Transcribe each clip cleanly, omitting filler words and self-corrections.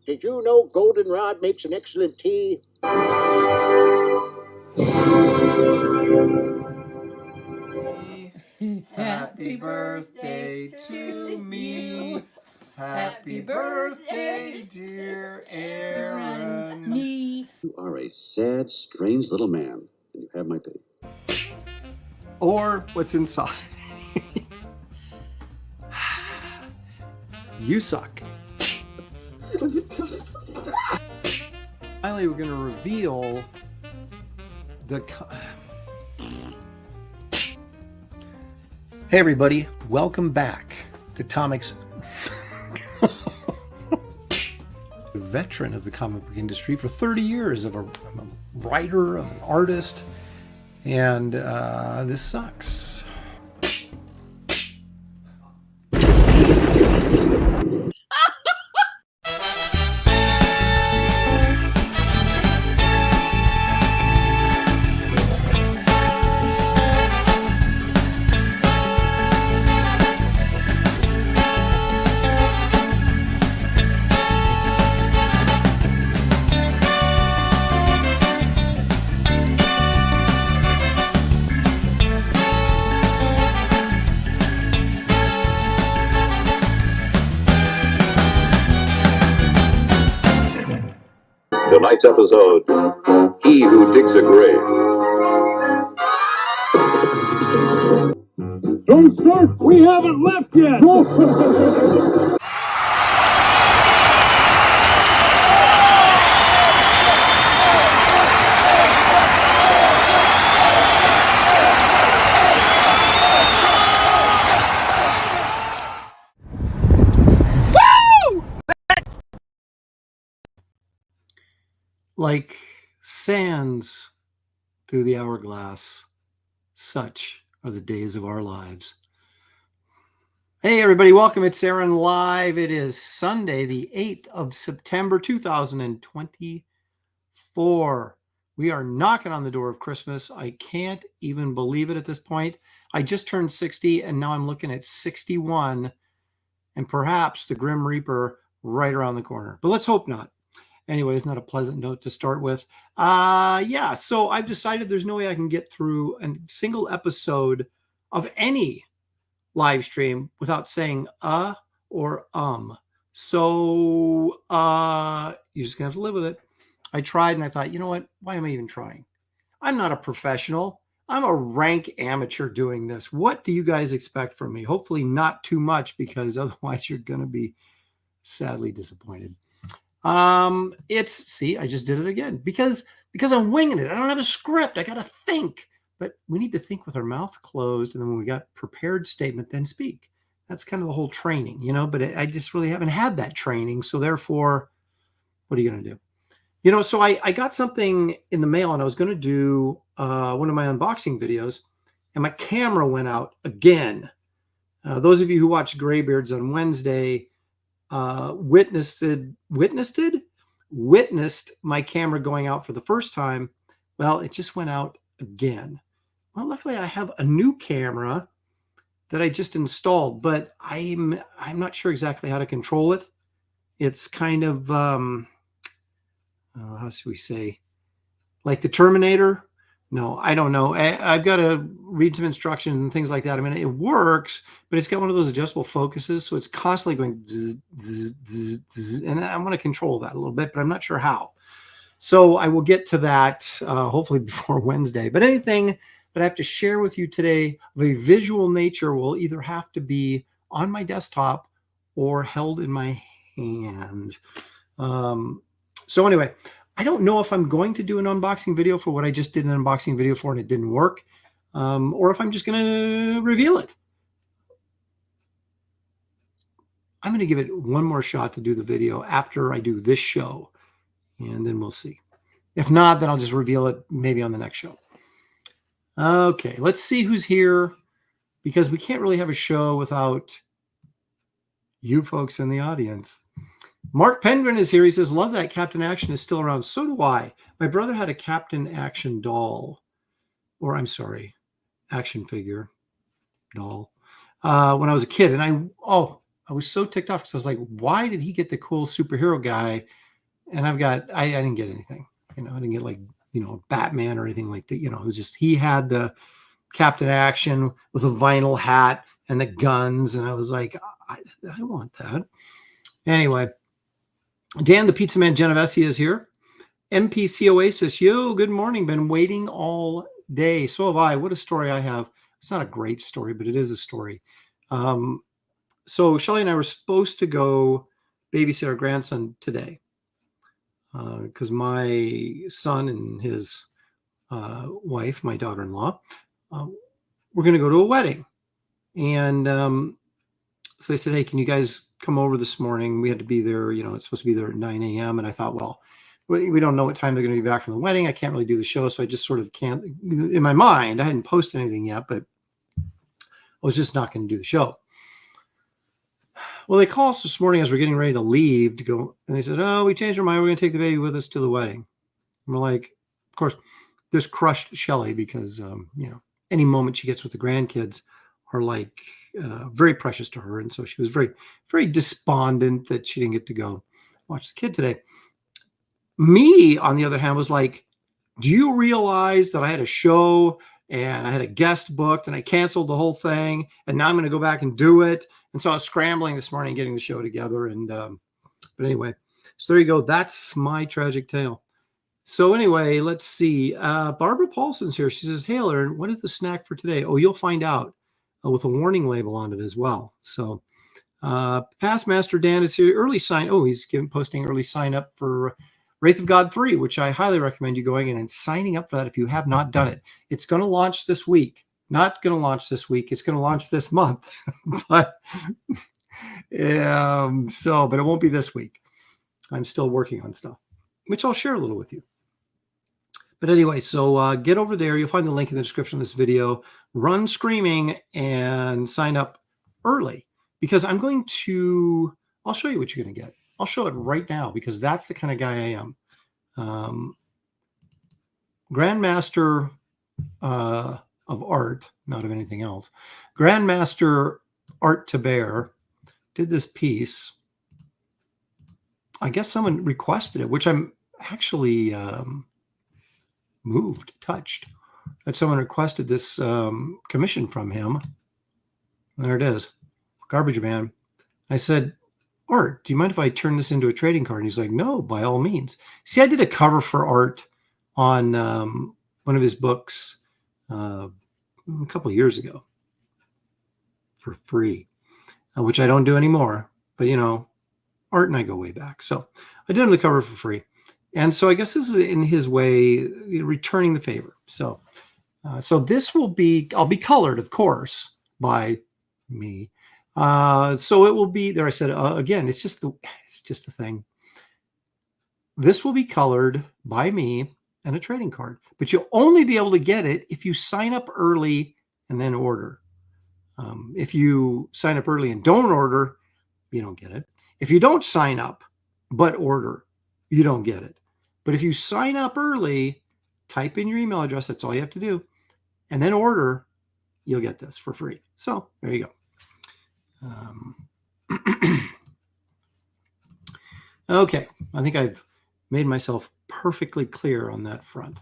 Did you know goldenrod makes an excellent tea? Happy birthday to me. Happy birthday, dear Aaron. Me. You are a sad, strange little man, and you have my pity. Or what's inside. You suck. Finally, we're going to reveal the... Hey everybody, welcome back to Tomic's veteran of the comic book industry for 30 years. I'm a writer, I'm an artist, and this sucks. Tonight's episode, He Who Digs a Grave. Don't start! We haven't left yet! Like sands through the hourglass, such are the days of our lives. Hey everybody, welcome. It's Aaron Live. It is Sunday, the 8th of September, 2024. We are knocking on the door of Christmas. I can't even believe it at this point. I just turned 60 and now I'm looking at 61 and perhaps the Grim Reaper right around the corner. But let's hope not. Anyways, not a pleasant note to start with. Yeah, so I've decided there's no way I can get through a single episode of any live stream without saying or So you're just gonna have to live with it. I tried and I thought, you know what? Why am I even trying? I'm not a professional. I'm a rank amateur doing this. What do you guys expect from me? Hopefully not too much, because otherwise you're gonna be sadly disappointed. See, I just did it again because I'm winging it. I don't have a script. I got to think, but we need to think with our mouth closed. And then when we got prepared statement, then speak. That's kind of the whole training, you know, but I just really haven't had that training. So therefore, what are you going to do? You know, so I got something in the mail and I was going to do, one of my unboxing videos and my camera went out again. Those of you who watched Graybeards on Wednesday, witnessed my camera going out for the first time. Well, it just went out again. Well, luckily I have a new camera that I just installed, but I'm not sure exactly how to control it. It's kind of how should we say, like the Terminator? No, I don't know. I've got to read some instructions and things like that. I mean, it works, but it's got one of those adjustable focuses. So it's constantly going, and I want to control that a little bit, but I'm not sure how. So I will get to that hopefully before Wednesday. But anything that I have to share with you today of a visual nature will either have to be on my desktop or held in my hand. So anyway, I don't know if I'm going to do an unboxing video for what I just did an unboxing video for and it didn't work, or if I'm just going to reveal it. I'm going to give it one more shot to do the video after I do this show, and then we'll see. If not, then I'll just reveal it maybe on the next show. Okay, let's see who's here, because we can't really have a show without you folks in the audience. Mark Penguin is here. He says, love that Captain Action is still around. So do I. My brother had a Captain Action doll, or I'm sorry, action figure doll, when I was a kid. And I was so ticked off because I was like, why did he get the cool superhero guy? And I didn't get anything. I didn't get like, Batman or anything like that. It was just, he had the Captain Action with a vinyl hat and the guns. And I was like, I want that. Anyway, Dan, the Pizza Man Genovese is here. MPC Oasis, yo, good morning. Been waiting all day. So have I. What a story I have. It's not a great story, but it is a story. So Shelly and I were supposed to go babysit our grandson today because my son and his wife, my daughter-in-law, were going to go to a wedding. And so they said, hey, can you guys come over this morning? We had to be there, it's supposed to be there at 9 a.m. And I thought, well, we don't know what time they're going to be back from the wedding. I can't really do the show. So I just sort of can't, in my mind, I hadn't posted anything yet, but I was just not going to do the show. Well, they called us this morning as we're getting ready to leave to go. And they said, oh, we changed our mind. We're going to take the baby with us to the wedding. And we're like, of course, this crushed Shelly because, any moment she gets with the grandkids are like very precious to her. And so she was very, very despondent that she didn't get to go watch the kid today. Me, on the other hand, was like, do you realize that I had a show and I had a guest booked and I canceled the whole thing and now I'm going to go back and do it? And so I was scrambling this morning, getting the show together. And but anyway, so there you go. That's my tragic tale. So anyway, let's see. Barbara Paulson's here. She says, hey, Aaron, what is the snack for today? Oh, you'll find out with a warning label on it as well. So Past Master Dan is here. Early sign. Oh, he's posting early sign up for Wraith of God 3, which I highly recommend you going in and signing up for that if you have not done it. It's going to launch this week. Not going to launch this week. It's going to launch this month. But but it won't be this week. I'm still working on stuff, which I'll share a little with you. But anyway, so get over there. You'll find the link in the description of this video. Run screaming and sign up early because I'll show you what you're going to get. I'll show it right now because that's the kind of guy I am. Grandmaster of art, not of anything else. Grandmaster Art to Bear did this piece. I guess someone requested it, which I'm actually touched that someone requested this commission from him. There it is, Garbage Man. I said, Art, do you mind if I turn this into a trading card? And he's like, no, by all means. See, I did a cover for Art on one of his books a couple of years ago for free, which I don't do anymore. But, Art and I go way back. So I did him the cover for free. And so I guess this is in his way, returning the favor. So this will be, I'll be colored, of course, by me. So it will be there. I said, again, it's just a thing. This will be colored by me and a trading card, but you'll only be able to get it if you sign up early and then order. If you sign up early and don't order, you don't get it. If you don't sign up, but order, you don't get it. But if you sign up early, type in your email address. That's all you have to do. And then order, you'll get this for free. So there you go. Okay, I think I've made myself perfectly clear on that front.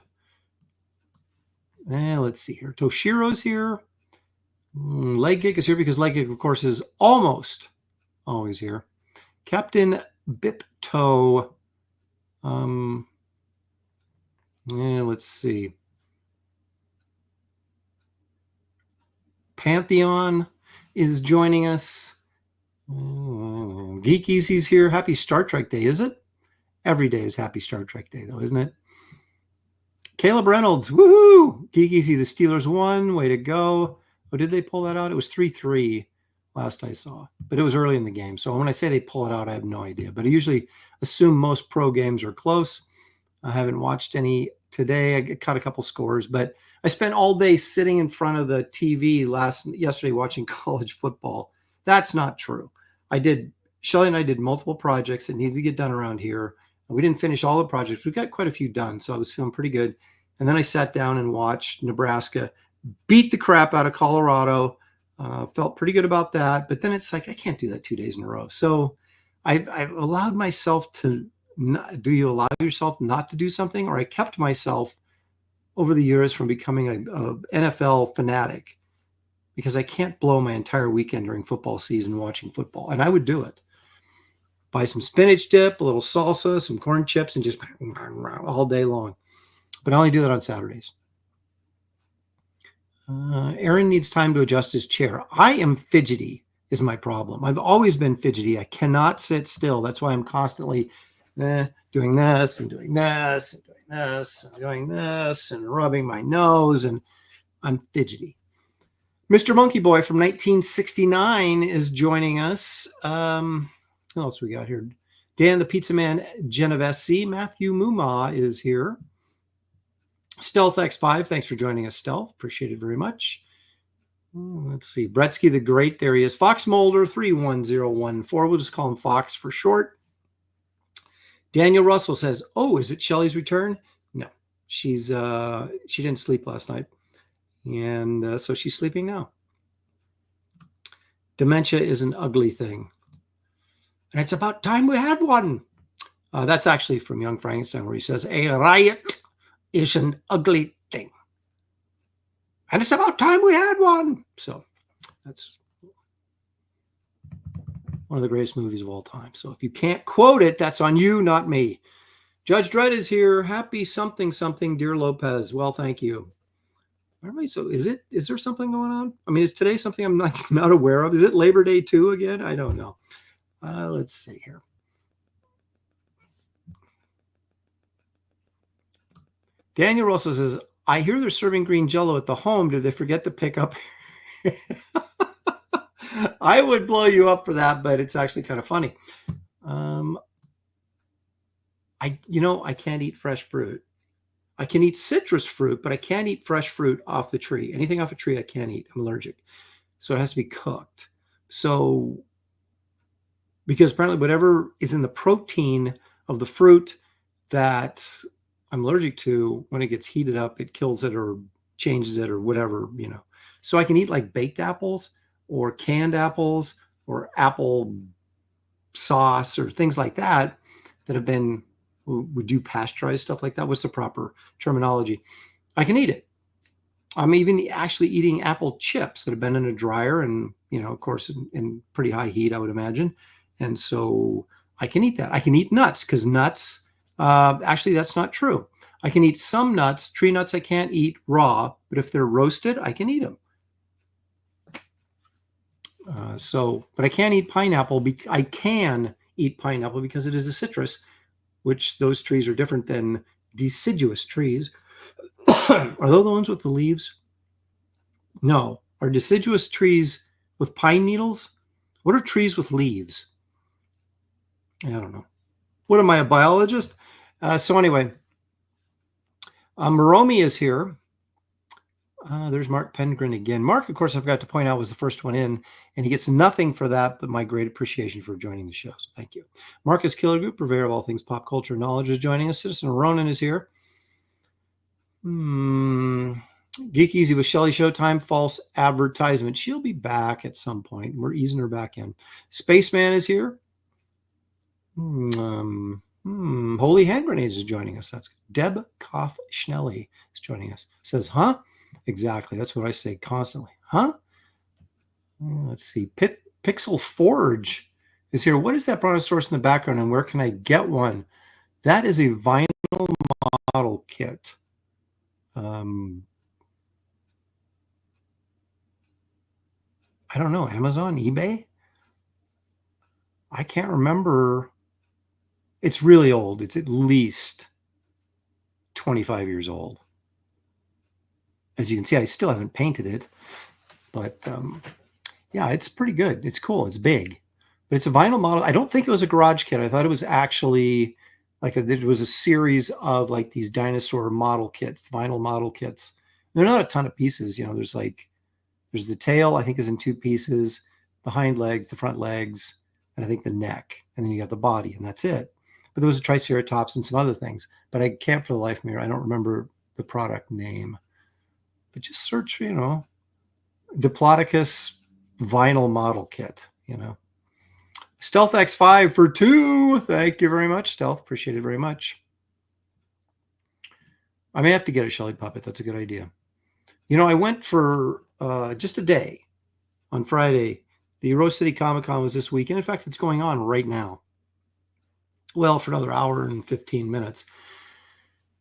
And let's see here. Toshiro's here. Leg Kick is here because Leg Kick, of course, is almost always here. Captain Bipto. Let's see. Pantheon is joining us. Geek Easy's here. Happy Star Trek Day, is it? Every day is Happy Star Trek Day, though, isn't it? Caleb Reynolds, woohoo! Geek Easy, the Steelers won. Way to go. Oh, did they pull that out? It was 3-3 last I saw, but it was early in the game. So when I say they pull it out, I have no idea. But I usually assume most pro games are close. I haven't watched any today. I caught a couple scores, but I spent all day sitting in front of the TV yesterday watching college football. That's not true. Shelly and I did multiple projects that needed to get done around here. We didn't finish all the projects. We got quite a few done, so I was feeling pretty good. And then I sat down and watched Nebraska beat the crap out of Colorado. Felt pretty good about that. But then it's like, I can't do that 2 days in a row. So I've allowed myself to not, do you allow yourself not to do something? Or I kept myself over the years from becoming a NFL fanatic, because I can't blow my entire weekend during football season watching football. And I would do it. Buy some spinach dip, a little salsa, some corn chips, and just all day long. But I only do that on Saturdays. Aaron needs time to adjust his chair. I am fidgety is my problem. I've always been fidgety. I cannot sit still. That's why I'm constantly doing this and doing this and doing this and doing this and rubbing my nose, and I'm fidgety. Mr. Monkey Boy from 1969 is joining us. What else we got here? Dan the Pizza Man Genovese. Matthew Muma is here. Stealth X5, thanks for joining us, Stealth. Appreciate it very much. Let's see. Bretsky the Great, there he is. Fox Molder 31014. We'll just call him Fox for short. Daniel Russell says, oh, is it Shelley's return? No, she didn't sleep last night. And so she's sleeping now. Dementia is an ugly thing. And it's about time we had one. That's actually from Young Frankenstein, where he says, a riot is an ugly thing. And it's about time we had one. So that's one of the greatest movies of all time. So if you can't quote it, that's on you, not me. Judge Dredd is here. Happy something, dear Lopez. Well, thank you. So is there something going on? I mean, is today something I'm not aware of? Is it Labor Day too again? I don't know. Let's see here. Daniel Russell says, I hear they're serving green jello at the home. Did they forget to pick up? I would blow you up for that, but it's actually kind of funny. I can't eat fresh fruit. I can eat citrus fruit, but I can't eat fresh fruit off the tree. Anything off a tree I can't eat. I'm allergic. So it has to be cooked. So, because apparently whatever is in the protein of the fruit that I'm allergic to, when it gets heated up, it kills it or changes it or whatever, So I can eat like baked apples or canned apples or apple sauce or things like that have been, would do pasteurized stuff like that. What's the proper terminology? I can eat it. I'm even actually eating apple chips that have been in a dryer and, of course, in pretty high heat, I would imagine. And so I can eat that. I can eat nuts, because nuts, actually, that's not true. I can eat some nuts. Tree nuts I can't eat raw, but if they're roasted, I can eat them. But I can't eat pineapple. I can eat pineapple because it is a citrus, which those trees are different than deciduous trees. Are those the ones with the leaves? No. Are deciduous trees with pine needles? What are trees with leaves? I don't know. What am I, a biologist? So anyway, Moromi is here. There's Mark Pendgren again. Mark, of course, I forgot to point out, was the first one in, and he gets nothing for that but my great appreciation for joining the show. So thank you. Marcus Killer Group, purveyor of all things pop culture and knowledge, is joining us. Citizen Ronan is here. Geek Easy with Shelley Showtime, false advertisement. She'll be back at some point. We're easing her back in. Spaceman is here. Holy Hand Grenades is joining us. That's Deb Koth Schnelly is joining us. Says, huh? Exactly. That's what I say constantly. Huh? Let's see. Pixel Forge is here. What is that brontosaurus in the background, and where can I get one? That is a vinyl model kit. I don't know. Amazon, eBay? I can't remember. It's really old. It's at least 25 years old. As you can see, I still haven't painted it, but yeah, it's pretty good. It's cool. It's big, but it's a vinyl model. I don't think it was a garage kit. I thought it was actually like it was a series of like these dinosaur model kits, vinyl model kits. They're not a ton of pieces. There's the tail, I think, is in 2 pieces, the hind legs, the front legs, and I think the neck, and then you got the body, and that's it. But there was a Triceratops and some other things, but I can't for the life of me. I don't remember the product name. But just search, Diplodocus vinyl model kit, you know. Stealth X5 for 2. Thank you very much, Stealth. Appreciate it very much. I may have to get a Shelly puppet. That's a good idea. You know, I went for just a day on Friday. The Rose City Comic Con was this week. And in fact, it's going on right now. Well, for another hour and 15 minutes.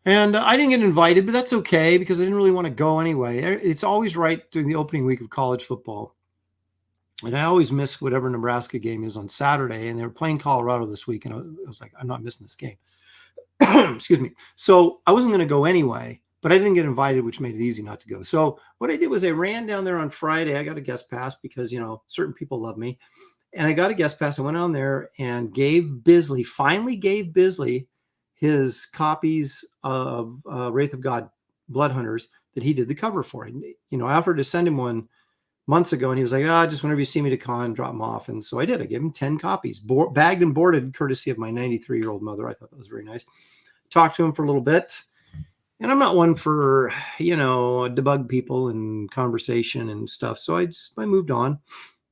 And I didn't get invited, but that's okay because I didn't really want to go anyway. It's always right during the opening week of college football. And I always miss whatever Nebraska game is on Saturday. And they were playing Colorado this week. And I was like, I'm not missing this game. Excuse me. So I wasn't going to go anyway, but I didn't get invited, which made it easy not to go. So what I did was I ran down there on Friday. I got a guest pass because, you know, certain people love me. And I got a guest pass. I went on there and finally gave Bisley his copies of Wraith of God Blood Hunters that he did the cover for. And, you know, I offered to send him one months ago, and he was like, just whenever you see me to con, drop them off. And so I did. I gave him 10 copies, bagged and boarded, courtesy of my 93-year-old mother. I thought that was very nice. Talked to him for a little bit. And I'm not one for, you know, debug people and conversation and stuff. So I moved on.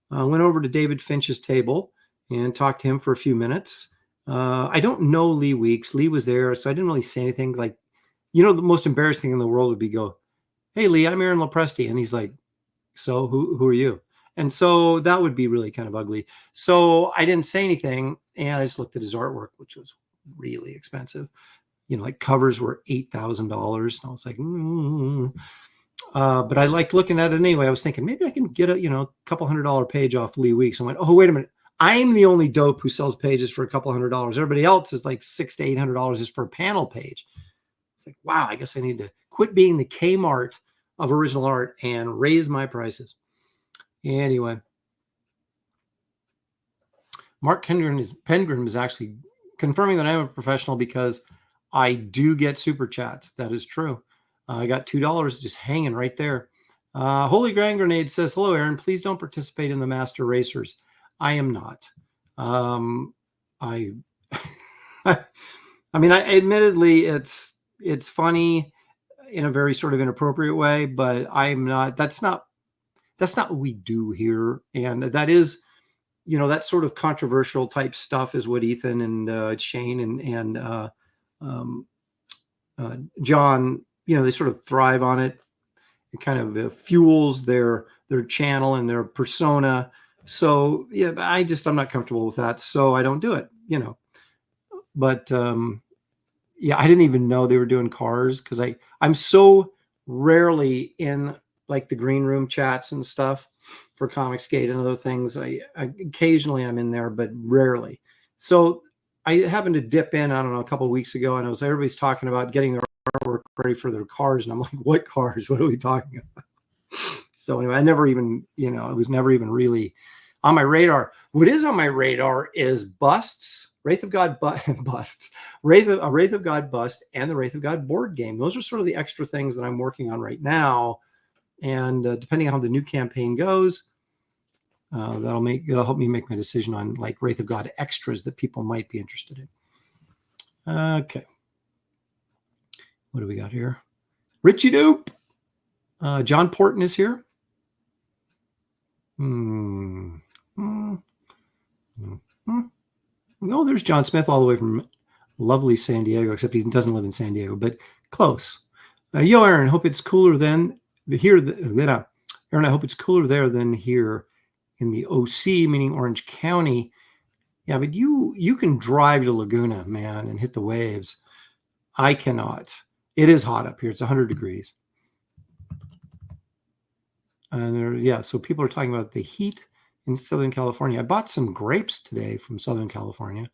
Went over to David Finch's table and talked to him for a few minutes. I don't know Lee Weeks. Lee was there, so I didn't really say anything. Like, you know, the most embarrassing thing in the world would be go, hey, Lee, I'm Aaron Lopresti. And he's like, so who are you? And so that would be really kind of ugly. So I didn't say anything, and I just looked at his artwork, which was really expensive. You know, like covers were $8,000. And I was like, but I liked looking at it anyway. I was thinking maybe I can get a, you know, couple $100 page off Lee Weeks. I went, oh, wait a minute. I'm the only dope who sells pages for a couple $100. Everybody else is like $600 to $800 just for a panel page. It's like, wow, I guess I need to quit being the Kmart of original art and raise my prices. Anyway, Mark Pengren is actually confirming that I'm a professional because I do get super chats. That is true. I got $2 just hanging right there. Holy Grand Grenade says, hello, Aaron. Please don't participate in the Master Racers. I am not. I mean, admittedly, it's funny in a very sort of inappropriate way, but I'm not. That's not what we do here, and that is, you know, that sort of controversial type stuff is what Ethan and Shane and John, you know, they sort of thrive on it. It kind of fuels their channel and their persona. So yeah, I'm not comfortable with that. So I don't do it, you know, but yeah, I didn't even know they were doing cars because I'm so rarely in like the green room chats and stuff for Comicsgate and other things. I occasionally I'm in there, but rarely. So I happened to dip in, I don't know, a couple of weeks ago, and everybody's talking about getting their artwork ready for their cars. And I'm like, what cars? What are we talking about? So anyway, I never even, you know, it was never even really on my radar. What is on my radar is busts, Wraith of God busts, Wraith of God bust, and the Wraith of God board game. Those are sort of the extra things that I'm working on right now. And depending on how the new campaign goes, that'll help me make my decision on like Wraith of God extras that people might be interested in. Okay. What do we got here? Richie Doop. John Porton is here. Oh, there's John Smith all the way from lovely San Diego, except he doesn't live in San Diego, but close. Yo, Aaron, hope it's cooler than here. Aaron, I hope it's cooler there than here in the OC, meaning Orange County. Yeah, but you can drive to Laguna, man, and hit the waves. I cannot. It is hot up here. It's 100 degrees. And so people are talking about the heat in Southern California. I bought some grapes today from Southern California.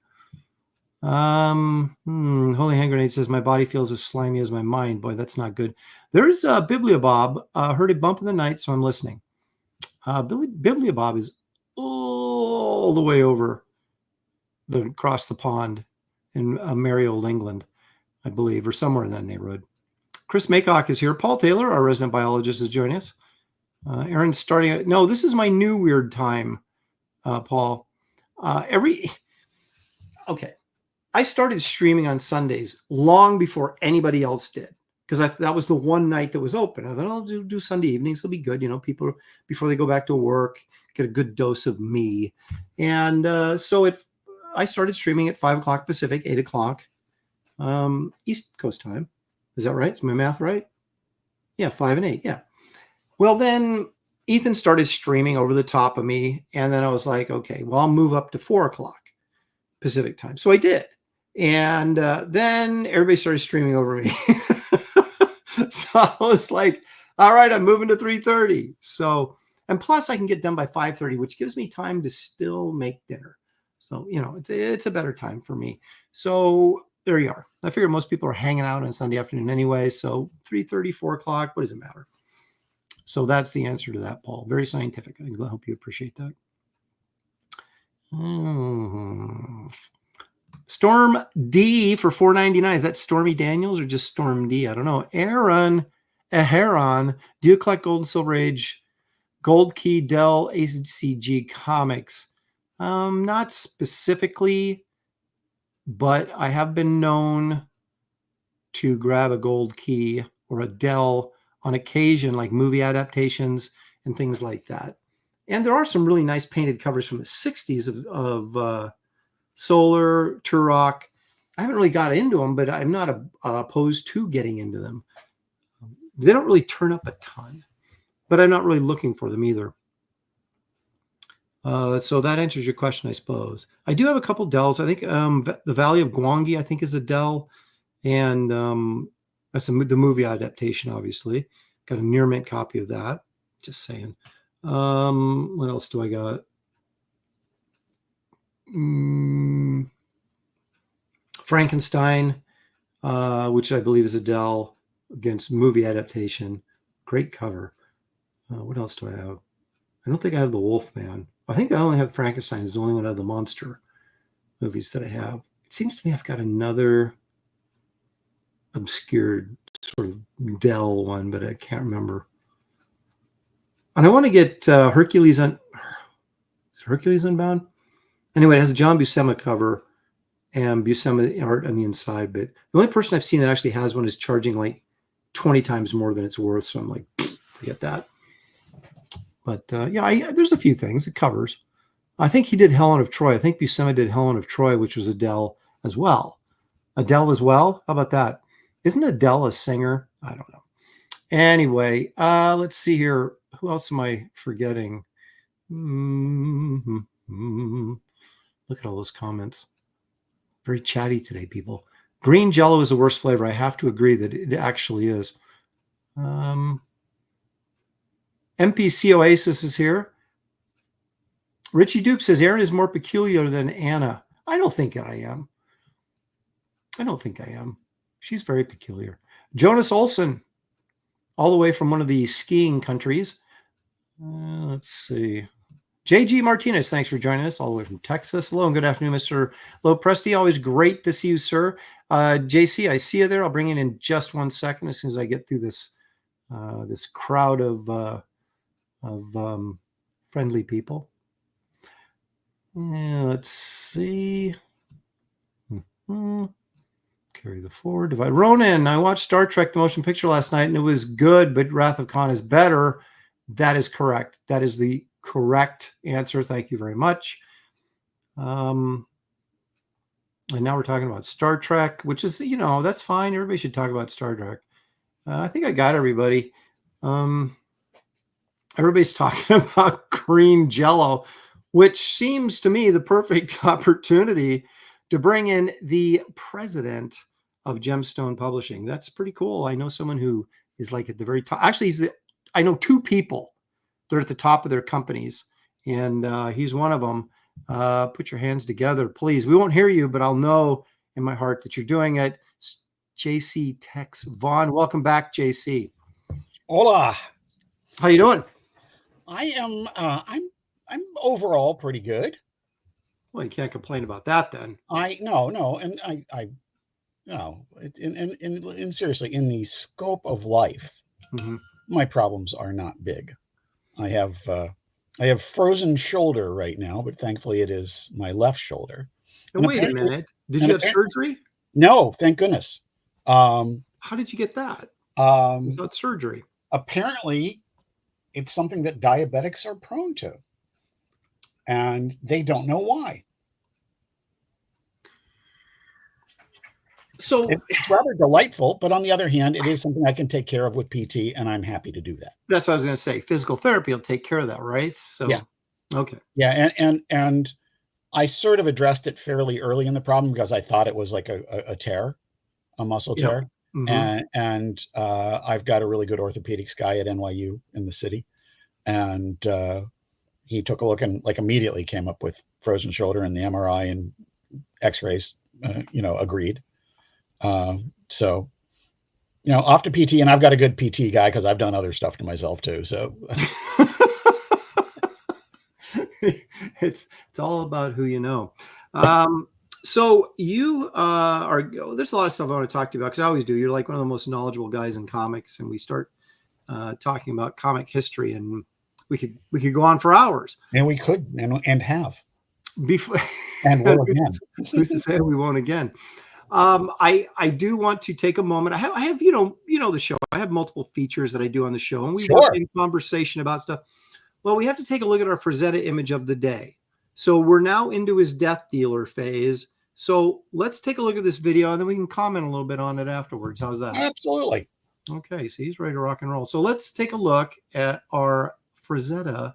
Holy Hand Grenade says, my body feels as slimy as my mind. Boy, that's not good. There's Bibliobob. Heard a bump in the night, so I'm listening. Bibliobob is all the way over across the pond in merry old England, I believe, or somewhere in that neighborhood. Chris Maycock is here. Paul Taylor, our resident biologist, is joining us. Aaron's starting. No, this is my new weird time, Paul. Okay. I started streaming on Sundays long before anybody else did. because that was the one night that was open. I thought I'll do Sunday evenings. It'll be good. People before they go back to work, get a good dose of me. And so I started streaming at 5 o'clock Pacific, 8 o'clock East Coast time. Is that right? Is my math right? Yeah, 5 and 8. Yeah. Well, then Ethan started streaming over the top of me. And then I was like, okay, well, I'll move up to 4 o'clock Pacific time. So I did. And then everybody started streaming over me. So I was like, all right, I'm moving to 3:30. So, and plus I can get done by 5:30, which gives me time to still make dinner. So, it's a better time for me. So there you are. I figure most people are hanging out on Sunday afternoon anyway. So 3:30, 4 o'clock, what does it matter? So that's the answer to that, Paul. Very scientific. I hope you appreciate that. Storm D for $4.99. Is that Stormy Daniels or just Storm D? I don't know. Aaron Aheron, do you collect Gold and Silver Age, Gold Key, Dell, ACG comics? Not specifically, but I have been known to grab a Gold Key or a Dell on occasion, like movie adaptations and things like that. And there are some really nice painted covers from the 60s of Solar, Turok. I haven't really got into them, but I'm not opposed to getting into them. They don't really turn up a ton, but I'm not really looking for them either. So that answers your question, I suppose. I do have a couple Dells. I think the Valley of Gwangi, I think, is a Dell. And that's the movie adaptation, obviously. Got a near mint copy of that. Just saying. What else do I got? Frankenstein, which I believe is a Dell against movie adaptation. Great cover. What else do I have? I don't think I have the Wolfman. I think I only have Frankenstein. It's the only one of the monster movies that I have. It seems to me I've got another obscured sort of Dell one, but I can't remember. And I want to get Hercules Unbound? Anyway, it has a John Buscema cover and Buscema art on the inside, but the only person I've seen that actually has one is charging like 20 times more than it's worth. So I'm like, forget that. But there's a few things. It covers. I think he did Helen of Troy. I think Buscema did Helen of Troy, which was Adele as well. Adele as well? How about that? Isn't Adele a singer? I don't know. Anyway, let's see here. Who else am I forgetting? Look at all those comments. Very chatty today, people. Green Jello is the worst flavor. I have to agree that it actually is. MPC Oasis is here. Richie Duke says Aaron is more peculiar than Anna. I don't think I am. She's very peculiar. Jonas Olson, all the way from one of the skiing countries. Let's see. JG Martinez, thanks for joining us all the way from Texas. Hello and good afternoon, Mr. Lopresti. Always great to see you, sir. JC, I see you there. I'll bring you in just 1 second as soon as I get through this this crowd of friendly people. Let's see. Carry the forward. Divide. Ronan, I watched Star Trek the motion picture last night and it was good, but Wrath of Khan is better. That is correct. That is the correct answer. Thank you very much. And now we're talking about Star Trek, which is, that's fine. Everybody should talk about Star Trek. I think I got everybody. Everybody's talking about green Jello, which seems to me the perfect opportunity to bring in the president of Gemstone Publishing. That's pretty cool. I know someone who is like at the very top. Actually, I know two people that are at the top of their companies, and he's one of them. Put your hands together, please. We won't hear you, but I'll know in my heart that you're doing it. JC Tex Vaughn. Welcome back, JC. Hola. How you doing? I am. I'm overall pretty good. Well, you can't complain about that then. No, and and seriously, in the scope of life, my problems are not big. I have frozen shoulder right now, but thankfully it is my left shoulder. And wait a minute. Did you have surgery? No, thank goodness. How did you get that? without surgery. Apparently, it's something that diabetics are prone to, and they don't know why. So it's rather delightful, but on the other hand, it is something I can take care of with PT, and I'm happy to do that. That's what I was going to say. Physical therapy will take care of that, right? So yeah, okay, yeah, and I sort of addressed it fairly early in the problem because I thought it was like a tear, a muscle tear, and I've got a really good orthopedics guy at NYU in the city, and he took a look and like immediately came up with frozen shoulder, and the MRI and X-rays, agreed. So, off to PT, and I've got a good PT guy because I've done other stuff to myself too. So it's all about who you know. So you there's a lot of stuff I want to talk to you about, because I always do. You're like one of the most knowledgeable guys in comics, and we start talking about comic history, and we could go on for hours. And we could and have before, and will again. Who's to say we won't again? I do want to take a moment. I have the show. I have multiple features that I do on the show, and we work in conversation about stuff. Well, we have to take a look at our Frazetta image of the day. So we're now into his Death Dealer phase. So let's take a look at this video, and then we can comment a little bit on it afterwards. How's that? Absolutely. Okay, so he's ready to rock and roll. So let's take a look at our Frazetta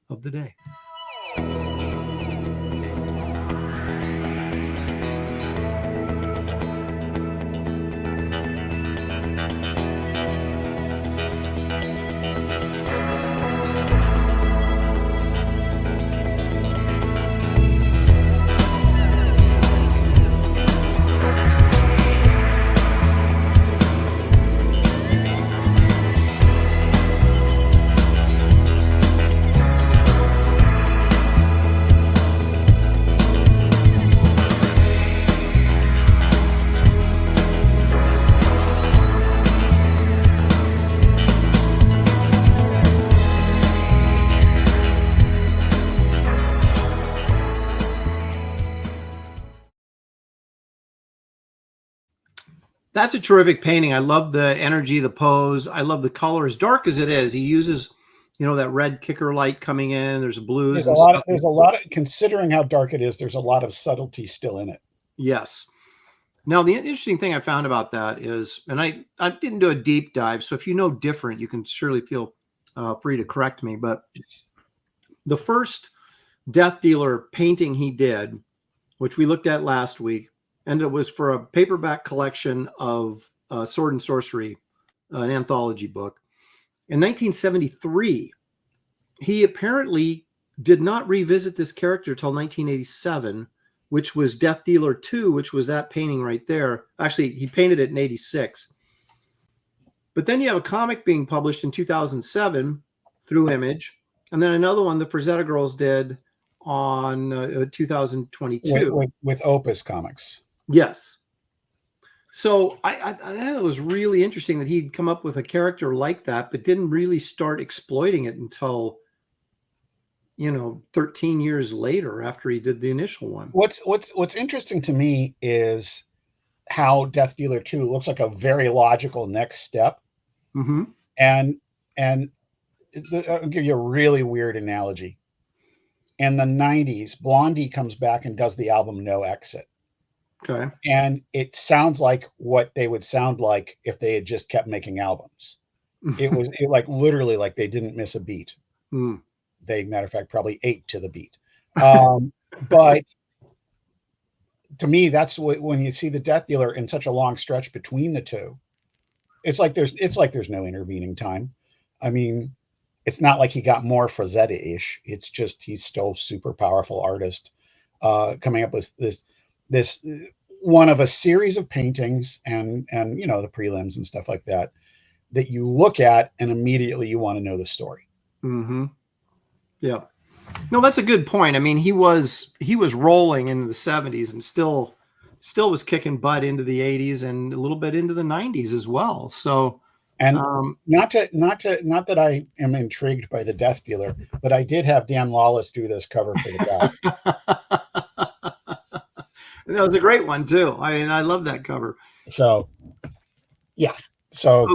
of the day. That's a terrific painting. I love the energy, the pose. I love the color, as dark as it is. He uses, that red kicker light coming in. There's blues. There's a lot of, considering how dark it is, there's a lot of subtlety still in it. Yes. Now, the interesting thing I found about that is, and I didn't do a deep dive, so if you know different, you can surely feel free to correct me. But the first Death Dealer painting he did, which we looked at last week, and it was for a paperback collection of Sword and Sorcery, an anthology book. In 1973, he apparently did not revisit this character until 1987, which was Death Dealer 2, which was that painting right there. Actually, he painted it in 86. But then you have a comic being published in 2007 through Image, and then another one the Frazetta Girls did on 2022. With Opus Comics. Yes. So I thought it was really interesting that he'd come up with a character like that, but didn't really start exploiting it until, 13 years later after he did the initial one. What's interesting to me is how Death Dealer 2 looks like a very logical next step. Mm-hmm. And I'll give you a really weird analogy. In the 90s, Blondie comes back and does the album No Exit. Okay. And it sounds like what they would sound like if they had just kept making albums. It was like literally like they didn't miss a beat. Mm. They, matter of fact, probably ate to the beat. But to me, that's when you see the Death Dealer in such a long stretch between the two, it's like there's no intervening time. I mean, it's not like he got more Frazetta-ish. It's just he's still super powerful artist, coming up with this one of a series of paintings and the prelims and stuff like that you look at and immediately you want to know the story. Mm-hmm. Yeah. No, that's a good point. I mean, he was rolling into the 70s and still was kicking butt into the 80s and a little bit into the 90s as well. So, and not that I am intrigued by the Death Dealer, but I did have Dan Lawless do this cover for the guy. That was a great one too. I mean, I love that cover. So, yeah. So,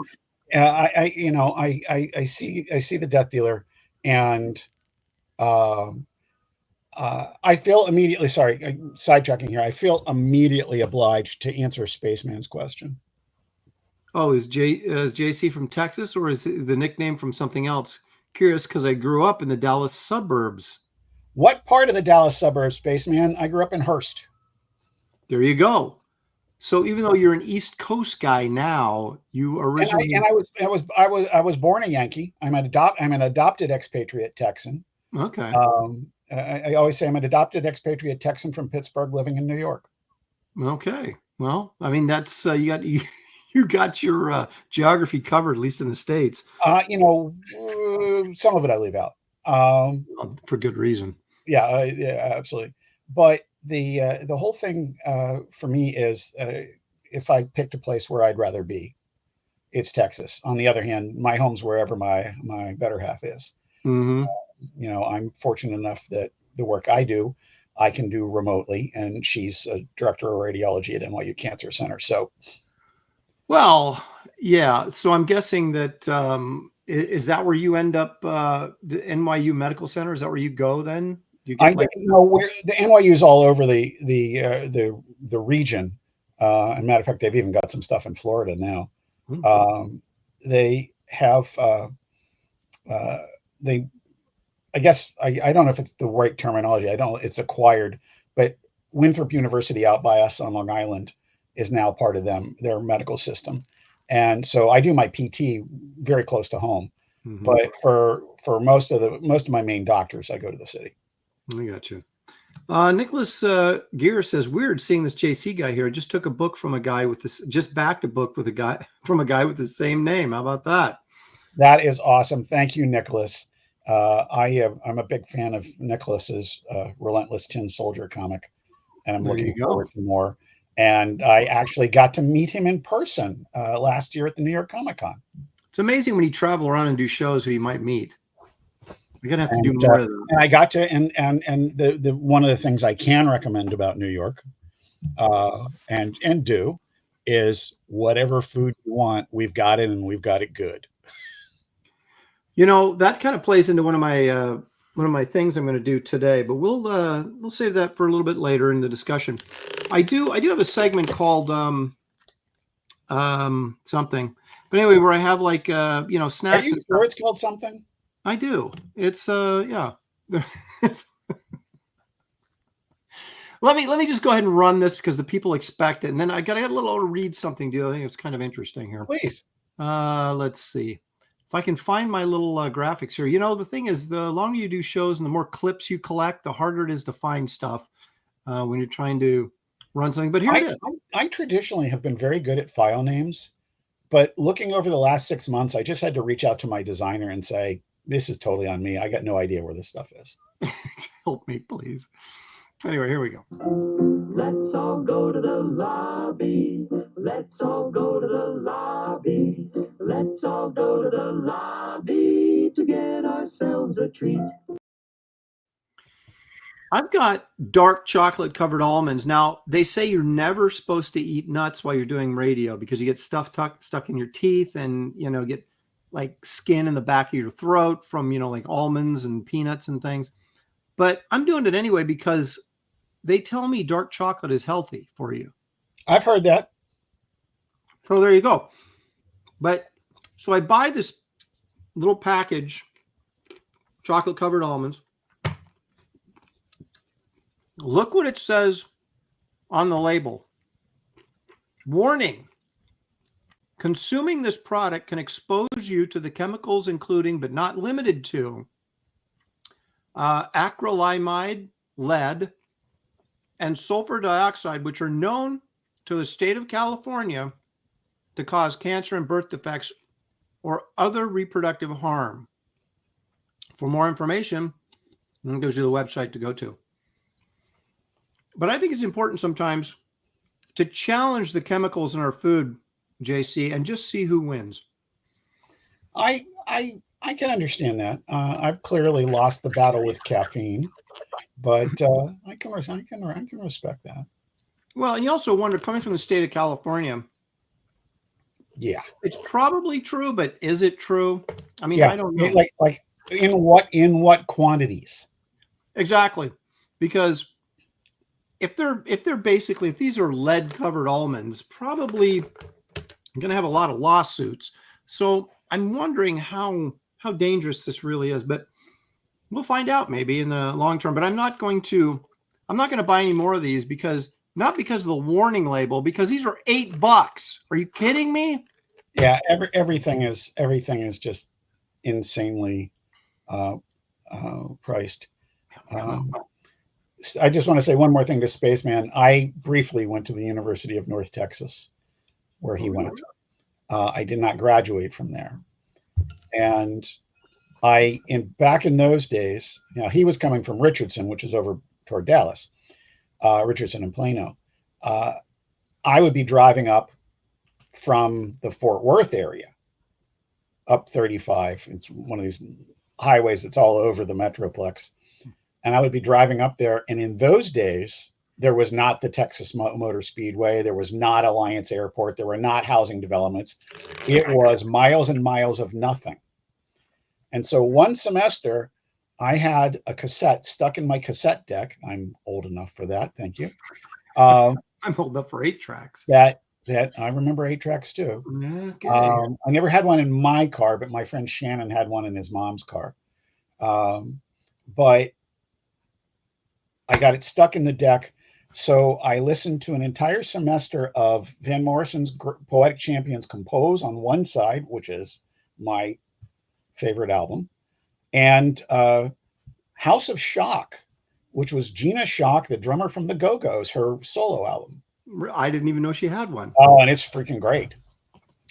I see the death dealer, and I feel immediately, sorry, sidetracking here. I feel immediately obliged to answer Spaceman's question. Oh, is JC from Texas, or is the nickname from something else? Curious, because I grew up in the Dallas suburbs. What part of the Dallas suburbs, Spaceman? I grew up in Hearst. There you go. So even though you're an East Coast guy now, you originally I was born a Yankee. I'm an adopted expatriate Texan. Okay. I always say I'm an adopted expatriate Texan from Pittsburgh, living in New York. Okay. Well, I mean, that's you got your geography covered, at least in the States. Some of it I leave out. For good reason. Yeah, absolutely. But the whole thing for me is if I picked a place where I'd rather be, it's Texas. On the other hand, my home's wherever my better half is. Mm-hmm. I'm fortunate enough that the work I do, I can do remotely, and she's a director of radiology at NYU Cancer Center. So, well, yeah. So I'm guessing that is that where you end up? The NYU Medical Center, is that where you go then? You get the NYU is all over the region. And matter of fact, they've even got some stuff in Florida now. Mm-hmm. They have I guess I don't know if it's the right terminology. It's acquired, but Winthrop University out by us on Long Island is now part of their medical system. And so I do my PT very close to home. Mm-hmm. But for most of my main doctors, I go to the city. I got you. Nicholas Gear says, weird seeing this JC guy here. I just took a book from a guy just backed a book with a guy with the same name. How about that? That is awesome. Thank you, Nicholas. I'm a big fan of Nicholas's Relentless Tin Soldier comic, and I'm looking forward to more. And I actually got to meet him in person last year at the New York Comic Con. It's amazing when you travel around and do shows who you might meet. You're gonna have to do more of that. And I got to, and the one of the things I can recommend about New York, and do, is whatever food you want, we've got it, and we've got it good. That kind of plays into one of my things I'm going to do today, but we'll save that for a little bit later in the discussion. I do have a segment called something, but anyway, where I have like snacks. Are you sure it's called something? I do. It's yeah. Let me just go ahead and run this because the people expect it, and then I got a little read something. I think it's kind of interesting here. Please. Let's see if I can find my little graphics here. The thing is, the longer you do shows and the more clips you collect, the harder it is to find stuff when you're trying to run something. But here it is. I traditionally have been very good at file names, but looking over the last 6 months, I just had to reach out to my designer and say, this is totally on me. I got no idea where this stuff is. Help me, please. Anyway, here we go. Let's all go to the lobby. Let's all go to the lobby. Let's all go to the lobby to get ourselves a treat. I've got dark chocolate covered almonds. Now, they say you're never supposed to eat nuts while you're doing radio because you get stuff stuck in your teeth and, get like skin in the back of your throat from, like almonds and peanuts and things. But I'm doing it anyway because they tell me dark chocolate is healthy for you. I've heard that. So there you go. So I buy this little package, chocolate covered almonds. Look what it says on the label. Warning. Consuming this product can expose you to the chemicals including, but not limited to, acrylamide, lead, and sulfur dioxide, which are known to the state of California to cause cancer and birth defects or other reproductive harm. For more information, it gives you the website to go to. But I think it's important sometimes to challenge the chemicals in our food, JC, and just see who wins. I can understand that. I've clearly lost the battle with caffeine, but I can respect that. Well, and you also wonder, coming from the state of California, Yeah. It's probably true, but is it true? I mean, Yeah. I don't know. Like in what quantities? Exactly. Because if these are lead covered almonds, probably going to have a lot of lawsuits. So I'm wondering how dangerous this really is, but we'll find out maybe in the long term. But I'm not going to buy any more of these not because of the warning label, because these are $8. Are you kidding me? Yeah, everything is just insanely priced. I just want to say one more thing to Spaceman. I briefly went to the University of North Texas, where he went. I did not graduate from there, and back in those days, he was coming from Richardson, which is over toward Dallas, Richardson and Plano. I would be driving up from the Fort Worth area, up 35. It's one of these highways that's all over the Metroplex. And I would be driving up there. And in those days, there was not the Texas Motor Speedway. There was not Alliance Airport. There were not housing developments. It was miles and miles of nothing. And so one semester, I had a cassette stuck in my cassette deck. I'm old enough for that. Thank you. I'm old enough for 8 tracks. That I remember 8 tracks too. Okay. I never had one in my car, but my friend Shannon had one in his mom's car. But I got it stuck in the deck. So I listened to an entire semester of Van Morrison's Poetic Champions Compose on one side, which is my favorite album, and House of Shock, which was Gina Shock, the drummer from the Go-Go's, her solo album. I didn't even know she had one. Oh, and it's freaking great.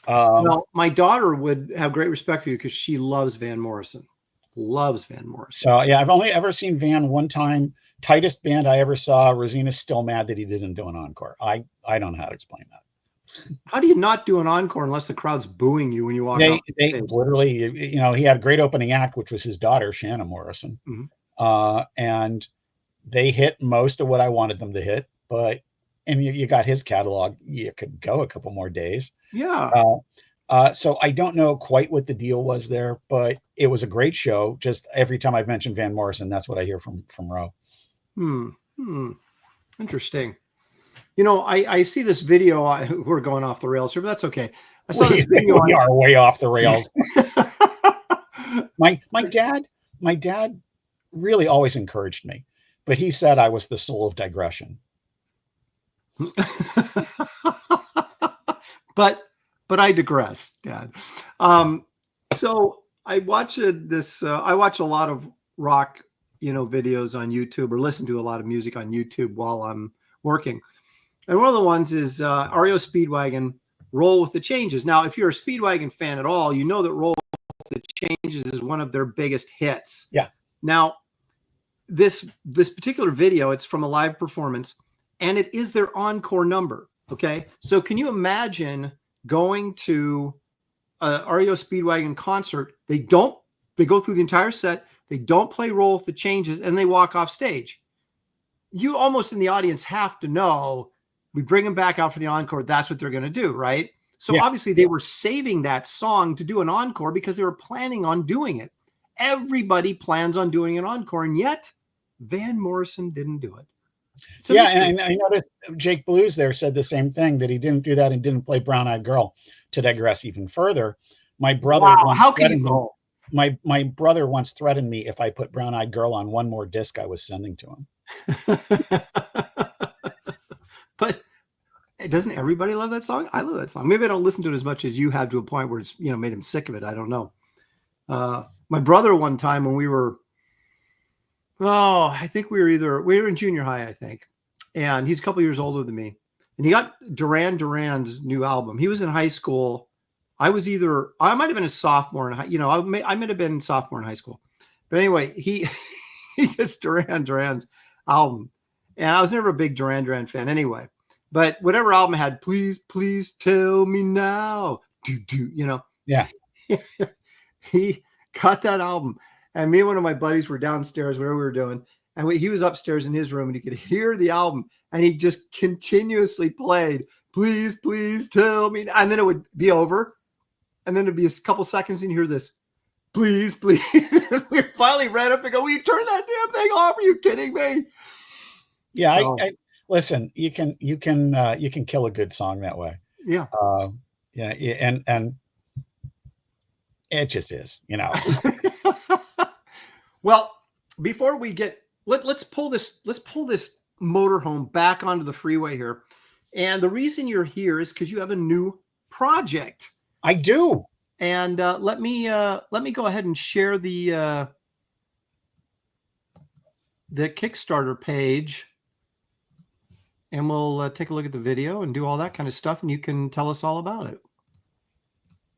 Well, my daughter would have great respect for you because she loves Van Morrison. Loves Van Morrison. So yeah, I've only ever seen Van one time. Tightest band I ever saw. Rosina's still mad that he didn't do an encore. I don't know how to explain that. How do you not do an encore unless the crowd's booing you when you walk out? They literally, he had a great opening act, which was his daughter, Shannon Morrison. Mm-hmm. And they hit most of what I wanted them to hit, and you got his catalog. You could go a couple more days. Yeah. So I don't know quite what the deal was there, but it was a great show. Just every time I've mentioned Van Morrison, that's what I hear from Ro. Interesting. I see this video. We're going off the rails here, but that's okay. I saw this video. We are way off the rails. My dad really always encouraged me, but he said I was the soul of digression. But I digress, Dad. So I watch I watch a lot of rock, videos on YouTube, or listen to a lot of music on YouTube while I'm working. And one of the ones is REO Speedwagon, Roll with the Changes. Now, if you're a Speedwagon fan at all, you know that Roll with the Changes is one of their biggest hits. Yeah. Now, this particular video, it's from a live performance, and it is their encore number. Okay. So can you imagine going to a REO Speedwagon concert? They go through the entire set. They don't play Roll with the Changes, and they walk off stage. You almost in the audience have to know, we bring them back out for the encore. That's what they're going to do. Right. So obviously they were saving that song to do an encore because they were planning on doing it. Everybody plans on doing an encore, and yet Van Morrison didn't do it. So and I noticed Jake Blues there said the same thing, that he didn't do that and didn't play Brown Eyed Girl. To digress even further, my brother how can you go? My brother once threatened me if I put Brown Eyed Girl on one more disc I was sending to him. But doesn't everybody love that song? I love that song. Maybe I don't listen to it as much as you have, to a point where it's made him sick of it. I don't know. My brother, one time when we were I think we were in junior high, I think, and he's a couple years older than me, and he got Duran Duran's new album. He was in high school. I might have been a sophomore in high, I might have been sophomore in high school. But anyway, he gets Duran Duran's album. And I was never a big Duran Duran fan anyway. But whatever album had, please tell me now. Yeah. He got that album. And me and one of my buddies were downstairs, whatever we were doing. And he was upstairs in his room, and you could hear the album. And he just continuously played please, please tell me. And then it would be over. And then it'd be a couple seconds and you hear this, please, please. We finally ran up and go, will you turn that damn thing off? Are you kidding me? Yeah, So, I listen, you can kill a good song that way. Yeah. Yeah, and it just is, you know. Well, before we get, let's pull this motorhome back onto the freeway here. And the reason you're here is because you have a new project. I do. And let me go ahead and share the Kickstarter page, and we'll take a look at the video and do all that kind of stuff, and you can tell us all about it.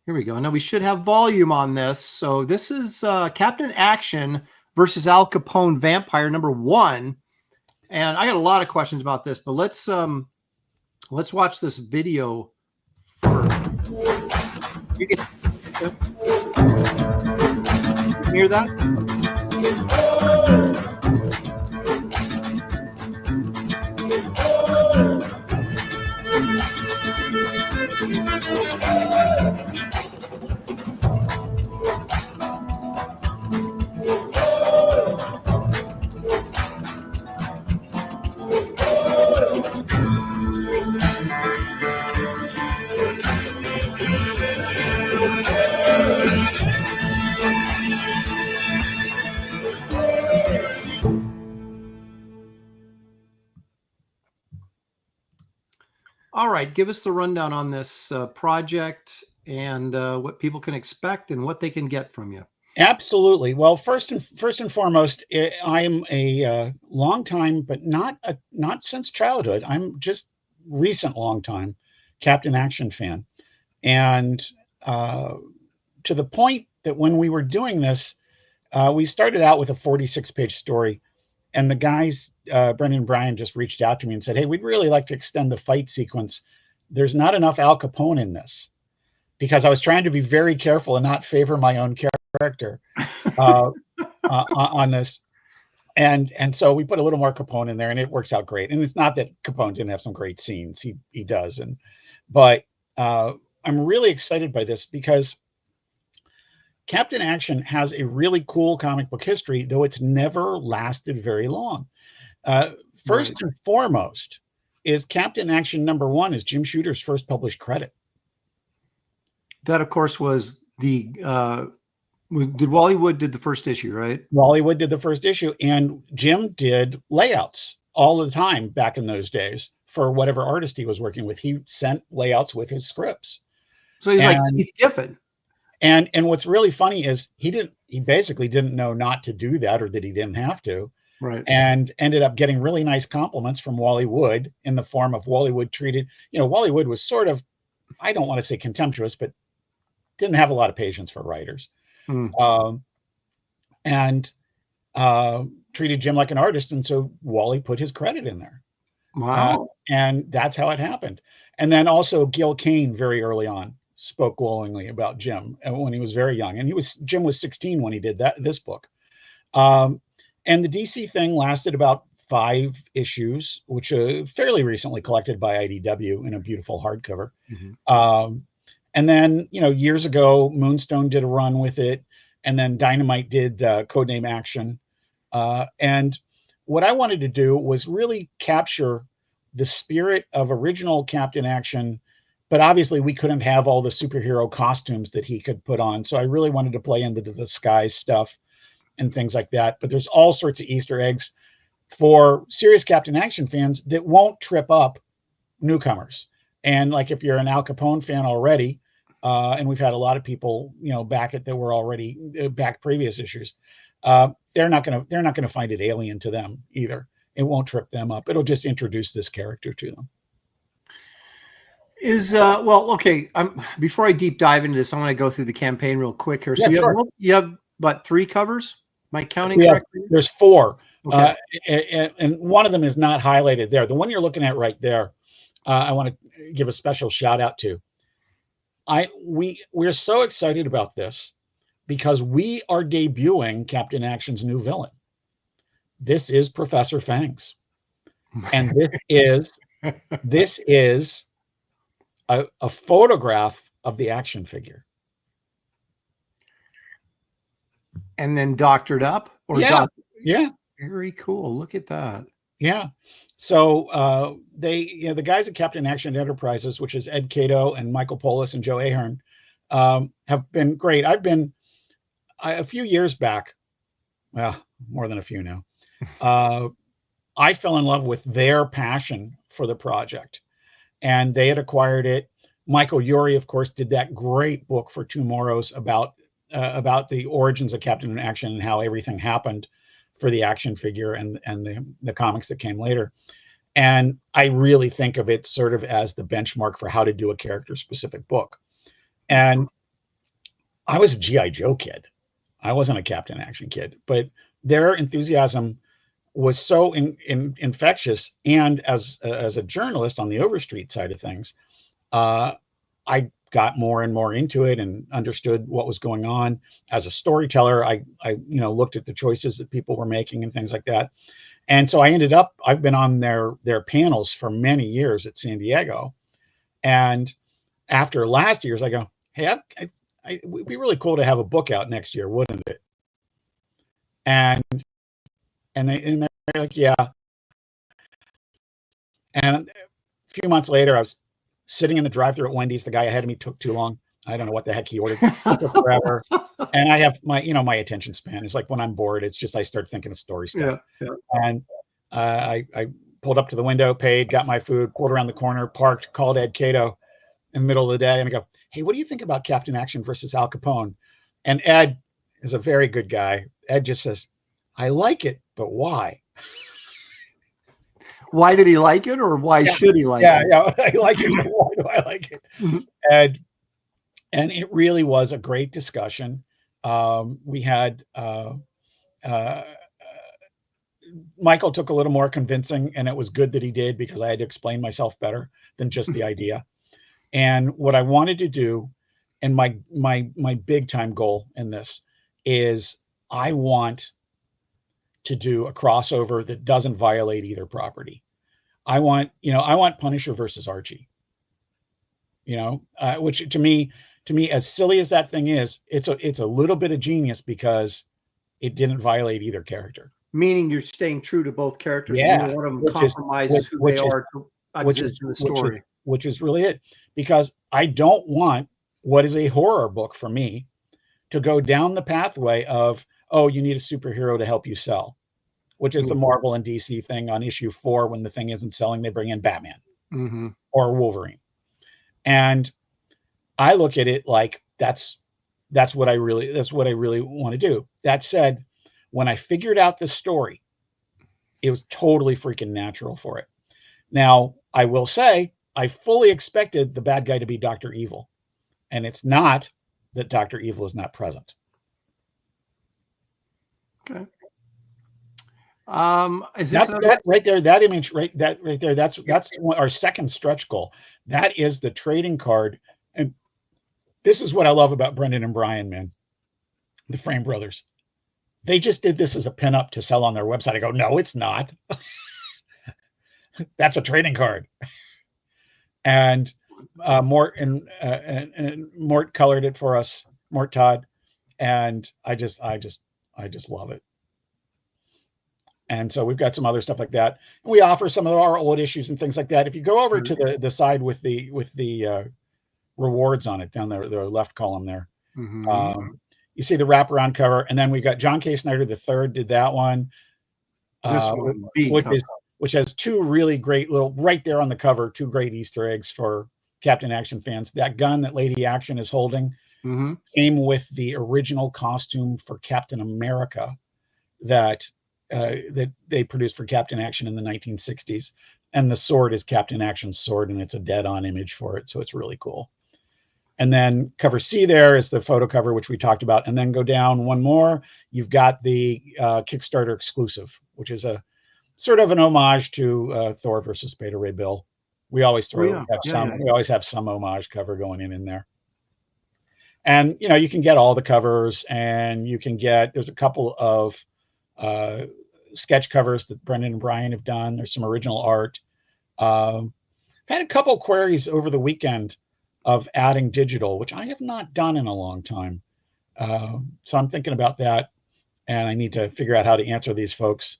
Here we go. Now we should have volume on this. So this is Captain Action versus Al Capone Vampire #1, and I got a lot of questions about this, but let's watch this video first. You can hear that? All right, give us the rundown on this project and what people can expect and what they can get from you. Absolutely. Well, first and foremost, I am a long time, but not since childhood. I'm just recent long time Captain Action fan, and to the point that when we were doing this, we started out with a 46-page story. And the guys, Brendan and Brian, just reached out to me and said, hey, we'd really like to extend the fight sequence. There's not enough Al Capone in this, because I was trying to be very careful and not favor my own character on this. And so we put a little more Capone in there, and it works out great. And it's not that Capone didn't have some great scenes. He does. But I'm really excited by this because Captain Action has a really cool comic book history, though it's never lasted very long. First and foremost is Captain Action #1 is Jim Shooter's first published credit. That, of course, was did Wally Wood did the first issue, right? Wally Wood did the first issue, and Jim did layouts all the time back in those days for whatever artist he was working with. He sent layouts with his scripts. So he's like Keith Giffen. And what's really funny is he basically didn't know not to do that, or that he didn't have to. Right. And ended up getting really nice compliments from Wally Wood in the form of Wally Wood treated, Wally Wood was sort of, I don't want to say contemptuous, but didn't have a lot of patience for writers. And treated Jim like an artist. And so Wally put his credit in there. Wow. And that's how it happened. And then also Gil Kane very early on spoke glowingly about Jim when he was very young. And Jim was 16 when he did this book. And the DC thing lasted about 5 issues, which fairly recently collected by IDW in a beautiful hardcover. And then, years ago, Moonstone did a run with it. And then Dynamite did Codename Action. And what I wanted to do was really capture the spirit of original Captain Action. But obviously, we couldn't have all the superhero costumes that he could put on. So I really wanted to play into the disguise stuff and things like that. But there's all sorts of Easter eggs for serious Captain Action fans that won't trip up newcomers. And like if you're an Al Capone fan already, and we've had a lot of people, back that were already back previous issues, they're not gonna find it alien to them either. It won't trip them up. It'll just introduce this character to them. Before I deep dive into this, I want to go through the campaign real quick here. So you have what, 3 covers? Am I counting correctly? There's 4. Okay. And one of them is not highlighted there. The one you're looking at right there, I want to give a special shout out to. We're so excited about this because we are debuting Captain Action's new villain. This is Professor Fangs. And this is a photograph of the action figure. And then doctored up? Or yeah. Yeah. Very cool. Look at that. Yeah. So they, the guys at Captain Action Enterprises, which is Ed Cato and Michael Polis and Joe Ahern, have been great. A few years back, well, more than a few now, I fell in love with their passion for the project, and they had acquired it. Michael Urie, of course, did that great book for Tomorrows about the origins of Captain Action and how everything happened for the action figure and the comics that came later. And I really think of it sort of as the benchmark for how to do a character specific book. And I was a G.I. Joe kid. I wasn't a Captain Action kid, but their enthusiasm was so infectious. And as a journalist on the Overstreet side of things, I got more and more into it and understood what was going on. As a storyteller, I looked at the choices that people were making and things like that. And so I've been on their panels for many years at San Diego. And after last year's, I go, hey, it would be really cool to have a book out next year, wouldn't it? And they're like, yeah. And a few months later, I was sitting in the drive-thru at Wendy's. The guy ahead of me took too long. I don't know what the heck he ordered. It took forever. And I have my attention span is like when I'm bored, it's just I start thinking of story stuff. Yeah. And I pulled up to the window, paid, got my food, pulled around the corner, parked, called Ed Cato in the middle of the day, and I go, hey, what do you think about Captain Action versus Al Capone? And Ed is a very good guy. Ed just says, I like it, but why? Why did he like it, or why should he like it? Yeah, I like it, but why do I like it? And it really was a great discussion. We had Michael took a little more convincing, and it was good that he did, because I had to explain myself better than just the idea. And what I wanted to do, and my big time goal in this, is I want to do a crossover that doesn't violate either property. I want Punisher versus Archie, which to me, as silly as that thing is, it's a little bit of genius because it didn't violate either character. Meaning you're staying true to both characters. Yeah. Neither one of them compromises who they are to exist in the story. Which is really it. Because I don't want what is a horror book for me to go down the pathway of, oh, you need a superhero to help you sell, which is the Marvel and DC thing on issue 4. When the thing isn't selling, they bring in Batman or Wolverine. And I look at it like that's what I really want to do. That said, when I figured out this story, it was totally freaking natural for it. Now, I will say, I fully expected the bad guy to be Dr. Evil, and it's not that Dr. Evil is not present. Okay. Is this that right there? That image right there. That's our second stretch goal. That is the trading card, and this is what I love about Brendan and Brian, man. The Frame Brothers. They just did this as a pinup to sell on their website. I go, no, it's not. That's a trading card. And Mort and Mort colored it for us, Mort Todd, and I just love it. And so we've got some other stuff like that. And we offer some of our old issues and things like that. If you go over to the side with the rewards on it down there, the left column there, you see the wraparound cover, and then we've got John K. Snyder III did that one. This one, which has two really great little, right there on the cover, two great Easter eggs for Captain Action fans. That gun that Lady Action is holding came with the original costume for Captain America that they produced for Captain Action in the 1960s. And the sword is Captain Action's sword, and it's a dead-on image for it. So it's really cool. And then cover C there is the photo cover, which we talked about. And then go down one more. You've got the Kickstarter exclusive, which is a sort of an homage to Thor versus Beta Ray Bill. We always we always have some homage cover going in there. And you can get all the covers, and you can get, there's a couple of sketch covers that Brendan and Brian have done. There's some original art. In had a couple queries over the weekend of adding digital, which I have not done in a long time. So I'm thinking about that, and I need to figure out how to answer these folks.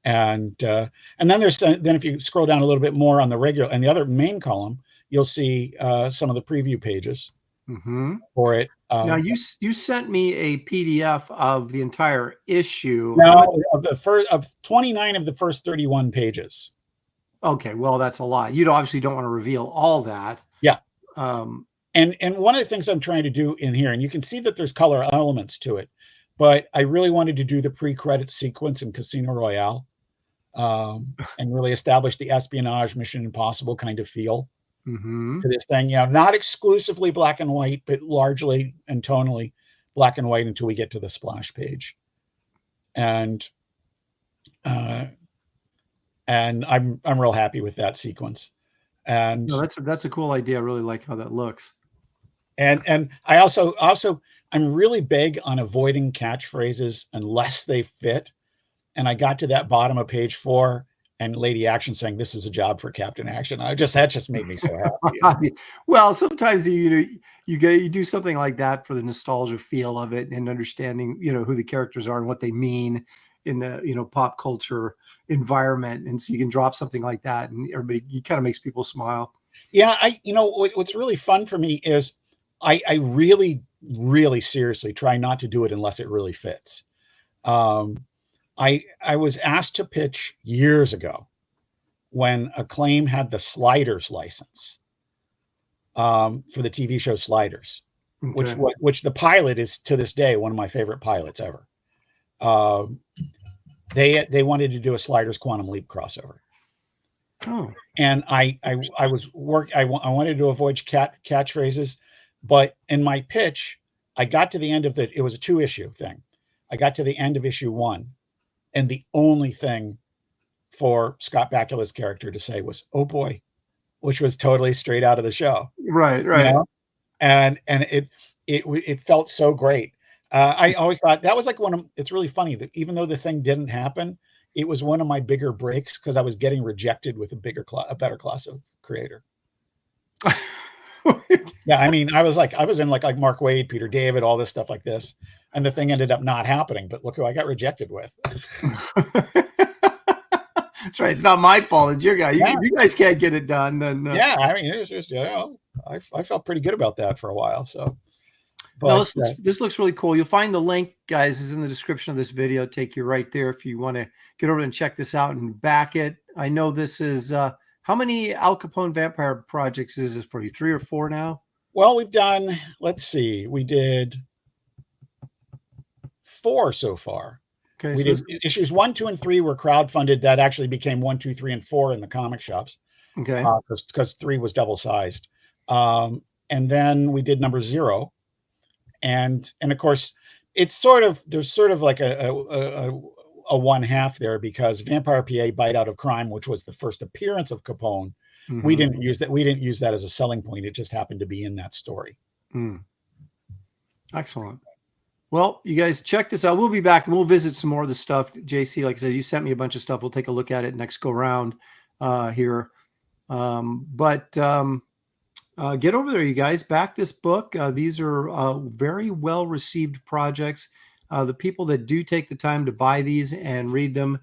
And then then if you scroll down a little bit more on the regular and the other main column, you'll see some of the preview pages for it. Now you sent me a PDF of the entire issue. No, of 29 of the first 31 pages. Okay, well, that's a lot. You obviously don't want to reveal all that. Yeah. And one of the things I'm trying to do in here, and you can see that there's color elements to it, but I really wanted to do the pre-credit sequence in Casino Royale, and really establish the espionage Mission Impossible kind of feel to this thing. You know, not exclusively black and white, but largely and tonally black and white until we get to the splash page. And I'm real happy with that sequence. And no, that's a cool idea. I really like how that looks. And I also I'm really big on avoiding catchphrases unless they fit. And I got to that bottom of page 4 and Lady Action saying, "This is a job for Captain Action." That just made me so happy. Well, sometimes you do something like that for the nostalgia feel of it and understanding, who the characters are and what they mean in the, pop culture environment. And so you can drop something like that and it kind of makes people smile. Yeah. What's really fun for me is I really, really seriously try not to do it unless it really fits. I was asked to pitch years ago when Acclaim had the Sliders license for the TV show Sliders, which the pilot is to this day one of my favorite pilots ever. They wanted to do a Sliders Quantum Leap crossover. Oh, and I wanted to avoid catchphrases, but in my pitch, I got to the end of it was a 2-issue thing. I got to the end of issue 1. And the only thing for Scott Bakula's character to say was, "Oh boy," which was totally straight out of the show. Right. And it felt so great. I always thought that was like it's really funny that even though the thing didn't happen, it was one of my bigger breaks because I was getting rejected with a better class of creator. Yeah, I mean, I was in like Mark Waid, Peter David, all this stuff like this. And the thing ended up not happening, but look who I got rejected with. That's right. It's not my fault. It's your guy. You guys can't get it done. Then yeah, I mean, it's just I felt pretty good about that for a while. So, but this looks really cool. You'll find the link, guys, is in the description of this video. Take you right there if you want to get over and check this out and back it. I know this is how many Al Capone Vampire projects is this for you? 3 or 4 now? Well, we've done. Let's see, we did 4 so far. Okay, we did issues 1, 2, and 3 were crowdfunded. That actually became 1, 2, 3, and 4 in the comic shops. Okay, because 3 was double sized. And then we did number 0, and of course it's there's sort of like a 1/2 there because Vampire PA Bite Out of Crime, which was the first appearance of Capone, we didn't use that. We didn't use that as a selling point. It just happened to be in that story. Excellent. Well, you guys check this out. We'll be back and we'll visit some more of the stuff. JC, like I said, you sent me a bunch of stuff. We'll take a look at it next go round here. But get over there, you guys. Back this book. These are very well received projects. The people that do take the time to buy these and read them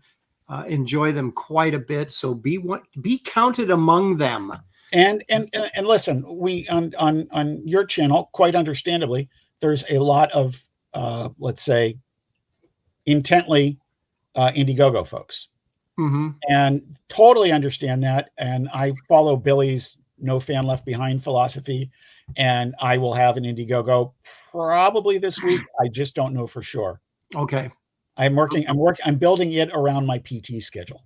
enjoy them quite a bit. So be counted among them. And listen, we on your channel, quite understandably, there's a lot of let's say intently Indiegogo folks, and totally understand that. And I follow Billy's no fan left behind philosophy, and I will have an Indiegogo probably this week. I just don't know for sure. Okay. I'm building it around my PT schedule.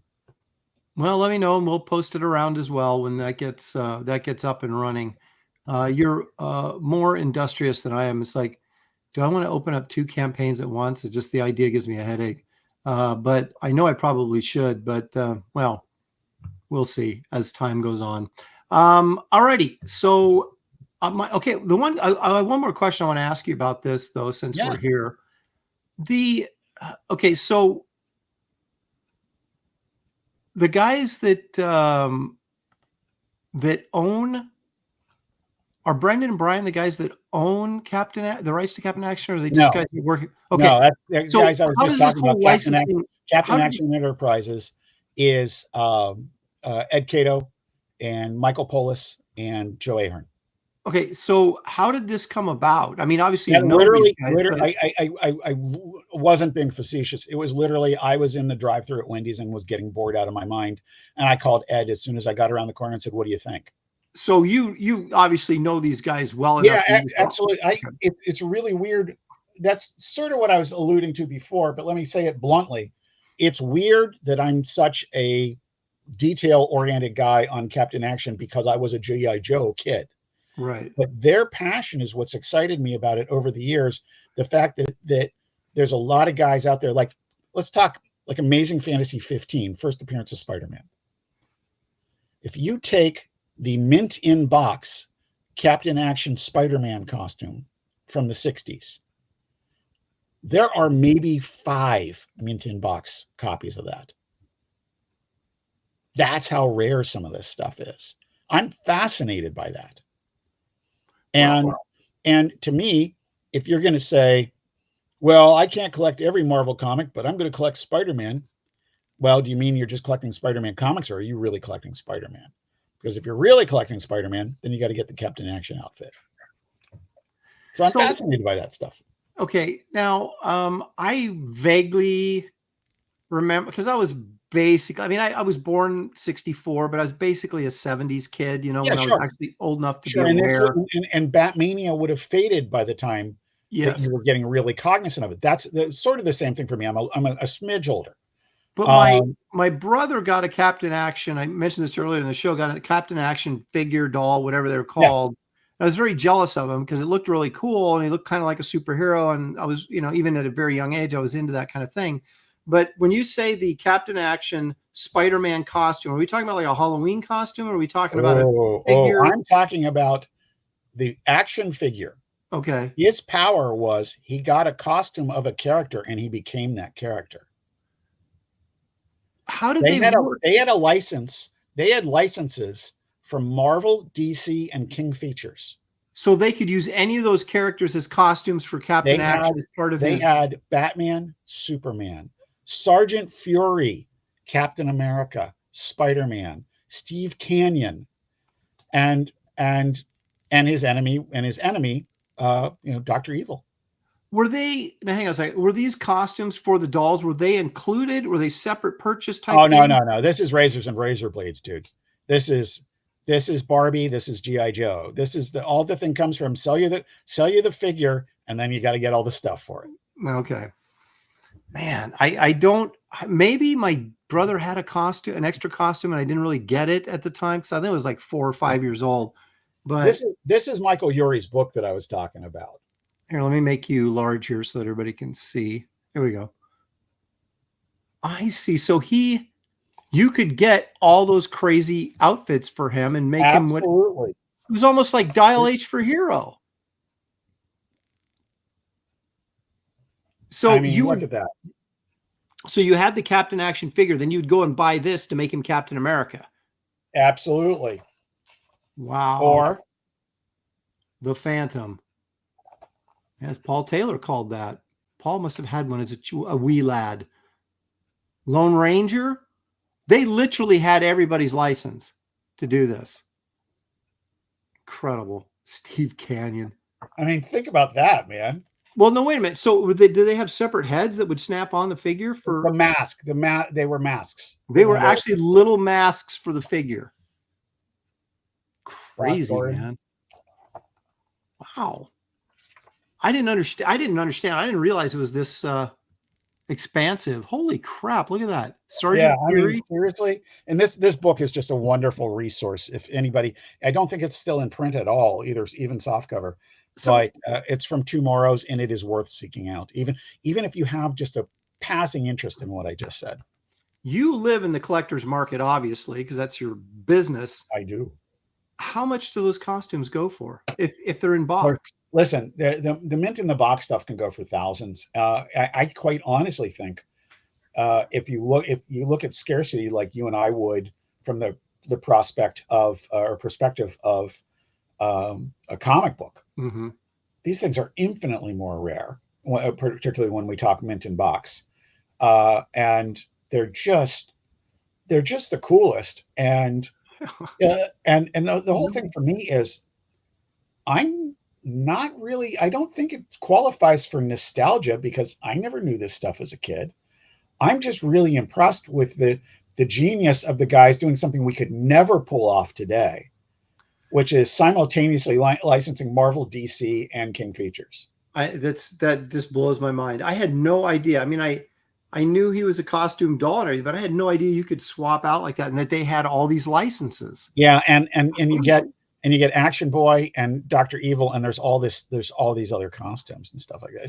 Well, let me know and we'll post it around as well when that gets up and running. You're more industrious than I am. It's like, do I want to open up 2 campaigns at once? It's just the idea gives me a headache. But I know I probably should, but well, we'll see as time goes on. Alrighty. So one more question I want to ask you about this though, since we're here. So the guys that that own. Are Brendan and Brian the guys that own the rights to Captain Action, or are they just guys that work? Okay, no, that's so guys I was just talking about. Captain licensing, Action Enterprises is Ed Cato and Michael Polis and Joe Ahern. Okay, so how did this come about? I mean, obviously, Yeah, you know literally, these guys, I wasn't being facetious. It was literally, I was in the drive-thru at Wendy's and was getting bored out of my mind, and I called Ed as soon as I got around the corner and said, "What do you think?" So you obviously know these guys well enough. Yeah, absolutely. It's really weird. That's sort of what I was alluding to before, but let me say it bluntly. It's weird that I'm such a detail-oriented guy on Captain Action because I was a G.I. Joe kid. Right. But their passion is what's excited me about it over the years. The fact that there's a lot of guys out there, like, let's talk like Amazing Fantasy 15, first appearance of Spider-Man. If you take the mint in box Captain Action Spider-Man costume from the 60s, there are maybe 5 mint in box copies of that. That's how rare some of this stuff is. I'm fascinated by that. And to me, if you're going to say, well, I can't collect every Marvel comic, but I'm going to collect Spider-Man. Well, do you mean you're just collecting Spider-Man comics, or are you really collecting Spider-Man? Because if you're really collecting Spider-Man, then you got to get the Captain Action outfit. So I'm fascinated by that stuff. Okay. Now, I vaguely remember, because I was basically, I mean, I was born 64, but I was basically a 70s kid, you know, when I was actually old enough to be aware. And Batmania would have faded by the time that you were getting really cognizant of it. That's sort of the same thing for me. I'm a smidge older. But my brother got a Captain Action. I mentioned this earlier in the show, got a Captain Action figure doll, whatever they're called. Yeah. I was very jealous of him because it looked really cool and he looked kind of like a superhero. And I was, you know, even at a very young age, I was into that kind of thing. But when you say the Captain Action Spider-Man costume, are we talking about like a Halloween costume, or are we talking about a figure? I'm talking about the action figure. Okay. His power was he got a costume of a character and he became that character. How did they work? They had a license. They had licenses from Marvel, DC, and King Features. So they could use any of those characters as costumes for Captain Action as part of his. They had Batman, Superman, Sergeant Fury, Captain America, Spider-Man, Steve Canyon, and his enemy, Dr. Evil. Were they, now hang on a second, were these costumes for the dolls, were they included? Were they separate purchase type thing? No. This is razors and razor blades, dude. This is Barbie. This is G.I. Joe. This is all the thing comes from sell you the figure, and then you got to get all the stuff for it. Okay. Man, I don't, maybe my brother had an extra costume, and I didn't really get it at the time because I think it was like 4 or 5 years old. But this is Michael Urie's book that I was talking about. Here, let me make you large here so that everybody can see. Here we go. I see. So you could get all those crazy outfits for him and make him what it was almost like Dial H for Hero. So look at that. So you had the Captain Action figure, then you'd go and buy this to make him Captain America. Absolutely. Wow. Or the Phantom. As Paul Taylor called that. Paul must have had one as a wee lad. Lone Ranger. They literally had everybody's license to do this. Incredible. Steve Canyon. I mean, think about that, man. Well, no, wait a minute. So do they have separate heads that would snap on the figure for the mask? They were masks. They were actually little masks for the figure. Crazy, man. Wow. I didn't understand. I didn't realize it was this expansive. Holy crap. Look at that. Sergeant Fury. Seriously. And this book is just a wonderful resource. If anybody, I don't think it's still in print at all, even softcover. But it's from Tomorrow's, and it is worth seeking out, even if you have just a passing interest in what I just said. You live in the collector's market, obviously, because that's your business. I do. How much do those costumes go for if they're in box? Listen, the mint in the box stuff can go for thousands. I quite honestly think if you look at scarcity like you and I would from the the prospect of or perspective of a comic book. Mm-hmm. These things are infinitely more rare, particularly when we talk mint in box, and they're just the coolest. And the whole thing for me is, I'm not really. I don't think it qualifies for nostalgia because I never knew this stuff as a kid. I'm just really impressed with the genius of the guys doing something we could never pull off today, which is simultaneously licensing Marvel, DC, and King Features. That just blows my mind. I had no idea. I mean, I knew he was a costume doll and everything, but I had no idea you could swap out like that, and that they had all these licenses. Yeah, and you get Action Boy and Dr. Evil, and there's all these other costumes and stuff like that.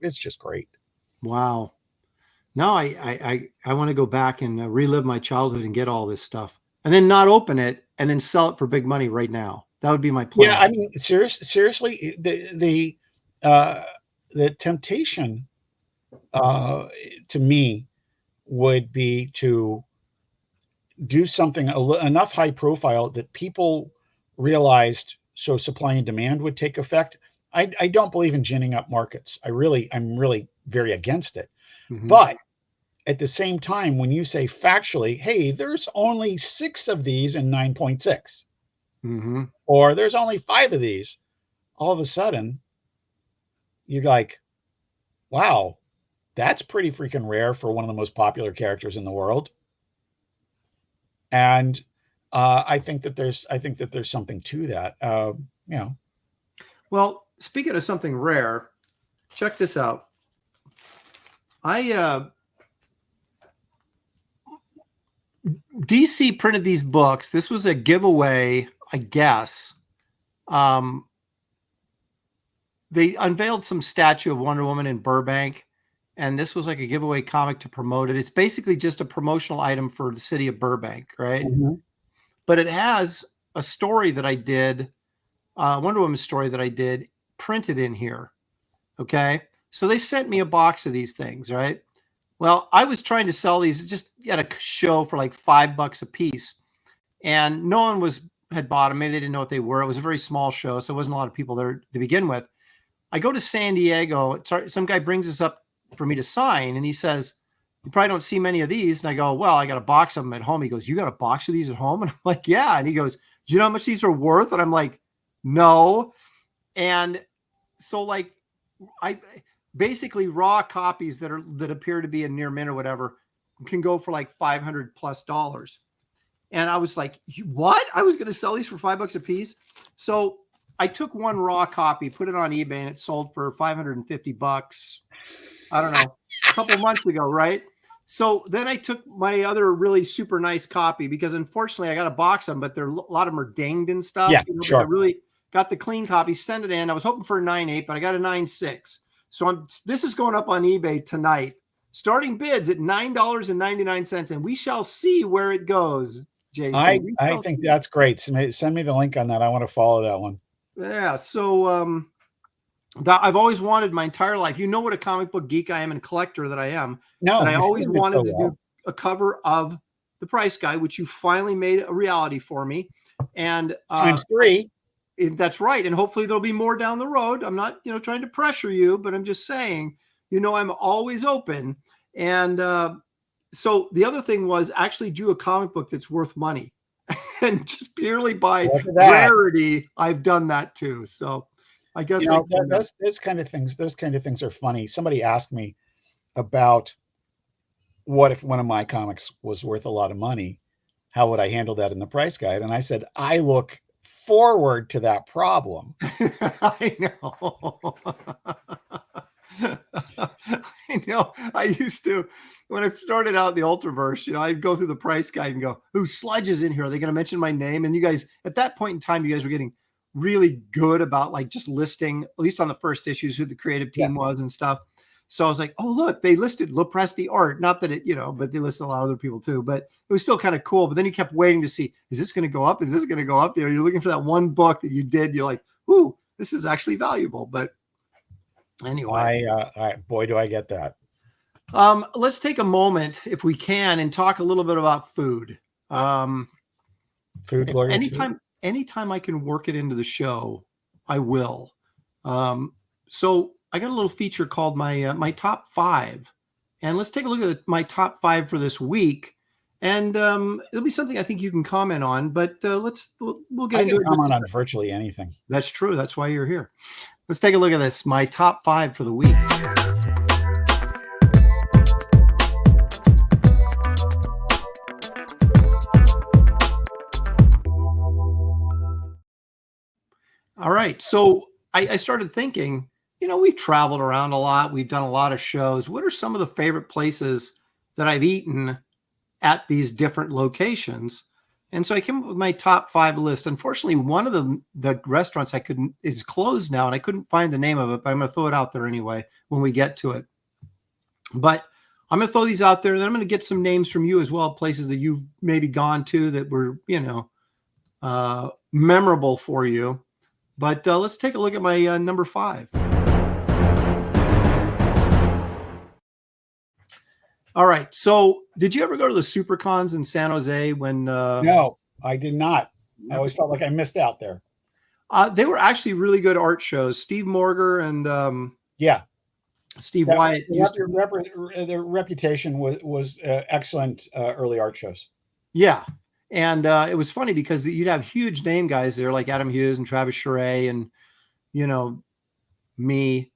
It's just great. Wow. Now I want to go back and relive my childhood and get all this stuff, and then not open it and then sell it for big money right now. That would be my plan. Yeah, I mean, seriously, the temptation to me would be to do something enough high profile that people realized, so supply and demand would take effect. I don't believe in ginning up markets. I'm really very against it. Mm-hmm. But at the same time, when you say factually, hey, there's only 6 of these in 9.6, mm-hmm. or there's only 5 of these, all of a sudden you're like, wow, that's pretty freaking rare for one of the most popular characters in the world. And I think that there's something to that. You know. Well, speaking of something rare, check this out. DC printed these books. This was a giveaway, I guess. They unveiled some statue of Wonder Woman in Burbank, and this was like a giveaway comic to promote it. It's basically just a promotional item for the city of Burbank, right? Mm-hmm. But it has a story that I did, Wonder Woman story that I did, printed in here. Okay. So they sent me a box of these things, right? Well, I was trying to sell these just at a show for like $5 a piece, and no one had bought them. Maybe they didn't know what they were. It was a very small show, so it wasn't a lot of people there to begin with. I go to San Diego. Some guy brings this up for me to sign, and he says, "You probably don't see many of these." And I go, "Well, I got a box of them at home." He goes, "You got a box of these at home?" And I'm like, "Yeah." And he goes, "Do you know how much these are worth?" And I'm like, "No." And so like I basically raw copies that appear to be in near mint or whatever can go for like $500+. And I was like, what? I was going to sell these for $5 a piece. So I took one raw copy, put it on eBay, and it sold for $550. I don't know, a couple months ago, right? So then I took my other really super nice copy, because unfortunately I got a box of them, but a lot of them are dinged and stuff. Yeah, you know, sure. I really got the clean copy, send it in. I was hoping for a 9.8, but I got a 9.6. So this is going up on eBay tonight. Starting bids at $9.99, and we shall see where it goes, Jason. I think that's great. Send me the link on that. I want to follow that one. Yeah. So I've always wanted my entire life. You know what a comic book geek I am and collector that I am. No, and I always wanted to do a cover of The Price Guide, which you finally made a reality for me. And times 3. That's right. And hopefully there'll be more down the road. I'm not, trying to pressure you, but I'm just saying, I'm always open. And so the other thing was actually do a comic book that's worth money. And just purely by rarity, I've done that too. So I guess those kind of things are funny. Somebody asked me about what if one of my comics was worth a lot of money, how would I handle that in the Price Guide? And I said, I look forward to that problem. I know. I know. I used to, when I started out in the Ultraverse, I'd go through the Price Guide and go, "Who Sledge's in here? Are they going to mention my name?" And you guys, at that point in time, you guys were getting really good about like just listing, at least on the first issues, who the creative team was and stuff. So I was like, oh, look, they listed Lopresti Art. Not that it, but they listed a lot of other people too, but it was still kind of cool. But then you kept waiting to see, is this going to go up? Is this going to go up? You're looking for that one book that you did. You're like, ooh, this is actually valuable. But anyway, boy, do I get that. Let's take a moment, if we can, and talk a little bit about food. Food glorious. Anytime I can work it into the show, I will. So I got a little feature called my top 5, and let's take a look at my top 5 for this week. And it'll be something I think you can comment on, but we'll get into it. I can comment on virtually anything. That's true. That's why you're here. Let's take a look at this. My top 5 for the week. All right. So I started thinking, we've traveled around a lot. We've done a lot of shows. What are some of the favorite places that I've eaten at these different locations? And so I came up with my top 5 list. Unfortunately, one of the restaurants is closed now, and I couldn't find the name of it, but I'm going to throw it out there anyway when we get to it. But I'm going to throw these out there, and then I'm going to get some names from you as well, places that you've maybe gone to that were, memorable for you. But let's take a look at my number 5. All right. So did you ever go to the SuperCons in San Jose when? No, I did not. I always felt like I missed out there. They were actually really good art shows. Steve Morger and Steve Wyatt. Their reputation was excellent early art shows. Yeah. And it was funny because you'd have huge name guys there like Adam Hughes and Travis Charest and, me,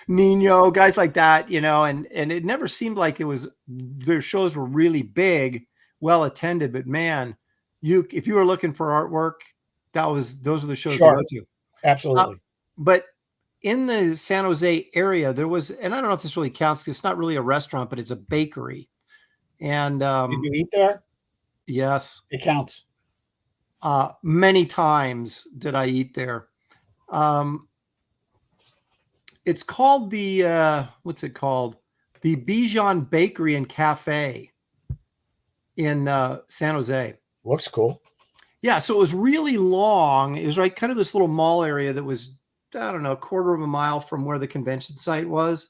Nino, guys like that, and it never seemed like their shows were really big, well attended, but man, if you were looking for artwork, those are the shows to go to. Absolutely. But in the San Jose area, there was, and I don't know if this really counts because it's not really a restaurant, but it's a bakery. And did you eat there? Yes. It counts. Many times did I eat there. It's called what's it called? The Bijan Bakery and Cafe in San Jose. Looks cool. Yeah. So it was really long. It was right kind of this little mall area that was, I don't know, a quarter of a mile from where the convention site was.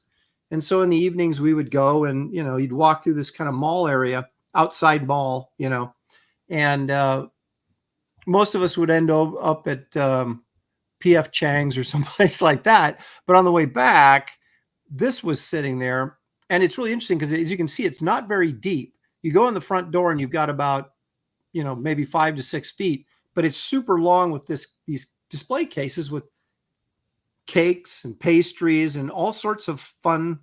And so in the evenings we would go and, you'd walk through this kind of mall area, outside mall, and most of us would end up at PF Chang's or someplace like that. But on the way back, this was sitting there. And it's really interesting because as you can see, it's not very deep. You go in the front door and you've got about, maybe 5 to 6 feet, but it's super long with these display cases with cakes and pastries and all sorts of fun,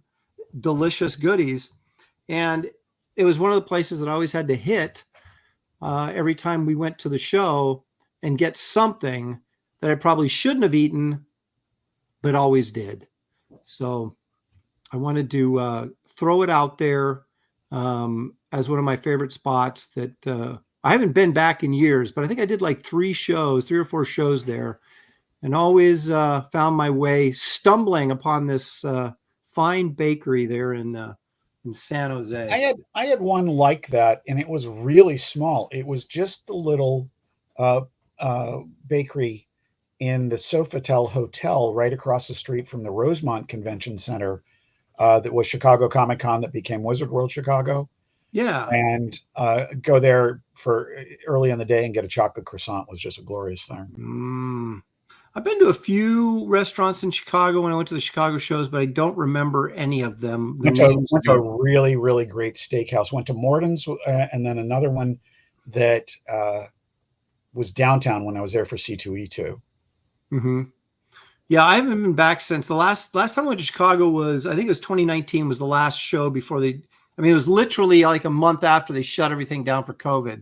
delicious goodies. And it was one of the places that I always had to hit every time we went to the show and get something that I probably shouldn't have eaten, but always did. So I wanted to throw it out there as one of my favorite spots that I haven't been back in years, but I think I did like 3 or 4 shows there, and always found my way stumbling upon this fine bakery there in San Jose. I had one like that, and it was really small. It was just the little bakery in the Sofitel Hotel right across the street from the Rosemont Convention Center that was Chicago Comic-Con that became Wizard World Chicago. Yeah. And go there for early in the day and get a chocolate croissant was just a glorious thing. I've been to a few restaurants in Chicago when I went to the Chicago shows, but I don't remember any of them. Went to a really, really great steakhouse. Went to Morton's and then another one that was downtown when I was there for C2E2. Mm-hmm. Yeah, I haven't been back since the last time I went to Chicago was, I think it was 2019 was the last show before it was literally like a month after they shut everything down for COVID.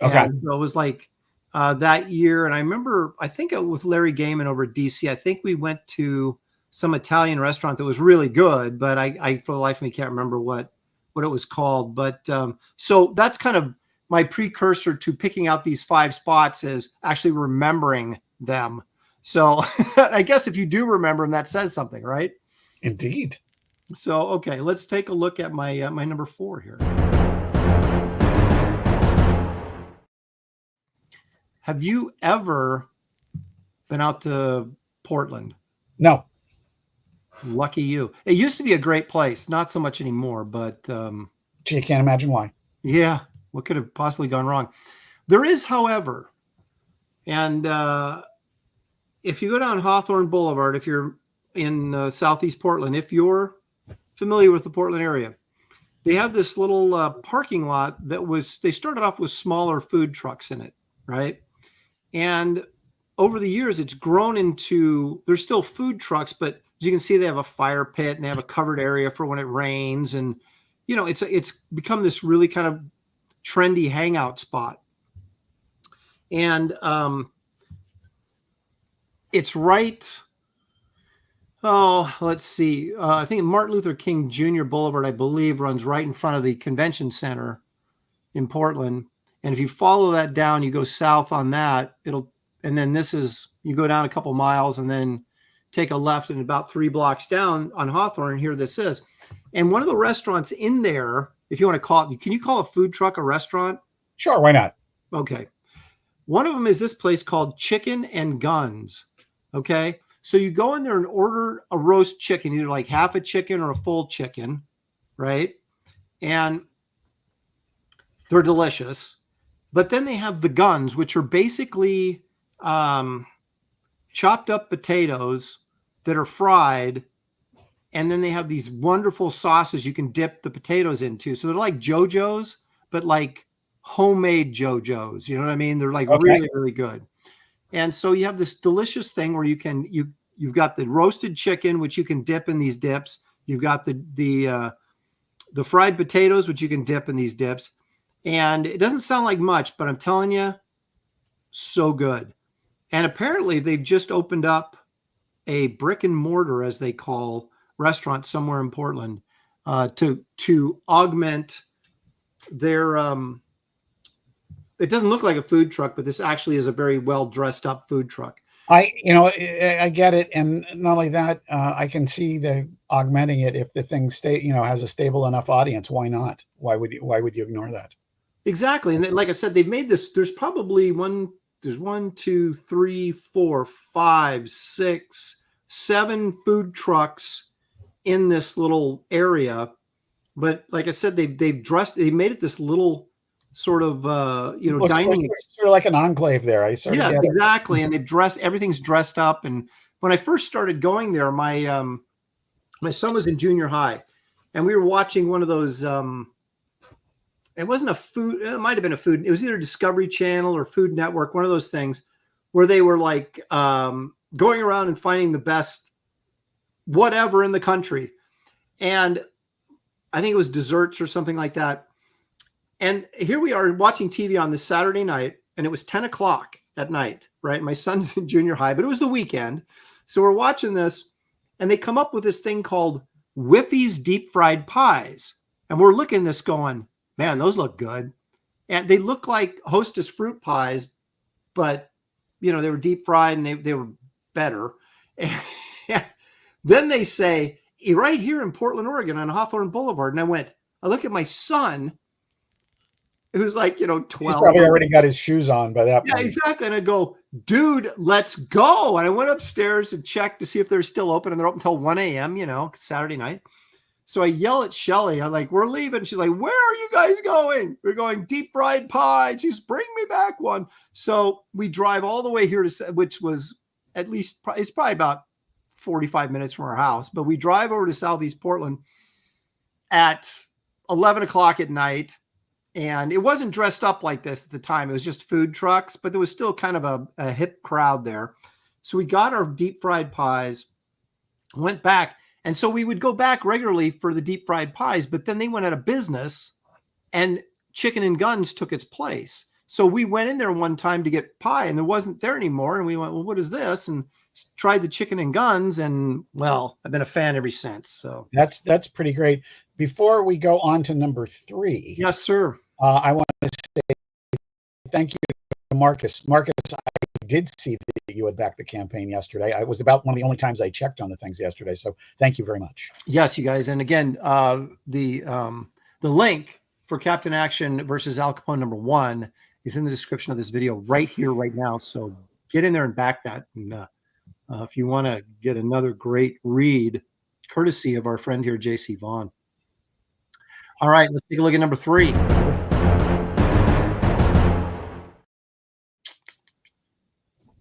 Okay. And so it was like that year. And I remember, I think with Larry Gaiman over at DC, I think we went to some Italian restaurant that was really good, but I for the life of me can't remember what it was called. But so that's kind of my precursor to picking out these 5 spots is actually remembering them. So I guess if you do remember them, that says something, right? Indeed. So, okay, let's take a look at my my number 4 here. Have you ever been out to Portland? No. Lucky you. It used to be a great place, not so much anymore, but You can't imagine why. yeah, what could have possibly gone wrong? There is, however, and if you go down Hawthorne Boulevard, if you're in Southeast Portland, if you're familiar with the Portland area, they have this little parking lot that they started off with smaller food trucks in it, right? And over the years, it's grown into, there's still food trucks, but as you can see, they have a fire pit and they have a covered area for when it rains. And, you know, it's become this really kind of trendy hangout spot. And it's right, let's see. I think Martin Luther King Jr. Boulevard, I believe, runs right in front of the convention center in Portland. And if you follow that down, you go south on that, and then you go down a couple miles and then take a left, and about 3 blocks down on Hawthorne, here this is. And one of the restaurants in there, if you want to call it, can you call a food truck a restaurant? Sure, why not? Okay. One of them is this place called Chicken and Guns. Okay. So you go in there and order a roast chicken, either like half a chicken or a full chicken, right? And they're delicious. But then they have the guns, which are basically chopped up potatoes that are fried. And then they have these wonderful sauces you can dip the potatoes into. So they're like JoJo's, but like homemade JoJo's. You know what I mean? They're like really, really good. And so you have this delicious thing where you've got the roasted chicken, which you can dip in these dips. You've got the fried potatoes, which you can dip in these dips. And it doesn't sound like much, but I'm telling you, so good. And apparently they've just opened up a brick and mortar, as they call restaurant somewhere in Portland, to augment their, it doesn't look like a food truck, but this actually is a very well dressed up food truck. I get it. And not only that, I can see the augmenting it if the thing has a stable enough audience. Why not? Why would you ignore that? Exactly. And like I said, they've made this, there's probably 1, 2, 3, 4, 5, 6, 7 food trucks in this little area. But like I said, they made it this little sort of, dining. Sort of like an enclave there. Yes, exactly. And everything's dressed up. And when I first started going there, my son was in junior high and we were watching one of those, it wasn't a food, it might've been a food. It was either Discovery Channel or Food Network, one of those things where they were like, going around and finding the best whatever in the country. And I think it was desserts or something like that. And here we are watching TV on this Saturday night, and it was 10 o'clock at night, right? My son's in junior high, but it was the weekend. So we're watching this, and they come up with this thing called Whiffy's deep fried pies. And we're looking at this going, man, those look good. And they look like Hostess fruit pies, but, they were deep fried and they were better. And then they say, right here in Portland, Oregon on Hawthorne Boulevard. And I look at my son, who's like, 12. He's probably already got his shoes on by that point. Yeah, exactly. And I go, dude, let's go. And I went upstairs and checked to see if they're still open. And they're open until 1 a.m., Saturday night. So I yell at Shelly. I'm like, we're leaving. She's like, where are you guys going? We're going deep fried pie. She's bring me back one. So we drive all the way here which was at least, it's probably about 45 minutes from our house. But we drive over to Southeast Portland at 11 o'clock at night. And it wasn't dressed up like this at the time. It was just food trucks, but there was still kind of a hip crowd there. So we got our deep fried pies, went back. And so we would go back regularly for the deep fried pies, but then they went out of business and Chicken and Guns took its place. So we went in there one time to get pie and there wasn't there anymore. And we went, well, what is this? And tried the Chicken and Guns. And well, I've been a fan ever since. So that's pretty great. Before we go on to number 3. Yes, sir. I want to say thank you to Marcus. Marcus, I did see that you had backed the campaign yesterday. I was about one of the only times I checked on the things yesterday. So thank you very much. Yes, you guys. And again, the link for Captain Action versus Al Capone #1 is in the description of this video right here, right now. So get in there and back that. And if you want to get another great read, courtesy of our friend here, JC Vaughn. All right, let's take a look at number 3.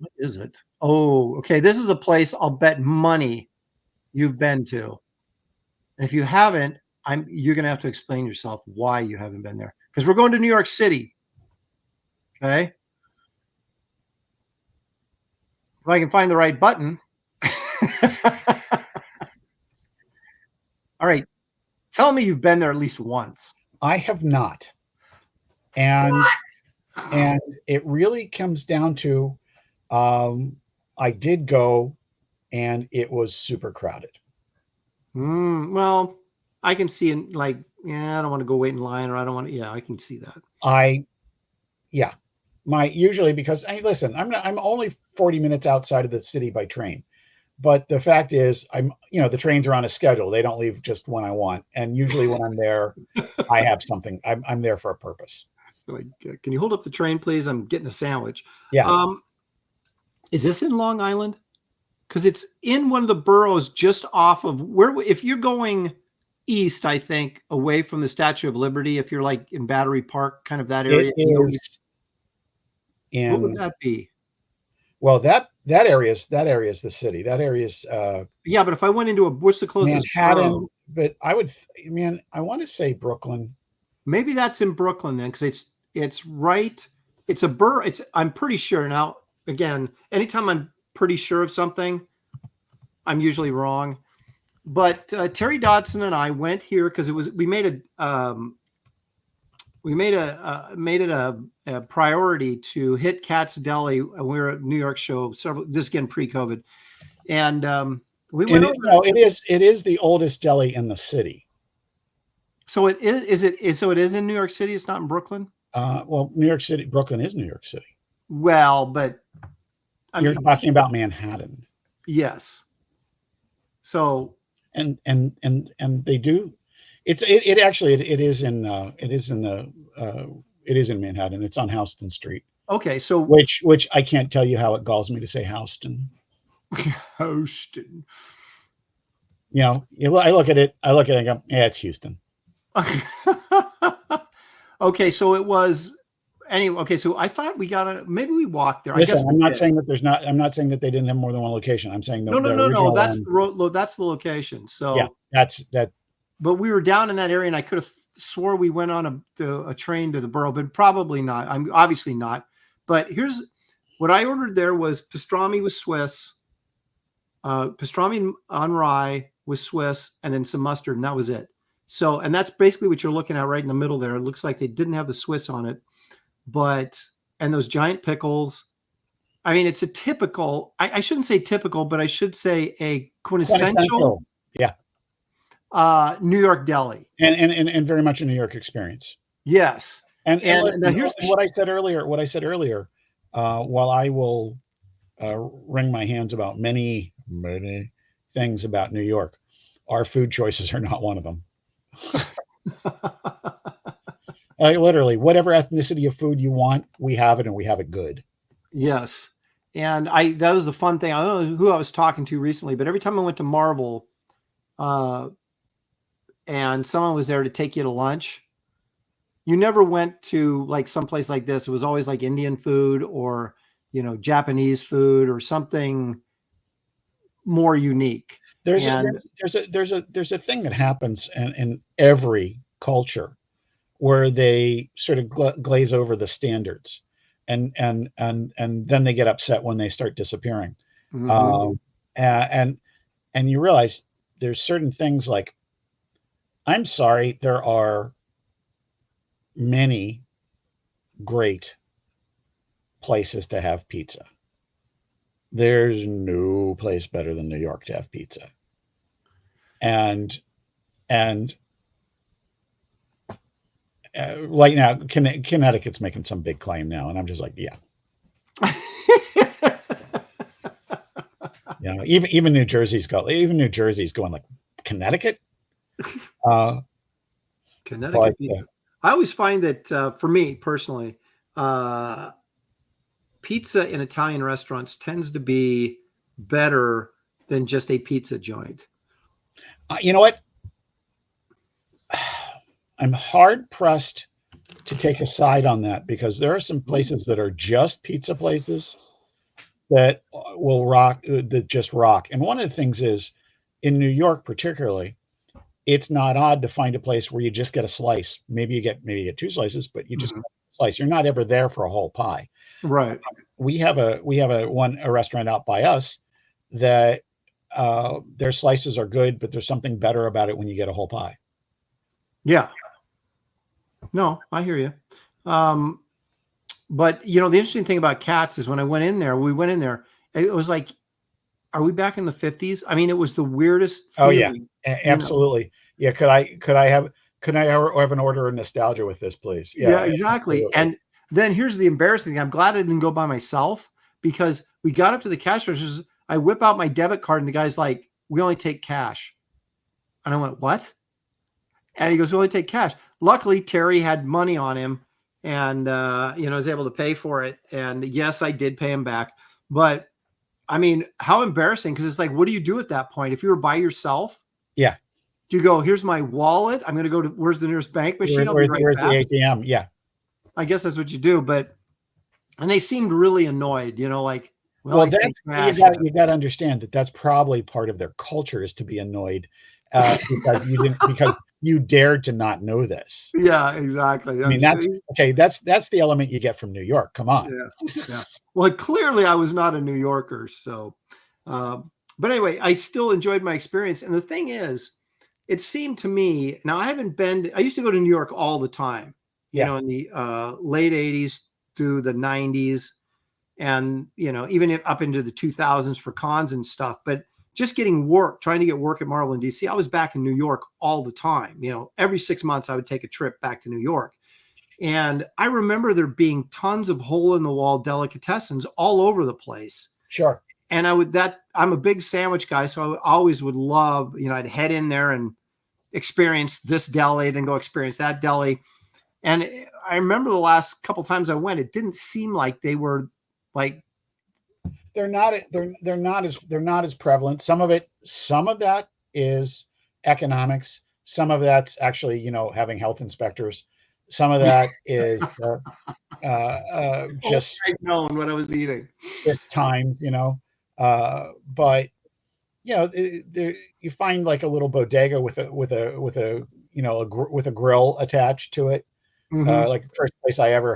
What is it? Oh, okay. This is a place I'll bet money you've been to. And if you haven't, you're going to have to explain yourself why you haven't been there. Because we're going to New York City. Okay. If I can find the right button. All right. Tell me you've been there at least once. I have not. And it really comes down to I did go and it was super crowded. Well, I can see it like, yeah, I don't want to go wait in line, or I don't want to, yeah, I can see that. Usually because listen, I'm only 40 minutes outside of the city by train. But the fact is, the trains are on a schedule. They don't leave just when I want. And usually when I'm there, I have something. I'm there for a purpose. Like, can you hold up the train, please? I'm getting a sandwich. Yeah. Is this in Long Island? Because it's in one of the boroughs just off of if you're going east, I think, away from the Statue of Liberty, if you're like in Battery Park, kind of that area. What would that be? Well, that area is the city. That area is yeah, but if I went into what's the closest Manhattan, borough? But I want to say Brooklyn. Maybe that's in Brooklyn then, because it's right. It's a borough. I'm pretty sure. Now, again, anytime I'm pretty sure of something, I'm usually wrong. But Terry Dodson and I went here because we made it a priority to hit Cat's Deli when we were at New York show this again pre-COVID, and we went over. No, it is the oldest deli in the city. So it is. So it is in New York City. It's not in Brooklyn. Well, New York City, Brooklyn is New York City. Well, but you're talking about Manhattan. Yes. So and they do. It is in Manhattan. It's on Houston Street. Okay, so which I can't tell you how it galls me to say Houston. Houston. I look at it and go, yeah, it's Houston. Okay, so it was anyway. Okay, so I thought maybe we walked there. Listen, I'm not saying that I'm not saying that they didn't have more than one location. I'm saying no. That's the location. So yeah, that's that. But we were down in that area, and I could have swore we went on a train to the borough, but probably not. I'm obviously not. But here's what I ordered. There was pastrami with Swiss, pastrami on rye with Swiss, and then some mustard, and that was it. So, and that's basically what you're looking at right in the middle there. It looks like they didn't have the Swiss on it, and those giant pickles. I mean, it's a typical. I shouldn't say typical, but I should say a quintessential. Yeah. New York deli, and very much a New York experience. Yes, and here's what I said earlier. While I will wring my hands about many things about New York, our food choices are not one of them. Literally, whatever ethnicity of food you want, we have it, and we have it good. Yes, and that was the fun thing. I don't know who I was talking to recently, but every time I went to Marvel, and someone was there to take you to lunch, you never went to like someplace like this. It was always like Indian food or, Japanese food or something more unique. There's a thing that happens in every culture where they sort of glaze over the standards and then they get upset when they start disappearing. Mm-hmm. And you realize there's certain things like, I'm sorry, there are many great places to have pizza. There's no place better than New York to have pizza. And right now, Connecticut's making some big claim now, and I'm just like, yeah. Even New Jersey's going like, Connecticut. Connecticut pizza. I always find that for me personally, pizza in Italian restaurants tends to be better than just a pizza joint. You know what? I'm hard pressed to take a side on that because there are some places that are just pizza places that will rock, that just rock. And one of the things is, in New York particularly, it's not odd to find a place where you just get a slice. Maybe you get 2 slices, but you just get a slice. You're not ever there for a whole pie. Right. We have a restaurant out by us that their slices are good, but there's something better about it when you get a whole pie. Yeah. No, I hear you. But the interesting thing about cats is when we went in there, it was like, are we back in the 50s? I mean, it was the weirdest feeling. Oh yeah, absolutely. Yeah. Could I have an order of nostalgia with this, please? Yeah, exactly. Absolutely. And then here's the embarrassing thing. I'm glad I didn't go by myself, because we got up to the cash registers. I whip out my debit card and the guy's like, "We only take cash." And I went, "What?" And he goes, "We only take cash." Luckily, Terry had money on him and, was able to pay for it. And yes, I did pay him back. But I mean, how embarrassing, because it's like, what do you do at that point? If you were by yourself? Yeah. Do you go, "Here's my wallet. I'm going to go to, where's the nearest bank machine? Where's the ATM? Yeah. I guess that's what you do. And they seemed really annoyed, like, well, you got to understand that that's probably part of their culture, is to be annoyed because you dared to not know this. Yeah, exactly. I mean, that's the element you get from New York. Come on. Yeah. Well, clearly I was not a New Yorker. So, but anyway, I still enjoyed my experience. And the thing is, it seemed to me, now I used to go to New York all the time, in the late 80s through the 90s. And, even up into the 2000s for cons and stuff, but just trying to get work at Marvel in DC. I was back in New York all the time. Every 6 months I would take a trip back to New York. And I remember there being tons of hole in the wall delicatessens all over the place. Sure. And I'm a big sandwich guy. So I always would love, I'd head in there and experience this deli, then go experience that deli. And I remember the last couple times I went, it didn't seem like they were like, they're not as prevalent. Some of that is economics. Some of that's actually, having health inspectors. Some of that is just knowing what I was eating at times, but you find like a little bodega with a grill attached to it. Mm-hmm. Like first place I ever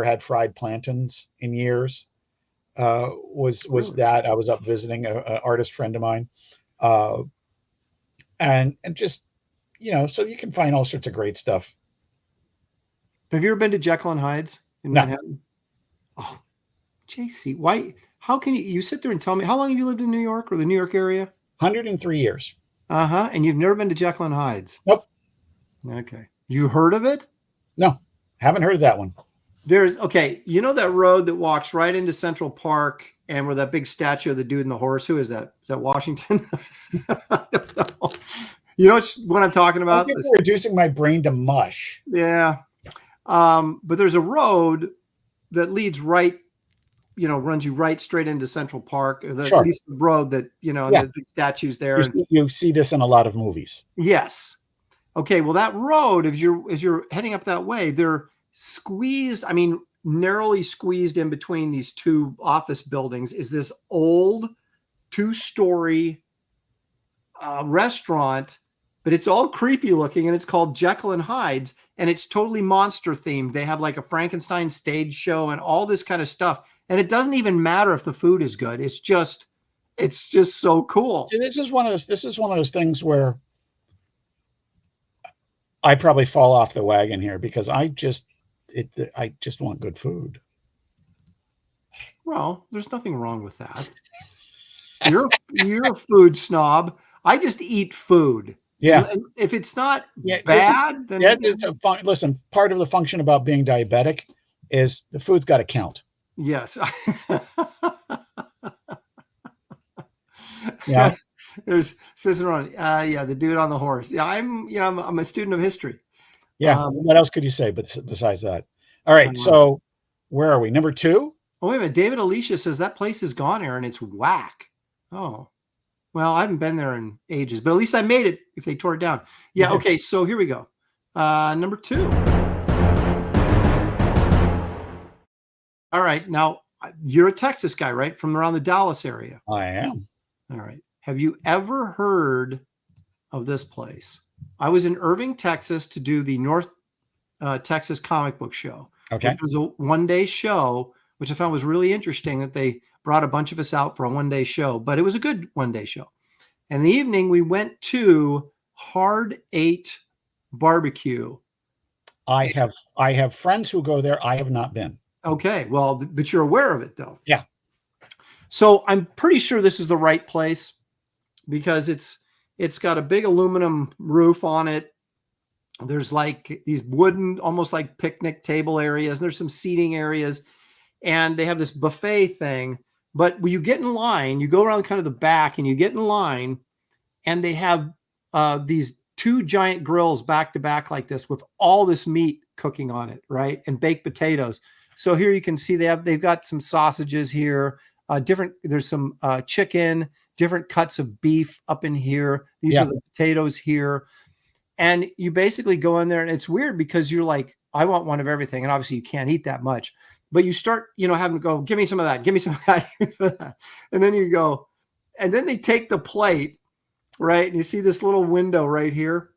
had fried plantains in years. Was that I was up visiting an artist friend of mine, and just so you can find all sorts of great stuff. Have you ever been to Jekyll and Hyde's in Manhattan? Oh, JC, why? How can you sit there and tell me, how long have you lived in New York or the New York area? 103 years. And you've never been to Jekyll and Hyde's? Nope. Okay. You heard of it? No, haven't heard of that one. That road that walks right into Central Park and where that big statue of the dude and the horse, who is that? Is that Washington? I don't know. You know what I'm talking about? I'm reducing my brain to mush. Yeah. But there's a road that leads right, runs you right straight into Central Park. Sure. At least the road that, the big statues there. You see this in a lot of movies. Yes. Okay. Well, that road, as you're heading up that way, they're squeezed. I mean, narrowly squeezed in between these two office buildings is this old 2-story restaurant, but it's all creepy looking, and it's called Jekyll and Hyde's, and it's totally monster themed. They have like a Frankenstein stage show and all this kind of stuff. And it doesn't even matter if the food is good. It's just so cool. See, this is one of those things where I probably fall off the wagon here, because I just want good food. Well, there's nothing wrong with that. You're a food snob. I just eat food. Yeah. And if it's not bad, then listen, part of the function about being diabetic is the food's got to count. Yes. Yeah. There's Cicerone. The dude on the horse. Yeah, I'm a student of history. Yeah. What else could you say besides that? All right. So where are we? Number 2? Oh, wait a minute. David Alicia says that place is gone, Aaron. It's whack. Oh, well, I haven't been there in ages, but at least I made it if they tore it down. Yeah. Okay. So here we go. Number 2. All right. Now you're a Texas guy, right? From around the Dallas area. I am. All right. Have you ever heard of this place? I was in Irving, Texas to do the North Texas Comic Book Show. Okay. Which was a one-day show, which I found was really interesting that they brought a bunch of us out for a one-day show, but it was a good one-day show. And in the evening, we went to Hard 8 Barbecue. I have friends who go there. I have not been. Okay. Well, but you're aware of it though. Yeah. So I'm pretty sure this is the right place because it's got a big aluminum roof on it. There's like these wooden, almost like picnic table areas. And there's some seating areas and they have this buffet thing. But when you get in line, you go around kind of the back and you get in line and they have these 2 giant grills back to back like this with all this meat cooking on it, right? And baked potatoes. So here you can see they've got some sausages here, there's some chicken, different cuts of beef up in here. These are the potatoes here. And you basically go in there and it's weird because you're like, I want one of everything. And obviously you can't eat that much, but you start, having to go, give me some of that, give me some of that, give me some of that. And then you go, and then they take the plate, right? And you see this little window right here.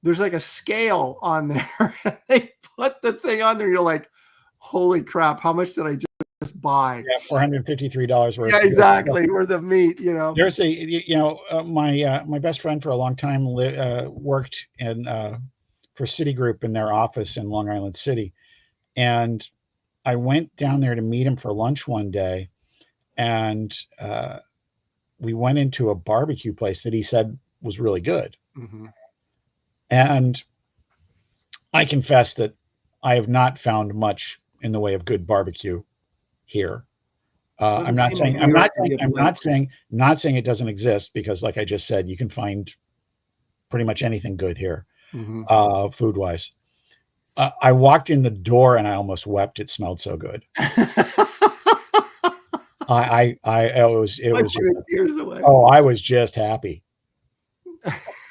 There's like a scale on there. They put the thing on there. You're like, holy crap. How much did I just buy? Yeah. $453 worth. Yeah, exactly. Worth of meat, There's my best friend for a long time worked for Citigroup in their office in Long Island City. And I went down there to meet him for lunch one day. And we went into a barbecue place that he said was really good. Mm-hmm. And I confess that I have not found much in the way of good barbecue here. I'm not saying it doesn't exist because, like I just said, you can find pretty much anything good here, food wise. I walked in the door and I almost wept. It smelled so good. I was tears away. Oh, I was just happy.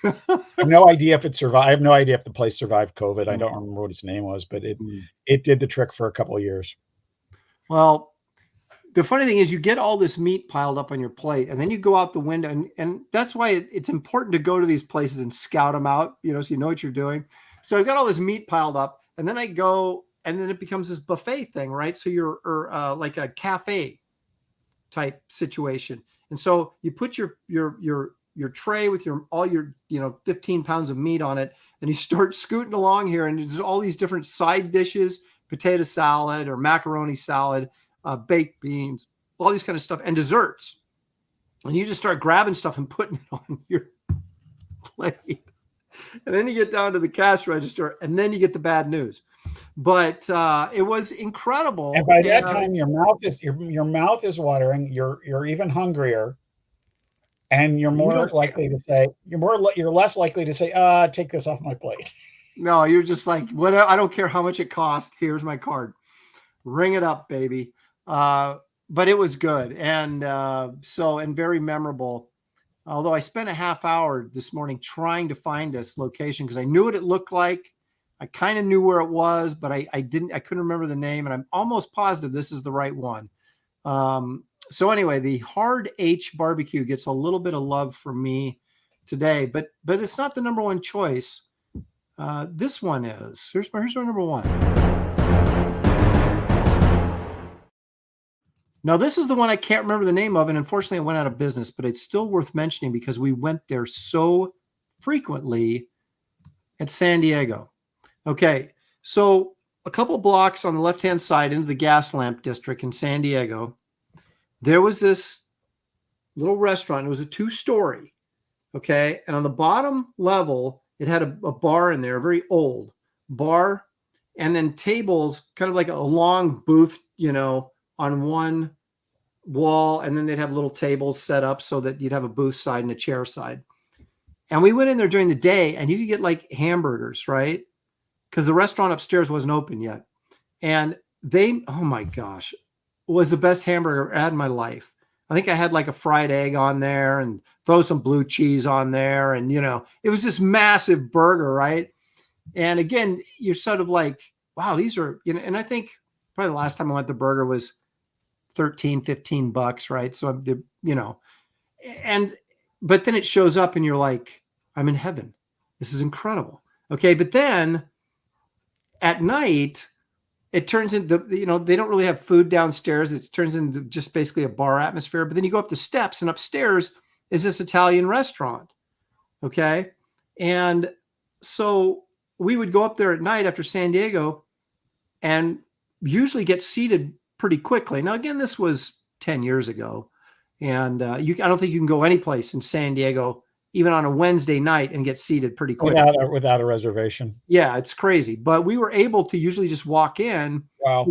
I have no idea if it survived. I have no idea if the place survived COVID. I don't remember what its name was, but it did the trick for a couple of years. Well, the funny thing is you get all this meat piled up on your plate and then you go out the window and that's why it's important to go to these places and scout them out, so you know what you're doing. So I've got all this meat piled up and then I go and then it becomes this buffet thing, right? So you're like a cafe type situation. And so you put your tray with all your 15 pounds of meat on it and you start scooting along here and there's all these different side dishes, potato salad or macaroni salad, baked beans, all these kind of stuff and desserts. And you just start grabbing stuff and putting it on your plate. And then you get down to the cash register and then you get the bad news. But it was incredible. And by that time your mouth is watering, you're even hungrier. And you're less likely to say, take this off my plate. No, you're just like, whatever. I don't care how much it cost. Here's my card. Ring it up, baby. But it was good. And and very memorable. Although I spent a half hour this morning trying to find this location because I knew what it looked like. I kind of knew where it was, but I couldn't remember the name. And I'm almost positive this is the right one. So anyway, the Hard H barbecue gets a little bit of love from me today, but it's not the number one choice. This one is. Here's my number one. Now, this is the one I can't remember the name of, and unfortunately it went out of business, but it's still worth mentioning because we went there so frequently at San Diego. Okay, so a couple blocks on the left-hand side into the gas lamp district in San Diego, there was this little restaurant. It was a 2-story, okay? And on the bottom level, it had a bar in there, a very old bar, and then tables, kind of like a long booth, on one wall. And then they'd have little tables set up so that you'd have a booth side and a chair side. And we went in there during the day and you could get like hamburgers, right? Because the restaurant upstairs wasn't open yet. And oh my gosh, was the best hamburger I had in my life. I think I had like a fried egg on there and throw some blue cheese on there. And, it was this massive burger, right? And again, you're sort of like, wow, these are, and I think probably the last time I went to burger was 13, $15, right? So I'm, you know, but then it shows up and you're like, I'm in heaven. This is incredible. Okay. But then at night, it turns into, you know, they don't really have food downstairs. It turns into just basically a bar atmosphere. But then you go up the steps and upstairs is this Italian restaurant. Okay. And so we would go up there at night after San Diego and usually get seated pretty quickly. Now, again, this was 10 years ago. And I don't think you can go any place in San Diego, even on a Wednesday night, and get seated pretty quick without a reservation. Yeah, it's crazy. But we were able to usually just walk in. Wow.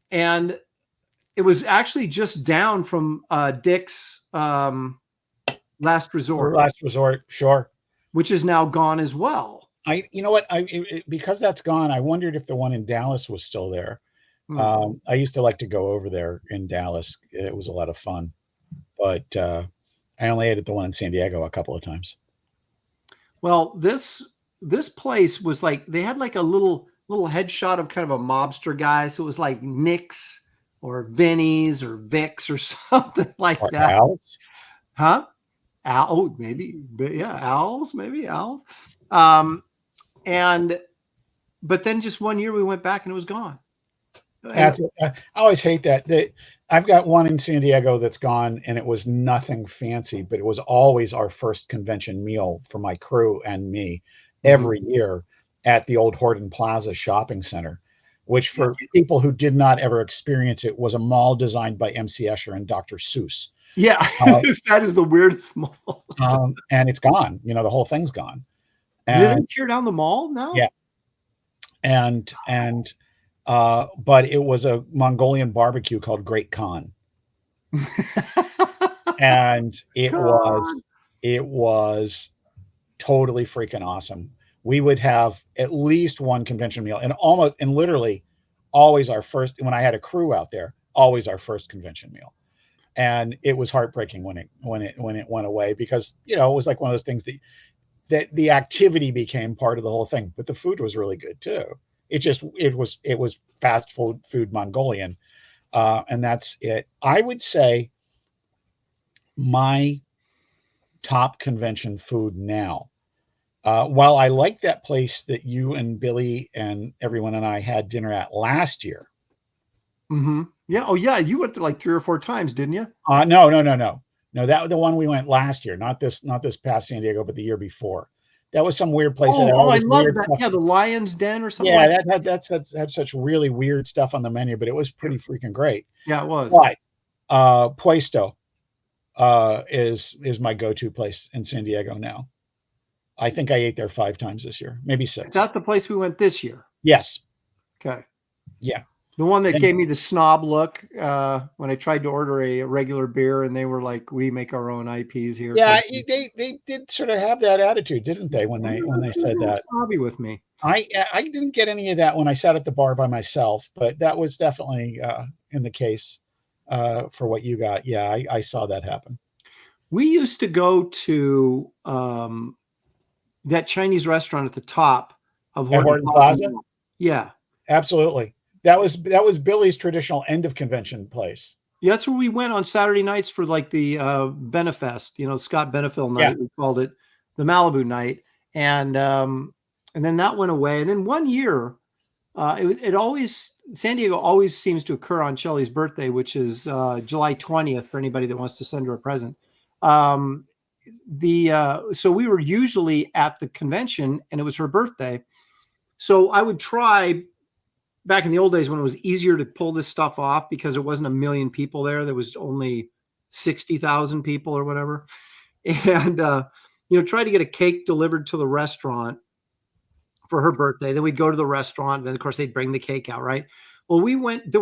It was actually just down from Dick's Last Resort. Last Resort, sure. Which is now gone as well. You know what? Because that's gone, I wondered if the one in Dallas was still there. I used to like to go over there in Dallas. It was a lot of fun. But I only ate at the one in San Diego a couple of times. Well, this place was like, they had like a little headshot of kind of a mobster guy. So it was like Nick's or Vinny's or Vic's or something like that. Al's? Huh? Al, maybe. Yeah, Al's, maybe Al's. But then just one year we went back and it was gone. I always hate that. I've got one in San Diego that's gone, and it was nothing fancy, but it was always our first convention meal for my crew and me every year at the old Horton Plaza shopping center, which for people who did not ever experience it was a mall designed by M.C. Escher and Dr. Seuss. Yeah, that is the weirdest mall. And it's gone. You know, the whole thing's gone. Did they tear down the mall now? Yeah. But it was a Mongolian barbecue called Great Khan. And it was totally freaking awesome. We would have at least one convention meal and literally always our first, when I had a crew out there, always our first convention meal. And it was heartbreaking when it went away, because, you know, it was like one of those things that the activity became part of the whole thing, but the food was really good too. It was fast food Mongolian. And that's it. I would say my top convention food now, while I like that place that you and Billy and everyone and I had dinner at last year. Mm-hmm. Yeah. Oh yeah. You went there like 3 or 4 times, didn't you? No. That the one we went last year, not this past San Diego, but the year before. That was some weird place. I love that. Stuff. Yeah, the Lion's Den or something. Yeah, like that had such really weird stuff on the menu, but it was pretty freaking great. Yeah, it was. But Puesto is my go-to place in San Diego now. I think I ate there 5 times this year, maybe 6. Is that the place we went this year? Yes. Okay. Yeah. The one that gave me the snob look when I tried to order a regular beer, and they were like, "We make our own IPs here." Yeah, they did sort of have that attitude, didn't they? When they said that, snobby with me. I didn't get any of that when I sat at the bar by myself, but that was definitely in the case for what you got. Yeah, I saw that happen. We used to go to that Chinese restaurant at the top of Horton Plaza. Yeah, absolutely. That was Billy's traditional end of convention place. Yeah, that's where we went on Saturday nights for like the Benefest, you know, Scott Benefill night. Yeah. We called it the Malibu night, and then that went away. And then one year, San Diego always seems to occur on Shelley's birthday, which is July 20th for anybody that wants to send her a present. So we were usually at the convention, and it was her birthday. So I would try. Back in the old days when it was easier to pull this stuff off because there wasn't a million people there. There was only 60,000 people or whatever. And, try to get a cake delivered to the restaurant for her birthday. Then we'd go to the restaurant. And then, of course, they'd bring the cake out, right? Well, I don't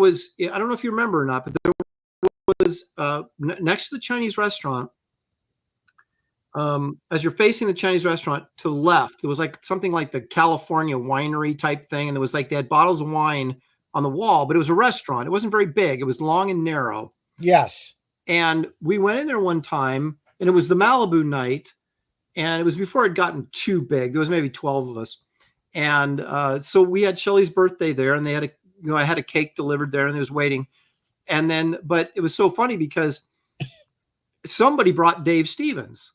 know if you remember or not, but there was next to the Chinese restaurant, as you're facing the Chinese restaurant to the left, there was like something like the California winery type thing. And there was like, they had bottles of wine on the wall, but it was a restaurant. It wasn't very big. It was long and narrow. Yes. And we went in there one time, and it was the Malibu night. And it was before it had gotten too big. There was maybe 12 of us. And so we had Shelley's birthday there, and they had I had a cake delivered there, and it was waiting. And then, but it was so funny because somebody brought Dave Stevens,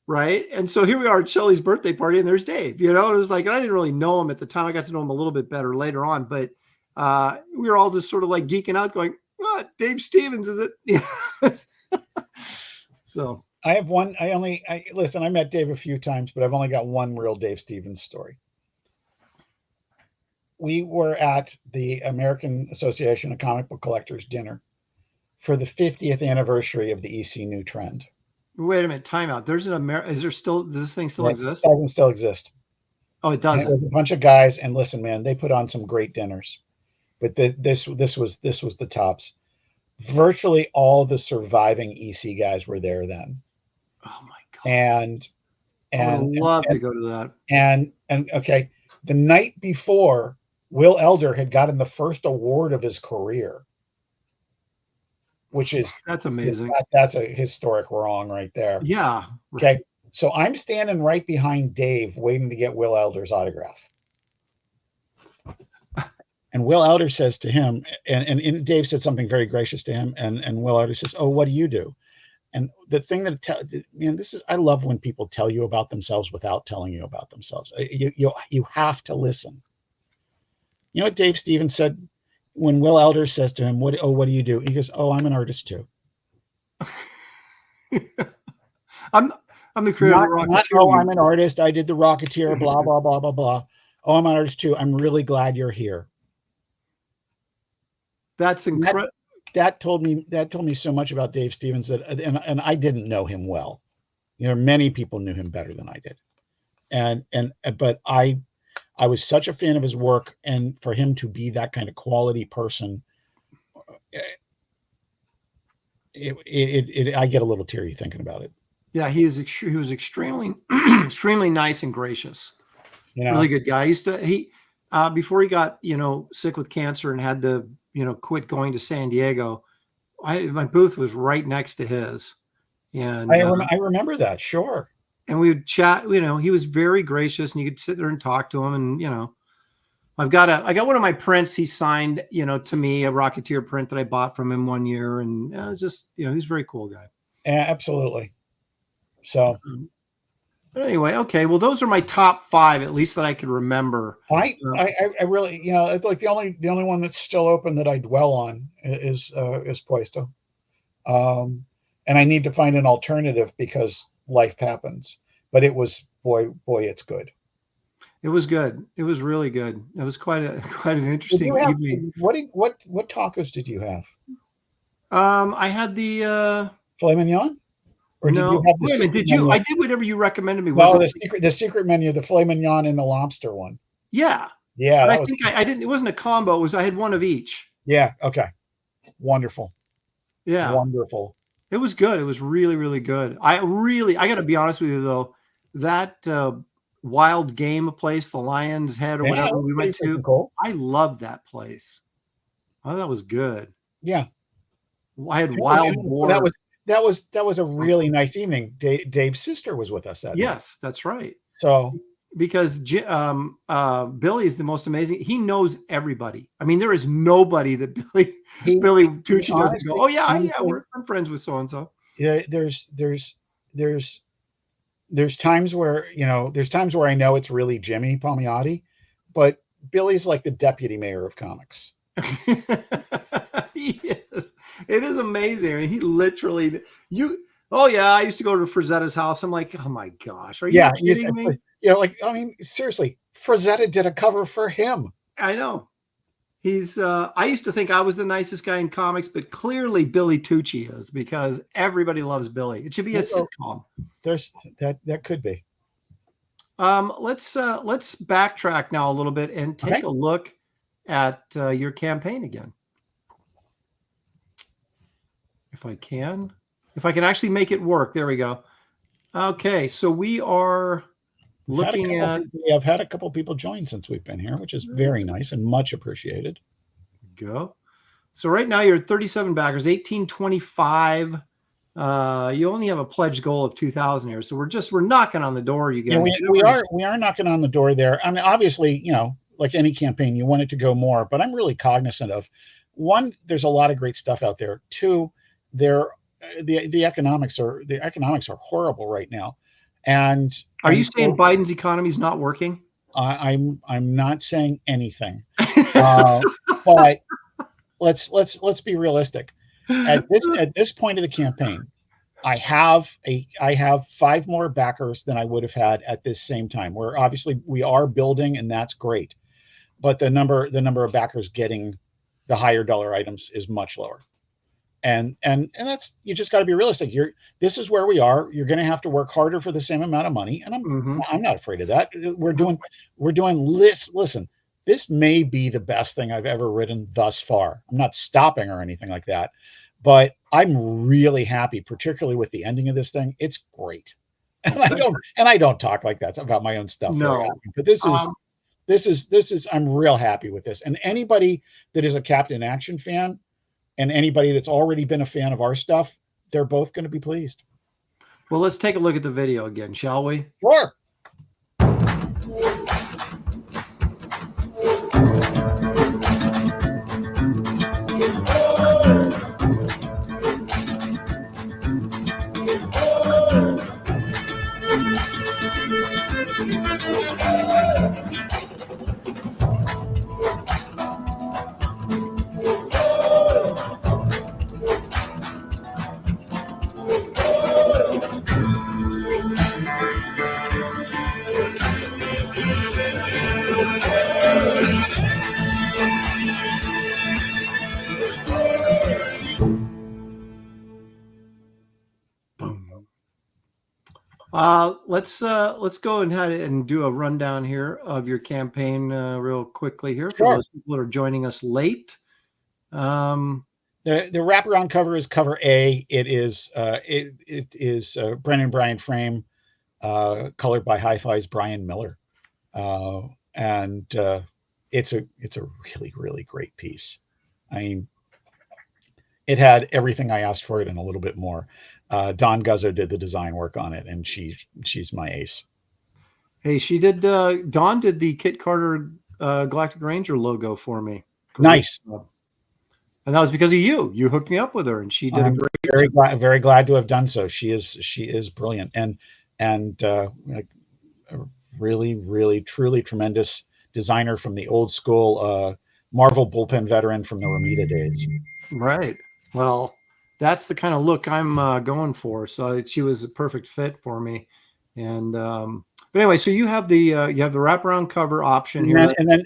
right? And so here we are at Shelley's birthday party, and there's Dave. You know, it was like, and I didn't really know him at the time. I got to know him a little bit better later on, but we were all just sort of like geeking out, going, "What? Dave Stevens, is it?" So I have one. Listen, I met Dave a few times, but I've only got one real Dave Stevens story. We were at the American Association of Comic Book Collectors dinner for the 50th anniversary of the EC New Trend. Wait a minute, time out. There's an is there still, does this thing still exist? It doesn't still exist. Oh, it doesn't. And it was a bunch of guys, and listen, man, they put on some great dinners, but this was the tops. Virtually all the surviving EC guys were there then. Oh my God. And I would love to go to that. And okay, the night before, Will Elder had gotten the first award of his career, which is that's amazing. That's a historic wrong right there. Yeah. Okay. So I'm standing right behind Dave, waiting to get Will Elder's autograph. And Will Elder says to him, and Dave said something very gracious to him, and Will Elder says, "Oh, what do you do?" And the thing that I love when people tell you about themselves without telling you about themselves. You have to listen. You know what Dave Stevens said when Will Elder says to him, what do you do?" He goes, "Oh, I'm an artist too." I'm the creator of the Rocketeer. Oh, I'm an artist. I did the Rocketeer, blah, blah, blah, blah, blah. Oh, I'm an artist too. I'm really glad you're here. That's incredible. That told me so much about Dave Stevens and I didn't know him well. You know, many people knew him better than I did. But I was such a fan of his work, and for him to be that kind of quality person, I get a little teary thinking about it. Yeah, he was extremely extremely nice and gracious. You know? Really good guy. Before he got, sick with cancer and had to, quit going to San Diego, my booth was right next to his. And I remember that, sure. And we would chat, he was very gracious, and you could sit there and talk to him. And, I got one of my prints he signed, to me, a Rocketeer print that I bought from him one year. And it was just, he's a very cool guy. Yeah, absolutely. So but anyway, okay. Well, those are my top 5, at least that I could remember. I really, it's like the only one that's still open that I dwell on is Puesto. And I need to find an alternative because life happens. But it was, boy, it's good. It was good. It was really good. It was quite an interesting evening. What tacos did you have? I had the filet mignon. Or no, did you have did you? I did whatever you recommended me. No, the secret menu, the filet mignon and the lobster one. Yeah. I think I didn't. It wasn't a combo. I had one of each. Yeah. Okay. Wonderful. Yeah. Wonderful. It was good. It was really, really good. I got to be honest with you though. That Wild Game place, the Lion's Head or whatever we went to, cool. I loved that place. Oh, that was good. Yeah. I had wild boar. That was a really nice evening. Dave's sister was with us that night. That's right. So because Billy is the most amazing. He knows everybody. I mean, there is nobody that Billy Tucci doesn't go, "Oh yeah, I'm friends with so and so." Yeah, there's times where I know it's really Jimmy Palmiotti, but Billy's like the deputy mayor of comics. Yes. It is amazing. I mean, he literally I used to go to Frazetta's house. I'm like, oh my gosh, are you kidding me? Yeah, seriously, Frazetta did a cover for him. I know. He's I used to think I was the nicest guy in comics, but clearly Billy Tucci is, because everybody loves Billy. It should be a sitcom. There's that could be. Let's backtrack now a little bit and take a look at your campaign again. If I can actually make it work. There we go. Okay, so we are looking at. I've had a couple people join since we've been here, which is very nice and much appreciated. Go. So right now you're at 37 backers, 1825. You only have a pledge goal of 2,000 here, so we're knocking on the door, you guys. Yeah, we are knocking on the door there. I mean, obviously, like any campaign, you want it to go more, but I'm really cognizant of one, there's a lot of great stuff out there. Two, the economics are horrible right now. And are you saying Biden's economy is not working? I'm not saying anything, but let's be realistic. At this point of the campaign, I have 5 more backers than I would have had at this same time. We are building, and that's great, but the number of backers getting the higher dollar items is much lower. And that's, you just got to be realistic. This is where we are. You're going to have to work harder for the same amount of money, and I'm not afraid of that. We're doing this. Listen, this may be the best thing I've ever written thus far. I'm not stopping or anything like that, but I'm really happy, particularly with the ending of this thing. It's great, and I don't talk like that about my own stuff. No, but this is I'm real happy with this. And anybody that is a Captain Action fan, and anybody that's already been a fan of our stuff, they're both going to be pleased. Well, let's take a look at the video again, shall we? Sure. Let's go ahead and do a rundown here of your campaign real quickly here for Sure. those people that are joining us late. The wraparound cover is cover A. It is Brennan Bryan frame, colored by Hi-Fi's Brian Miller, and it's a really, really great piece. I mean, it had everything I asked for it and a little bit more. Dawn Guzzo did the design work on it, and she's my ace. Hey, she did. Dawn did the Kit Carter Galactic Ranger logo for me. Nice. And that was because of you. You hooked me up with her, and she did a great. Very glad to have done so. She is brilliant, and a really, really, truly tremendous designer from the old school Marvel bullpen veteran from the Romita days. Right. Well, that's the kind of look I'm going for. So she was a perfect fit for me. And but anyway, so you have the wraparound cover option here, and then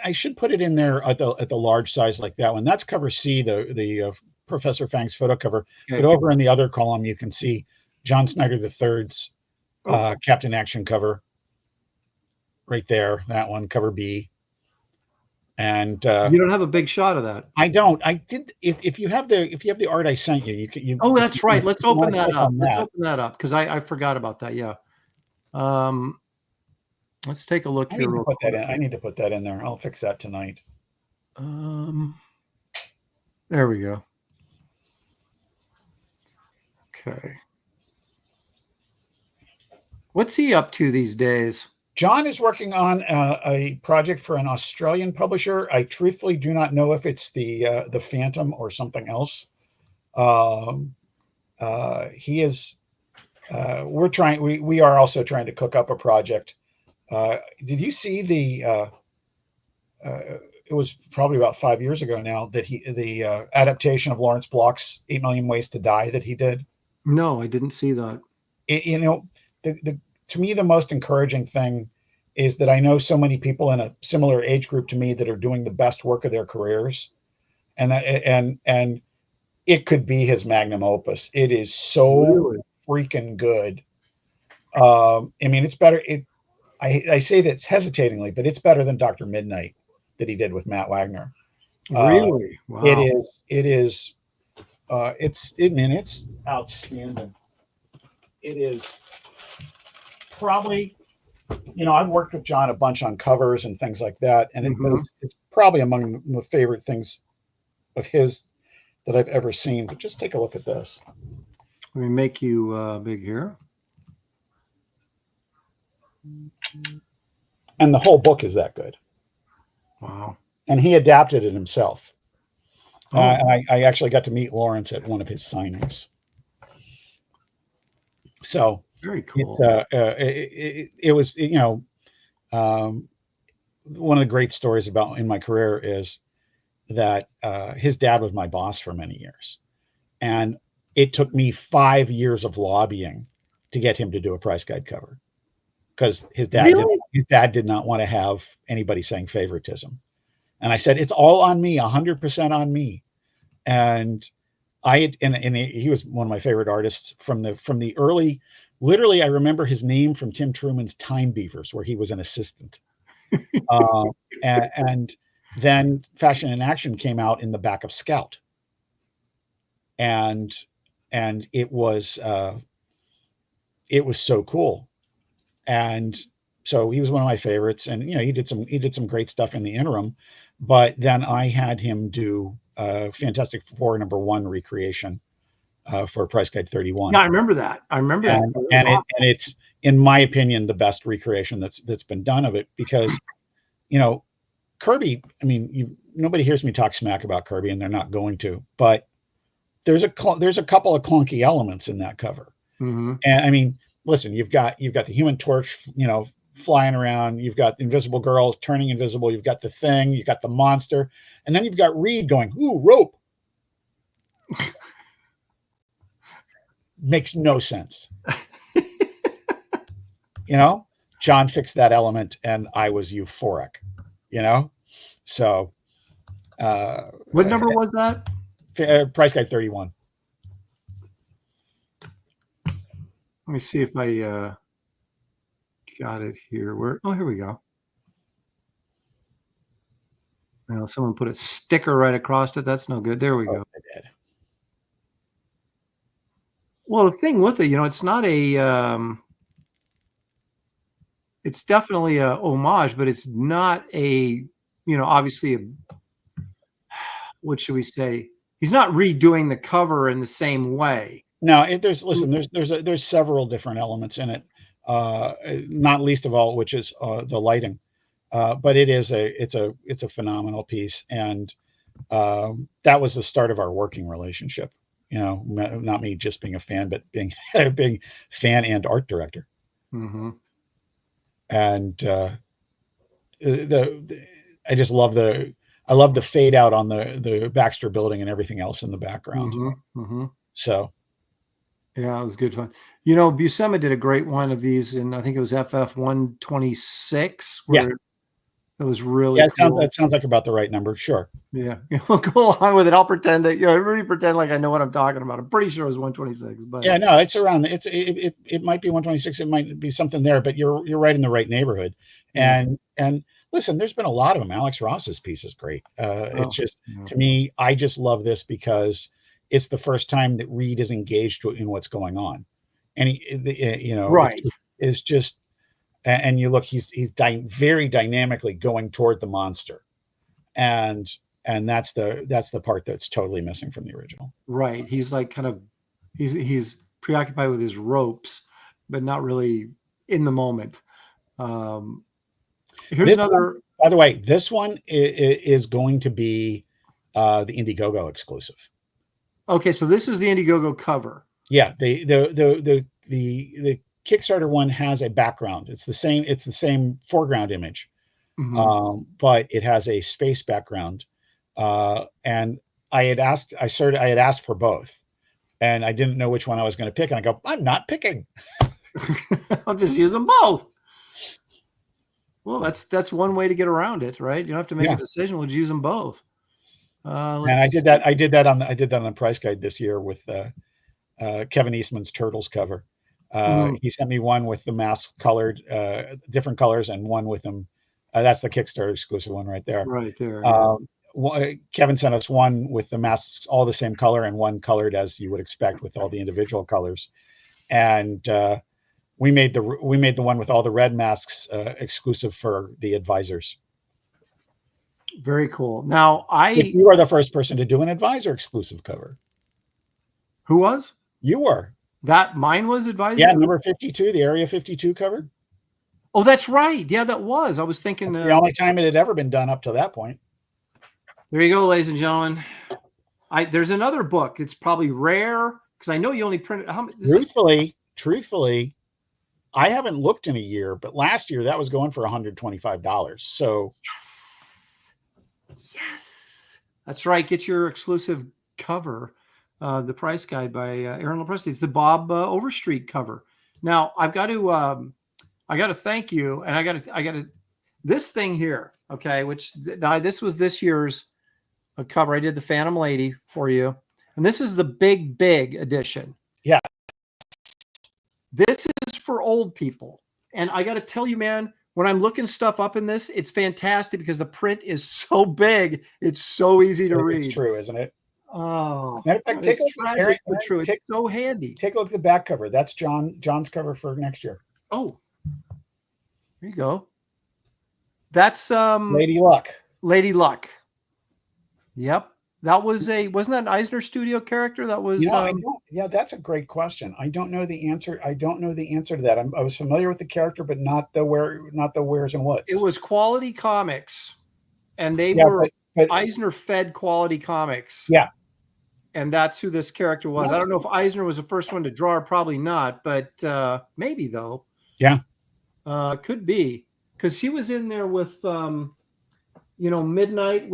I should put it in there at the large size like that one. That's cover C, the Professor Fang's photo cover. Okay. But over in the other column, you can see John Snyder III's Captain Action cover right there. That one, cover B. And you don't have a big shot of that. I don't. I did. If you have the art I sent you, you can. Oh, that's right. Let's open that up. Let's open that up because I forgot about that. Yeah. Let's take a look here. I need to put that in there. I'll fix that tonight. There we go. Okay. What's he up to these days? John is working on a project for an Australian publisher. I truthfully do not know if it's the Phantom or something else. He is. We are also trying to cook up a project. Did you see the? It was probably about 5 years ago now that the adaptation of Lawrence Bloch's 8 Million Ways to Die that he did. No, I didn't see that. To me, the most encouraging thing is that I know so many people in a similar age group to me that are doing the best work of their careers, and it could be his magnum opus. It is so freaking good. I mean, it's better. I say that hesitatingly, but it's better than Dr. Midnight that he did with Matt Wagner. Really? Wow. It is. It's outstanding. It is. Probably, I've worked with John a bunch on covers and things like that, and it's probably among the favorite things of his that I've ever seen. But just take a look at this. Let me make you big here. And the whole book is that good. Wow. And he adapted it himself. I actually got to meet Lawrence at one of his signings. So very cool. It was, one of the great stories in my career is that his dad was my boss for many years. And it took me 5 years of lobbying to get him to do a price guide cover, because his dad did not want to have anybody saying favoritism. And I said, it's all on me, 100% on me. And he was one of my favorite artists from the early, literally, I remember his name from Tim Truman's Time Beavers, where he was an assistant. And then Fashion in Action came out in the back of Scout. And it was so cool. And so he was one of my favorites, and he did some great stuff in the interim. But then I had him do Fantastic Four #1 recreation for Price Guide 31. Yeah, I remember that. And it's, in my opinion, the best recreation that's been done of it, because Kirby. I mean, nobody hears me talk smack about Kirby, and they're not going to. But there's a couple of clunky elements in that cover. Mm-hmm. And I mean, listen, you've got the Human Torch, flying around. You've got the Invisible Girl turning invisible. You've got the Thing. You've got the monster, and then you've got Reed going, "Ooh, rope." Makes no sense. John fixed that element, and I was euphoric. So. What number was that? Price Guide 31. Let me see if I got it here. Here we go. Now someone put a sticker right across it. That's no good. There we go. I did. Well, the thing with it, it's not it's definitely a homage, but it's not obviously what should we say? He's not redoing the cover in the same way. No, there's several different elements in it, not least of all which is the lighting. But it's a phenomenal piece, and that was the start of our working relationship. Not me just being a fan, but being fan and art director. Mm-hmm. And I just love the fade out on the Baxter building and everything else in the background. Mm-hmm. Mm-hmm. So. Yeah, it was good fun. Buscema did a great one of these, and I think it was FF 126. Yeah, it was really cool. That sounds like about the right number. Sure. Yeah, we'll go along with it. I'll pretend that everybody pretend like I know what I'm talking about. I'm pretty sure it was 126, but yeah, no, it's around. It might be 126. It might be something there, but you're right in the right neighborhood. Mm-hmm. And listen, there's been a lot of them. Alex Ross's piece is great. It's just to me, I just love this because it's the first time that Reed is engaged in what's going on, and he, right, is just, and you look, he's very dynamically going toward the monster, and that's the part that's totally missing from the original. Right, he's like he's preoccupied with his ropes, but not really in the moment. Here's another. By the way, this one is going to be the Indiegogo exclusive. Okay, so this is the Indiegogo cover. Yeah, the Kickstarter one has a background. It's the same foreground image, mm-hmm. But it has a space background. And I had asked for both, and I didn't know which one I was going to pick. And I go, I'm not picking. I'll just use them both. Well, that's one way to get around it, right? You don't have to make a decision. We'll just use them both. And I did that on the price guide this year with Kevin Eastman's Turtles cover. He sent me one with the masks colored, different colors, and one with them. That's the Kickstarter exclusive one right there. Right there. Kevin sent us one with the masks all the same color and one colored as you would expect with all the individual colors. And we made the one with all the red masks exclusive for the advisors. Very cool. Now, you are the first person to do an advisor exclusive cover. Who was? You were. Mine was advisor? Yeah, number 52, the Area 52 cover. Oh, that's right. Yeah, that was. I was thinking. The only time it had ever been done up to that point. There you go, ladies and gentlemen. There's another book. It's probably rare because I know you only printed how many. Truthfully, I haven't looked in a year, but last year that was going for $125. So yes, that's right. Get your exclusive cover, the price guide by Aaron LaPresti. It's the Bob Overstreet cover. Now I got to thank you, and I got to this thing here. Okay, which this was this year's cover. I did the Phantom Lady for you, and this is the big edition. Yeah, this is for old people, and I got to tell you, man, when I'm looking stuff up in this, it's fantastic because the print is so big, it's so easy to read. It's true, isn't it? Oh, matter of fact, take a look. True. It's so handy. Take a look at the back cover. That's John's cover for next year. Oh, there you go. That's Lady Luck. Lady Luck. Yep. Wasn't that an Eisner Studio character? That was yeah, that's a great question. I don't know the answer. I don't know the answer to that. I was familiar with the character, but not the where's and what's. It was Quality Comics, and they were but Eisner fed Quality Comics. Yeah. And that's who this character was. I don't know if Eisner was the first one to draw her, probably not, but maybe though. Yeah. Could be. Because he was in there with Midnight,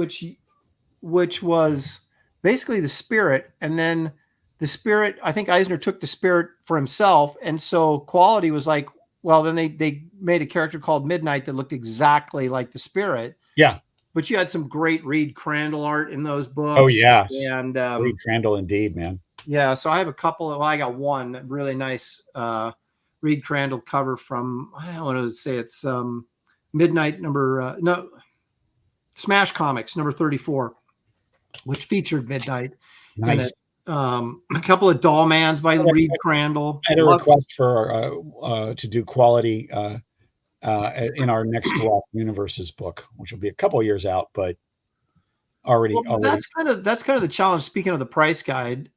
which was basically the Spirit, and then the Spirit, I think Eisner took the Spirit for himself, and so Quality was like, well, then they made a character called Midnight that looked exactly like the Spirit. Yeah. But you had some great Reed Crandall art in those books. Oh yeah, and Reed Crandall indeed, man. Yeah, so I have a couple. I got one really nice Reed Crandall cover from, I don't want to say it's Midnight Smash Comics number 34, which featured Midnight. Nice. And a couple of Dollmans by Reed Crandall. I had a request for to do Quality in our next Universes book, which will be a couple of years out, but already. That's kind of the challenge. Speaking of the price guide,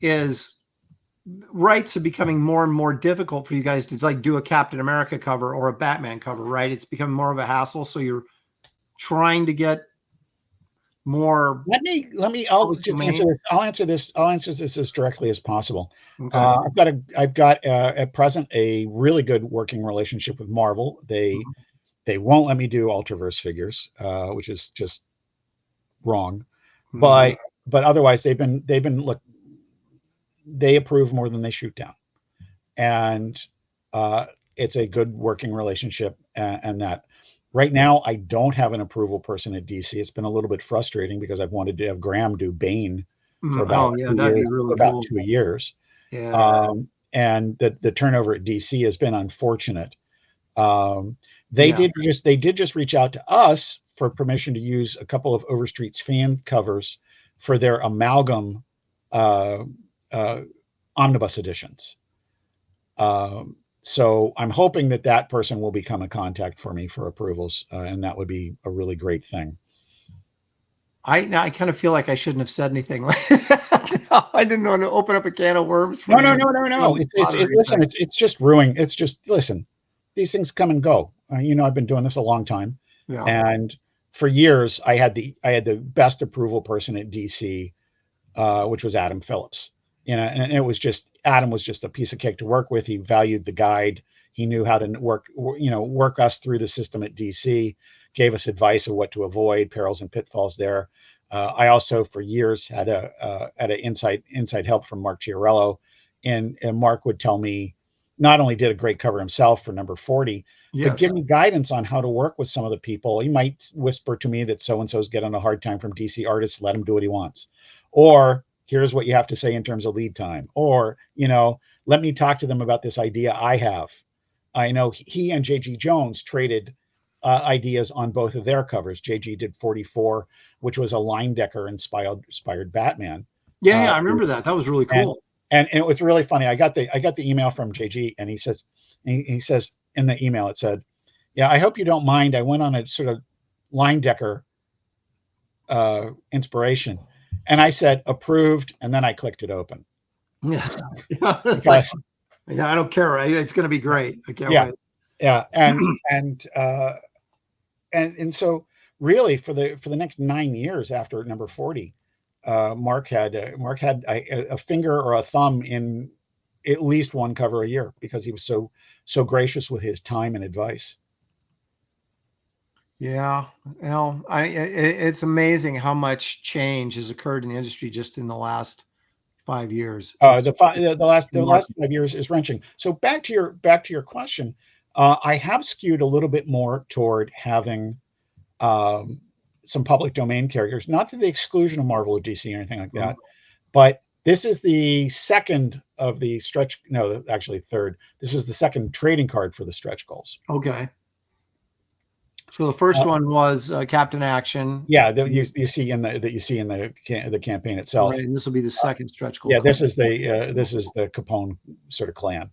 is rights are becoming more and more difficult for you guys to like do a Captain America cover or a Batman cover, right? It's becoming more of a hassle. So you're trying to get more. I'll answer this as directly as possible. Okay. I've got at present a really good working relationship with Marvel. They won't let me do Ultraverse figures, which is just wrong. But otherwise they've been they approve more than they shoot down, and it's a good working relationship. And that right now I don't have an approval person at DC. It's been a little bit frustrating because I've wanted to have Graham do Bane for about 2 years. Yeah. And the turnover at DC has been unfortunate. They did just reach out to us for permission to use a couple of Overstreet's fan covers for their amalgam omnibus editions. So I'm hoping that person will become a contact for me for approvals, and that would be a really great thing. I kind of feel like I shouldn't have said anything like that. I didn't want to open up a can of worms. No. It's just ruining. It's just, listen, these things come and go. I've been doing this a long time. Yeah. And for years I had the best approval person at DC, which was Adam Phillips. And it was just, Adam was just a piece of cake to work with. He valued the guide. He knew how to work us through the system at DC, gave us advice of what to avoid, perils and pitfalls there. I also, for years, had an inside help from Mark Chiarello, and Mark would tell me, not only did a great cover himself for number 40, yes, but give me guidance on how to work with some of the people. He might whisper to me that so-and-so's getting a hard time from DC artists, let him do what he wants. Or here's what you have to say in terms of lead time. Or, let me talk to them about this idea I have. I know he and JG Jones traded ideas on both of their covers. JG did 44, which was a Leyendecker inspired Batman. Yeah, I remember that. That was really cool. And it was really funny. I got the email from JG, and he says in the email, it said, "Yeah, I hope you don't mind. I went on a sort of Leyendecker inspiration." And I said, approved, and then I clicked it open. Yeah. I don't care. Right? It's going to be great. I can't wait. Yeah. And so really for the next 9 years after number 40, Mark had a finger or a thumb in at least one cover a year because he was so gracious with his time and advice. Yeah, well, it's amazing how much change has occurred in the industry just in the last 5 years. The last 5 years is wrenching. So back to your question, I have skewed a little bit more toward having some public domain characters, not to the exclusion of Marvel or DC or anything like that, but this is the second of the stretch. No, actually third. This is the second trading card for the stretch goals. Okay. So the first one was Captain Action. Yeah, that you see in the campaign itself. Right, and this will be the second stretch goal. Yeah, this is the Capone sort of clan.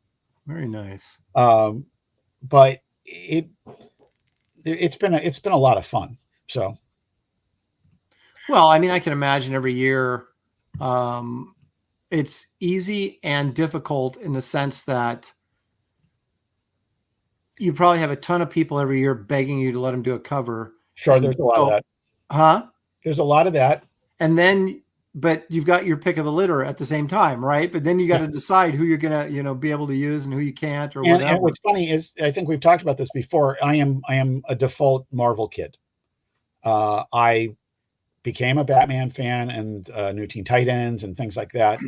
Very nice. But it's been a lot of fun. So, well, I mean, I can imagine every year, it's easy and difficult in the sense that you probably have a ton of people every year begging you to let them do a cover. Sure, there's a lot of that. Huh? There's a lot of that. And then, but you've got your pick of the litter at the same time, right? But then you got to decide who you're gonna, be able to use and who you can't, or whatever. And what's funny is, I think we've talked about this before. I am a default Marvel kid. I became a Batman fan and New Teen Titans and things like that.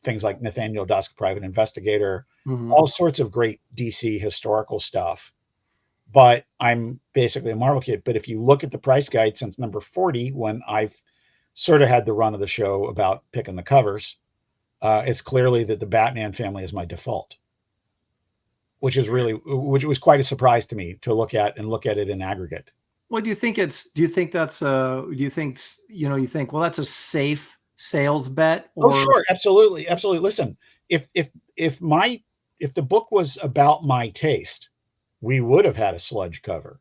Things like Nathaniel Dusk, Private Investigator, all sorts of great DC historical stuff. But I'm basically a Marvel kid. But if you look at the price guide since number 40, when I've sort of had the run of the show about picking the covers, it's clearly that the Batman family is my default, which was quite a surprise to me to look at it in aggregate. Well, do you think, well, that's a safe sales bet? Or... Oh, sure. Absolutely. Absolutely. Listen, if the book was about my taste, we would have had a sludge cover.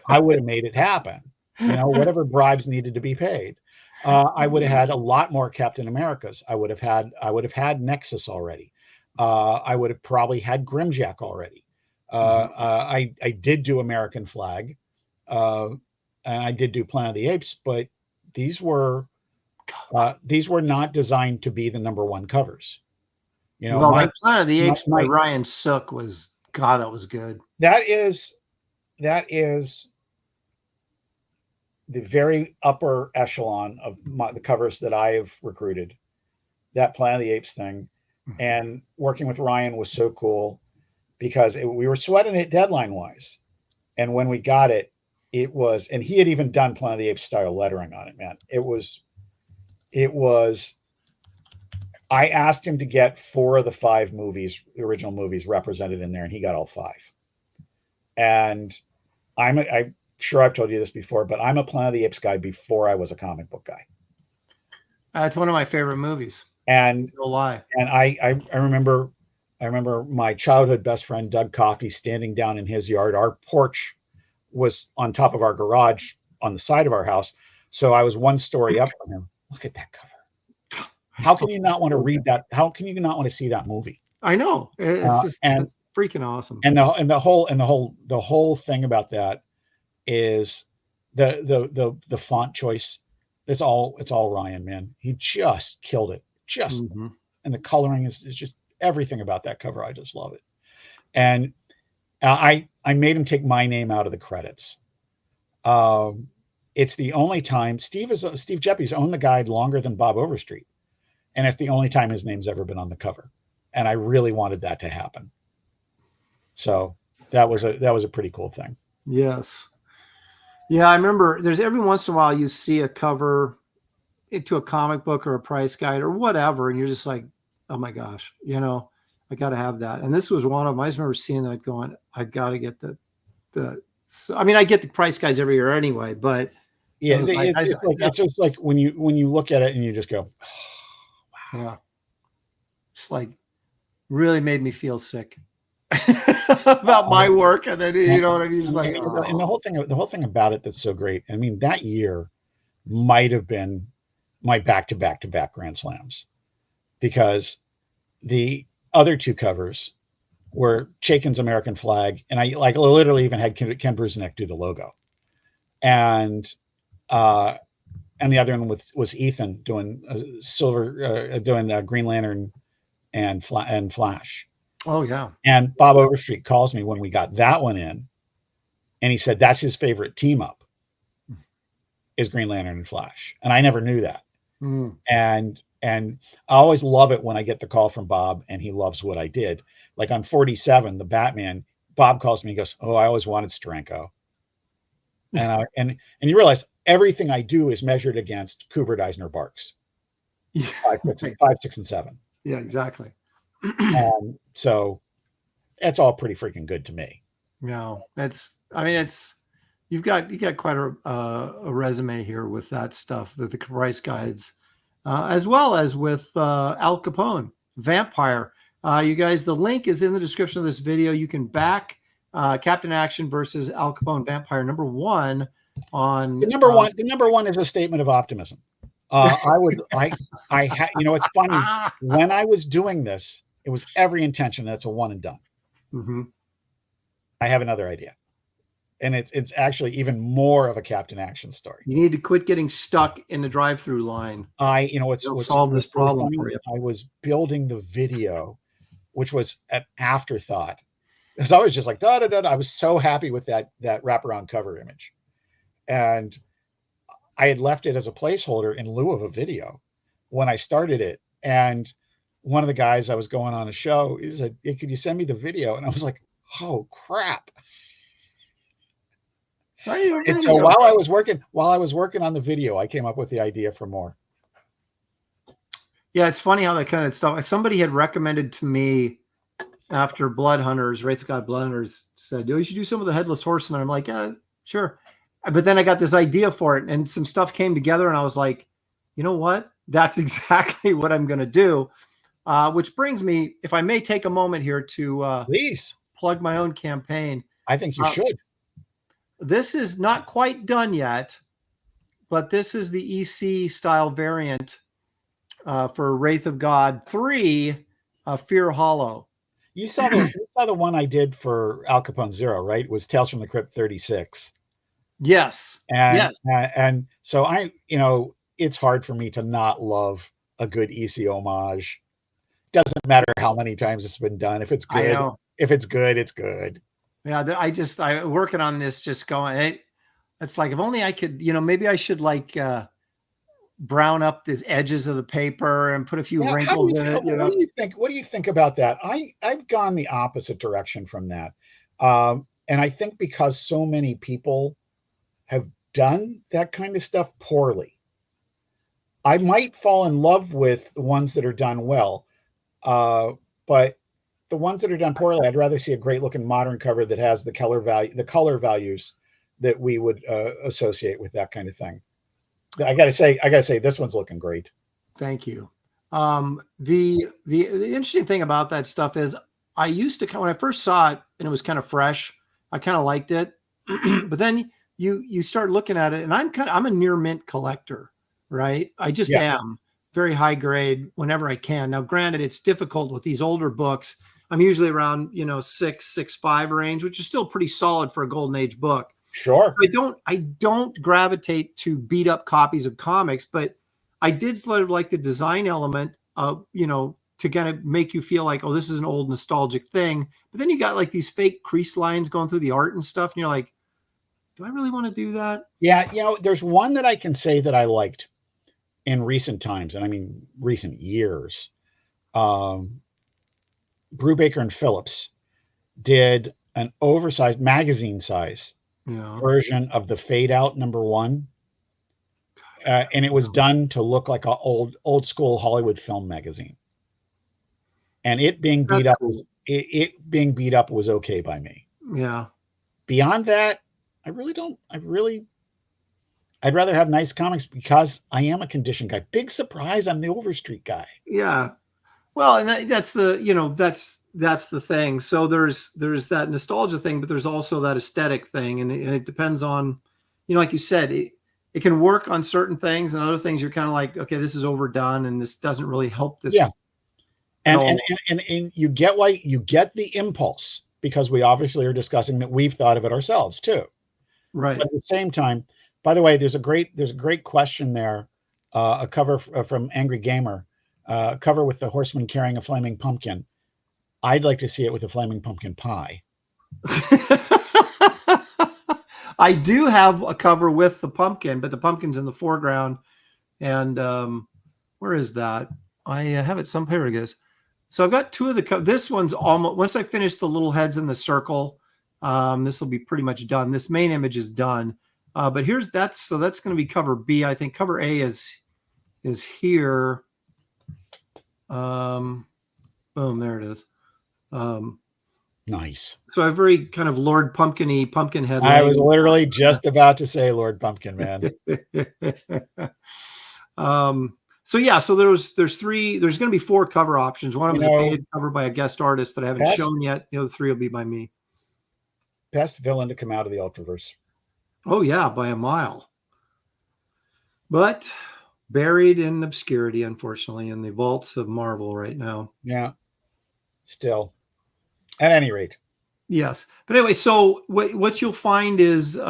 I would have made it happen. Whatever bribes needed to be paid. I would have had a lot more Captain Americas. I would have had Nexus already. I would have probably had Grimjack already. I did do American Flag. And I did do Planet of the Apes, but these were not designed to be the number one covers. Planet of the Apes by Ryan Sook was, God, that was good. That is the very upper echelon of the covers that I have recruited. That Planet of the Apes thing, and working with Ryan was so cool because we were sweating it deadline wise, and when we got it, and he had even done Planet of the Apes style lettering on it, man. It was, I asked him to get 4 of the 5 movies, the original movies, represented in there, and he got all 5. And I'm sure I've told you this before, but I'm a Planet of the Apes guy before I was a comic book guy. It's one of my favorite movies. And no lie. And I remember my childhood best friend, Doug Coffey, standing down in his yard. Our porch was on top of our garage on the side of our house. So I was one story up from him. Look at that cover. How can you not want to read that? How can you not want to see that movie? I know. It's freaking awesome. And the whole thing about that is the font choice. It's all Ryan, man. He just killed it. And the coloring is just everything about that cover. I just love it. And I made him take my name out of the credits. It's the only time Steve Geppi's owned the guide longer than Bob Overstreet. And it's the only time his name's ever been on the cover. And I really wanted that to happen. So that was a pretty cool thing. Yes. Yeah. I remember there's every once in a while you see a cover into a comic book or a price guide or whatever. And you're just like, oh my gosh, I got to have that. And this was one of them. I just remember seeing that going, I got to get I get the price guides every year anyway, but yeah, it's just like when you look at it and you just go, oh, wow. Yeah. It's like really made me feel sick about my work. And then, what I mean? Just like, oh. And the whole thing about it that's so great. I mean, that year might have been my back-to-back Grand Slams, because the other 2 covers were Chaikin's American Flag, and I literally even had Ken Brusenek do the logo. And and the other one was Ethan doing Green Lantern and Flash. Oh yeah. And Bob Overstreet calls me when we got that one in, and he said that's his favorite team up is Green Lantern and Flash, and I never knew that. And I always love it when I get the call from Bob and he loves what I did. Like on 47, the Batman, Bob calls me, he goes, "Oh, I always wanted Steranko." And you realize everything I do is measured against Kubert, Eisner, Barks. 5, 6, and 7. Yeah, exactly. And so it's all pretty freaking good to me. No, you've got quite a resume here with that stuff, the price guides, as well as with Al Capone Vampire. You guys, the link is in the description of this video. You can back Captain Action versus Al Capone Vampire #1 on the number one is a statement of optimism. It's funny, when I was doing this, it was every intention that's a one and done. I have another idea, and it's actually even more of a Captain Action story. You need to quit getting stuck in the drive-through line. It'll solve this problem for you. I was building the video, which was an afterthought, because I was just like, da, da, da, da. I was so happy with that wraparound cover image, and I had left it as a placeholder in lieu of a video when I started it. And one of the guys I was going on a show, he said, "Hey, could you send me the video?" And I was like, "Oh crap!" And so while I was working on the video, I came up with the idea for more. Yeah, it's funny how that kind of stuff. Somebody had recommended to me after Blood Hunters, Wraith of God Blood Hunters, said, "Oh, you should do some of the Headless Horseman." I'm like, "Yeah, sure." But then I got this idea for it, and some stuff came together, and I was like, you know what? That's exactly what I'm going to do. Which brings me, if I may take a moment here to please plug my own campaign. I think you should. This is not quite done yet, but this is the EC style variant for Wraith of God 3, Fear Hollow. You saw the one I did for Al Capone 0, right? It was Tales from the Crypt 36. Yes. And so it's hard for me to not love a good EC homage. Doesn't matter how many times it's been done. If it's good, it's good. Yeah, I working on this, just going, it's like, if only I could, maybe I should like brown up the edges of the paper and put a few wrinkles in it. What do you think about that? I've gone the opposite direction from that. And I think because so many people have done that kind of stuff poorly, I might fall in love with the ones that are done well. But the ones that are done poorly, I'd rather see a great looking modern cover that has the color values that we would associate with that kind of thing. I gotta say, this one's looking great. Thank you. The interesting thing about that stuff is, I used to, when I first saw it and it was kind of fresh, I kind of liked it. But then you start looking at it, and I'm a near mint collector, right? I just am very high grade whenever I can. Now, granted, it's difficult with these older books. I'm usually around 6.5 range, which is still pretty solid for a golden age book. Sure. I don't gravitate to beat up copies of comics, but I did sort of like the design element of, to kind of make you feel like, oh, this is an old nostalgic thing. But then you got like these fake crease lines going through the art and stuff, and you're like, do I really want to do that? Yeah, there's one that I can say that I liked in recent times, and I mean recent years. Brubaker and Phillips did an oversized magazine size version of the Fade Out #1. And it was done to look like an old school Hollywood film magazine. And it being beat up, it being beat up was okay by me. Yeah. Beyond that, I'd rather have nice comics, because I am a condition guy. Big surprise, I'm the Overstreet guy. Yeah. Well, and that's the thing. So there's that nostalgia thing, but there's also that aesthetic thing, and it depends on, like you said, it can work on certain things, and other things you're kind of like, okay, this is overdone, and this doesn't really help this. Yeah. And you get the impulse, because we obviously are discussing that we've thought of it ourselves too. Right. But at the same time, By the way, there's a great question there. A cover from Angry Gamer, cover with the horseman carrying a flaming pumpkin. I'd like to see it with a flaming pumpkin pie. I do have a cover with the pumpkin, but the pumpkin's in the foreground. And where is that? I have it somewhere, I guess. So I've got two of the this one's almost, once I finish the little heads in the circle, this will be pretty much done. This main image is done. But here's that's going to be cover B. I think cover A is here. Boom, there it is. Nice. So I have very kind of Lord Pumpkin-y pumpkin head. I was literally just about to say Lord Pumpkin, man. So yeah, so there's going to be 4 cover options. One of them is a painted cover by a guest artist that I haven't shown yet. The other 3 will be by me. Best villain to come out of the Ultraverse. Oh yeah, by a mile. But buried in obscurity, unfortunately, in the vaults of Marvel right now. Yeah. Still. At any rate. Yes. But anyway, so what you'll find is in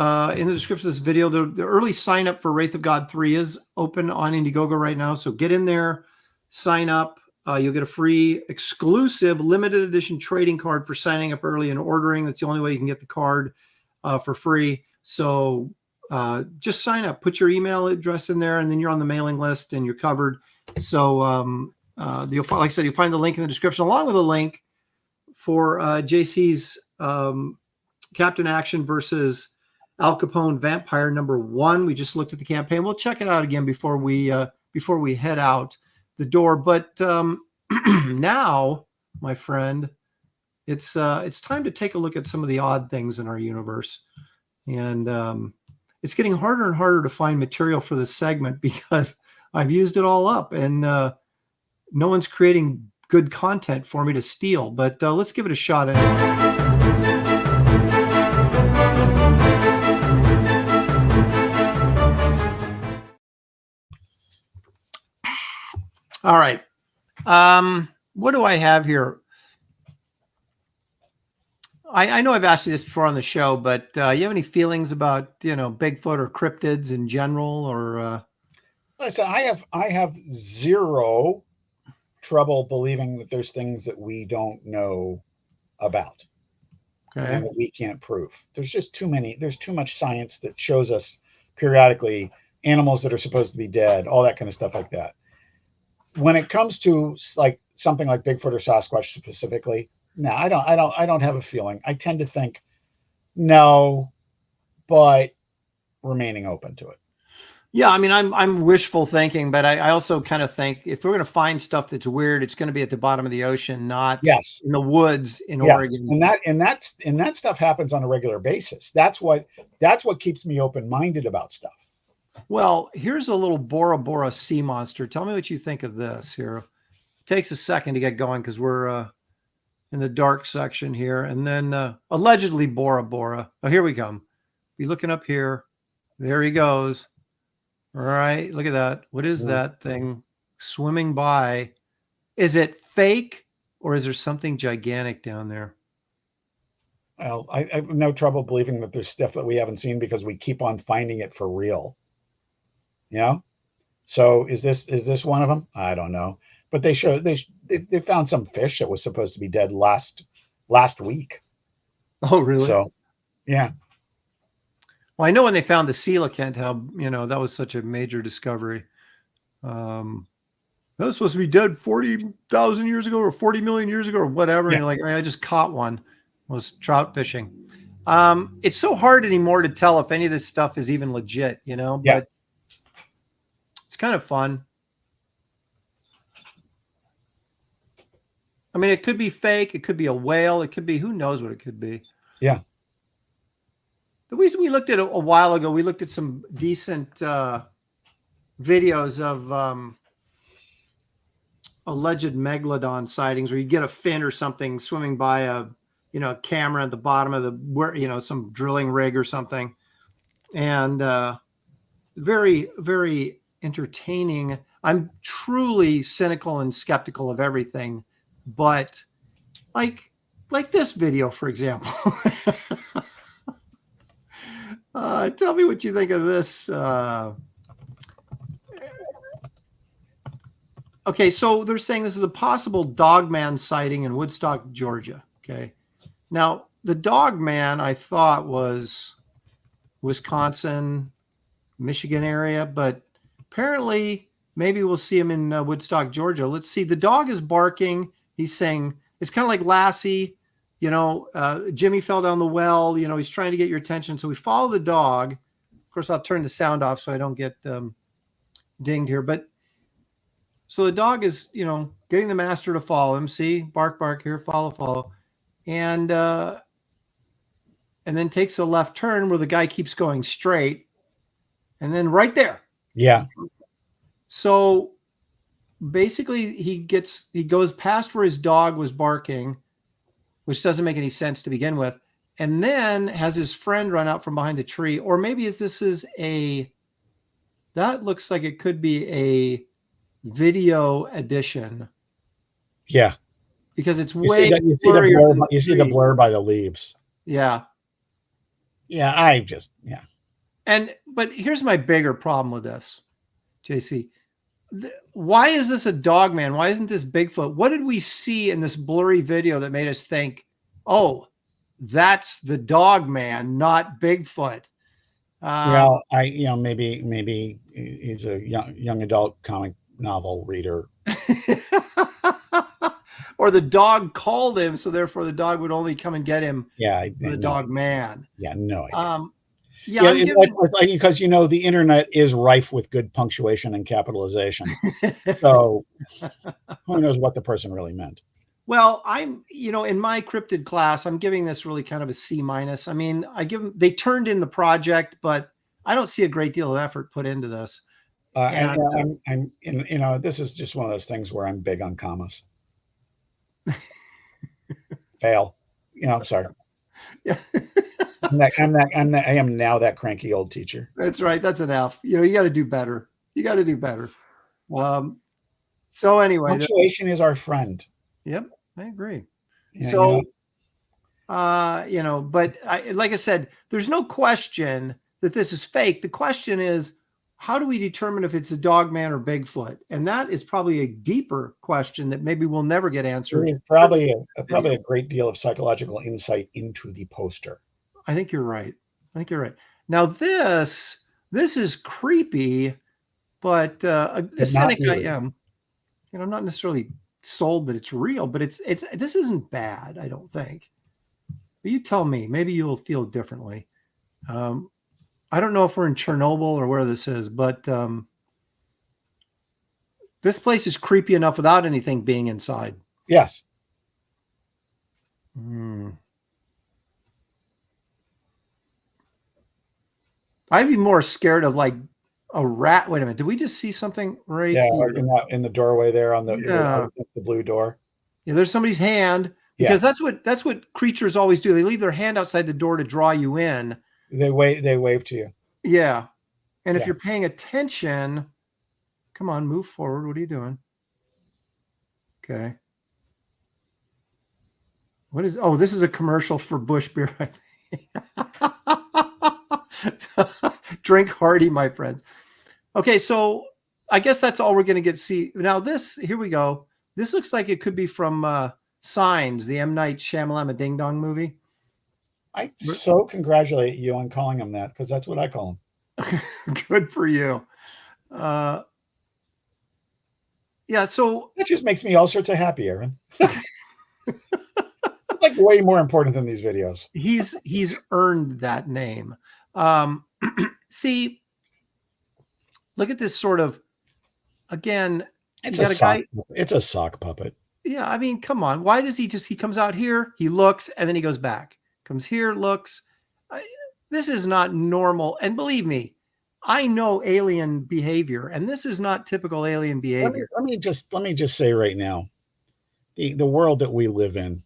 the description of this video, the early sign up for Wraith of God 3 is open on Indiegogo right now. So get in there, sign up. You'll get a free exclusive limited edition trading card for signing up early and ordering. That's the only way you can get the card for free. So just sign up, put your email address in there, and then you're on the mailing list and you're covered. So like I said, you'll find the link in the description along with a link for JC's Captain Action versus Al Capone Vampire #1. We just looked at the campaign. We'll check it out again before we head out the door. But now, my friend, it's time to take a look at some of the odd things in our universe. And it's getting harder and harder to find material for this segment because I've used it all up, and no one's creating good content for me to steal. But let's give it a shot anyway. All right. What do I have here? I know I've asked you this before on the show, but you have any feelings about, Bigfoot or cryptids in general, or? Listen, I have zero trouble believing that there's things that we don't know about, and that we can't prove. There's just there's too much science that shows us periodically animals that are supposed to be dead, all that kind of stuff like that. When it comes to like something like Bigfoot or Sasquatch specifically, no, I don't have a feeling. I tend to think no, but remaining open to it. Yeah, I mean, I'm wishful thinking, but I also kind of think if we're going to find stuff that's weird, it's going to be at the bottom of the ocean, not in the woods in Oregon. And that stuff happens on a regular basis. That's what keeps me open-minded about stuff. Well, here's a little Bora Bora sea monster. Tell me what you think of this here. It takes a second to get going because we're in the dark section here. And then allegedly Bora Bora. Oh, here we come. Be looking up here. There he goes. All right, look at that. What is that thing swimming by? Is it fake or is there something gigantic down there? Well, I have no trouble believing that there's stuff that we haven't seen because we keep on finding it for real. So is this one of them? I don't know. But they found some fish that was supposed to be dead last week. Oh, really? So, yeah. Well, I know when they found the coelacanth, how, that was such a major discovery. That was supposed to be dead 40,000 years ago or 40 million years ago or whatever. Yeah. And you're like, I just caught one. I was trout fishing. It's so hard anymore to tell if any of this stuff is even legit, but it's kind of fun. I mean, it could be fake. It could be a whale. It could be, who knows what it could be. Yeah. We looked at a while ago. We looked at some decent videos of alleged megalodon sightings where you get a fin or something swimming by a camera at the bottom of some drilling rig or something, and very, very entertaining. I'm truly cynical and skeptical of everything, but like this video, for example. Tell me what you think of this. Okay, so they're saying this is a possible dogman sighting in Woodstock, Georgia. Okay. Now, the dogman I thought was Wisconsin, Michigan area, but apparently maybe we'll see him in Woodstock, Georgia. Let's see. The dog is barking. He's saying, it's kind of like Lassie, Jimmy fell down the well, he's trying to get your attention. So we follow the dog. Of course, I'll turn the sound off so I don't get dinged here. But so the dog is, getting the master to follow him. See, bark, bark here, follow, follow. And then takes a left turn where the guy keeps going straight. And then right there. Yeah. So basically he goes past where his dog was barking, which doesn't make any sense to begin with. And then has his friend run out from behind a tree. Or maybe if this is that looks like it could be a video edition. Yeah. Because it's you see the blur by the leaves. Yeah. Yeah. But here's my bigger problem with this, JC. Why is this a dog man? Why isn't this Bigfoot? What did we see in this blurry video that made us think, oh, that's the dog man, not Bigfoot? Well, maybe he's a young adult comic novel reader. Or the dog called him, so therefore the dog would only come and get him. Yeah, the dog man. Yeah, no idea. Because the internet is rife with good punctuation and capitalization. So who knows what the person really meant? Well, I'm, in my cryptid class, I'm giving this really kind of a C-. I mean, they turned in the project, but I don't see a great deal of effort put into this. This is just one of those things where I'm big on commas. Fail. Sorry. Yeah. I am now that cranky old teacher. That's right. That's an F. You got to do better. So anyway, punctuation is our friend. Yep, I agree. Yeah, so, but like I said, there's no question that this is fake. The question is, how do we determine if it's a dog man or Bigfoot? And that is probably a deeper question that maybe we'll never get answered. There's probably a great deal of psychological insight into the poster. I think you're right. Now this is creepy, but a cynic I am. I'm not necessarily sold that it's real, but this isn't bad, I don't think. But you tell me, maybe you'll feel differently. I don't know if we're in Chernobyl or where this is, but this place is creepy enough without anything being inside. Yes. I'd be more scared of like a rat. Wait a minute. Did we just see something right here? In the doorway there on the blue door? Yeah, there's somebody's hand, because that's what creatures always do. They leave their hand outside the door to draw you in. They wave to you. Yeah. And if you're paying attention, come on, move forward. What are you doing? Okay. This is a commercial for Bush beer. Drink hearty, my friends. Okay, so I guess that's all we're going to get to see. Now here we go. This looks like it could be from Signs, the M. Night Shyamalan Ding Dong movie. I so congratulate you on calling him that, because that's what I call him. Good for you. So that just makes me all sorts of happy, Aaron. It's like way more important than these videos. He's earned that name. See, look at this sort of, again, it's a sock puppet. Yeah, I mean, come on. Why does he comes out here, he looks, and then he goes back. Comes here, looks. This is not normal. And believe me, I know alien behavior, and this is not typical alien behavior. Let me just say right now, the world that we live in,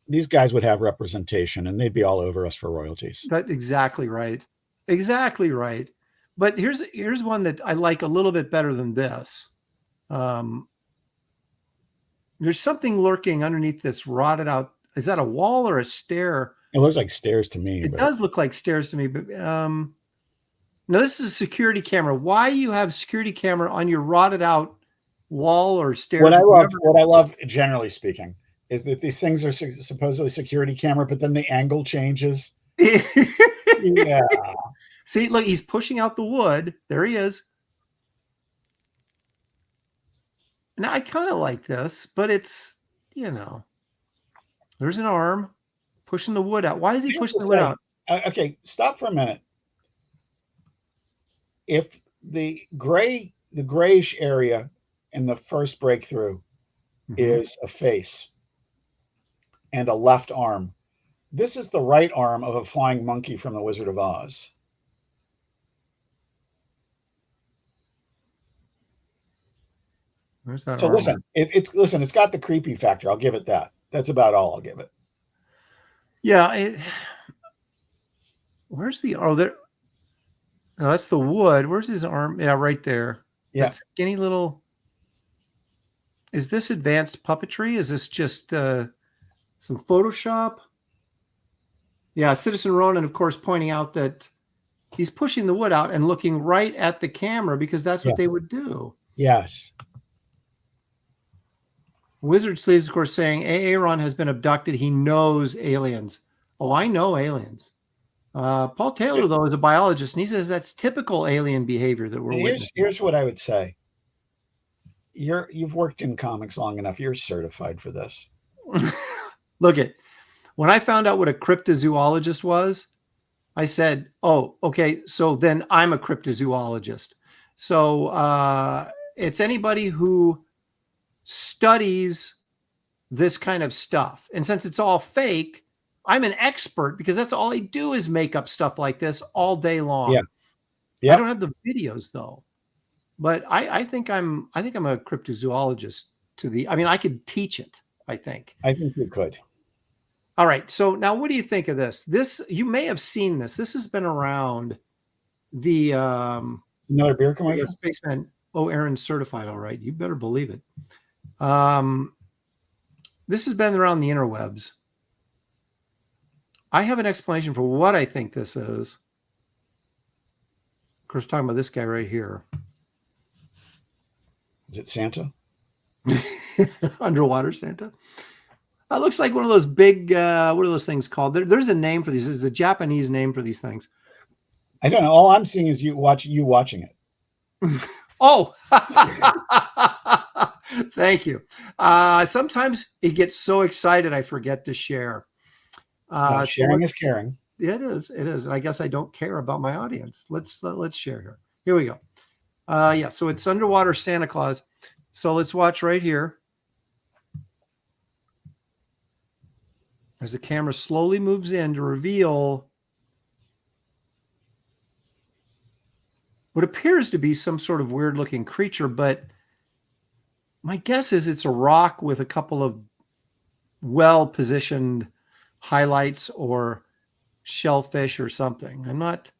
these guys would have representation, and they'd be all over us for royalties. That's exactly right. Exactly right. But here's one that I like a little bit better than this. There's something lurking underneath this rotted out. Is that a wall or a stair? It looks like stairs to me. It does look like stairs to me, but no, this is a security camera. Why you have security camera on your rotted out wall or stairs? What I love, generally speaking, is that these things are supposedly security camera, but then the angle changes. Yeah. See, look, he's pushing out the wood. There he is. Now I kind of like this, but it's, you know, there's an arm pushing the wood out. Why is he pushing the wood out? Okay, stop for a minute. If the grayish area in the first breakthrough is a face and a left arm, this is the right arm of a flying monkey from The Wizard of Oz. Where's that? So arm? listen, it's got the creepy factor. I'll give it that. That's about all I'll give it. Yeah. Where's the there? No, that's the wood. Where's his arm? Yeah, right there. Yeah. That skinny little. Is this advanced puppetry? Is this just some Photoshop? Yeah, Citizen Ronan, of course, pointing out that he's pushing the wood out and looking right at the camera because that's what they would do. Yes. Wizard Sleeves, of course, saying Aaron has been abducted. He knows aliens. Oh, I know aliens. Paul Taylor, though, is a biologist, and he says that's typical alien behavior that we're witnessing. Here's what I would say. You've worked in comics long enough. You're certified for this. Look it. When I found out what a cryptozoologist was, I said, oh, okay, so then I'm a cryptozoologist. So it's anybody who studies this kind of stuff. And since it's all fake, I'm an expert because that's all I do is make up stuff like this all day long. Yeah. Yeah. I don't have the videos though. But I think I'm a cryptozoologist I could teach it, I think. I think you could. All right. So now what do you think of this? You may have seen this. This has been around the another beer commercial. Spaceman. Oh, Aaron's certified. All right. You better believe it. This has been around the interwebs. I have an explanation for what I think this is. Of course, talking about this guy right here. Is it Santa? Underwater Santa. That looks like one of those big, what are those things called? There's a name for these. There's a Japanese name for these things. I don't know. All I'm seeing is you watching it. Oh, thank you. Sometimes he gets so excited I forget to share. Sharing is caring. It is. It is. And I guess I don't care about my audience. Let's share here. Here we go. Yeah. So it's Underwater Santa Claus. So let's watch right here. As the camera slowly moves in to reveal what appears to be some sort of weird looking creature, but my guess is it's a rock with a couple of well-positioned highlights or shellfish or something. I'm not.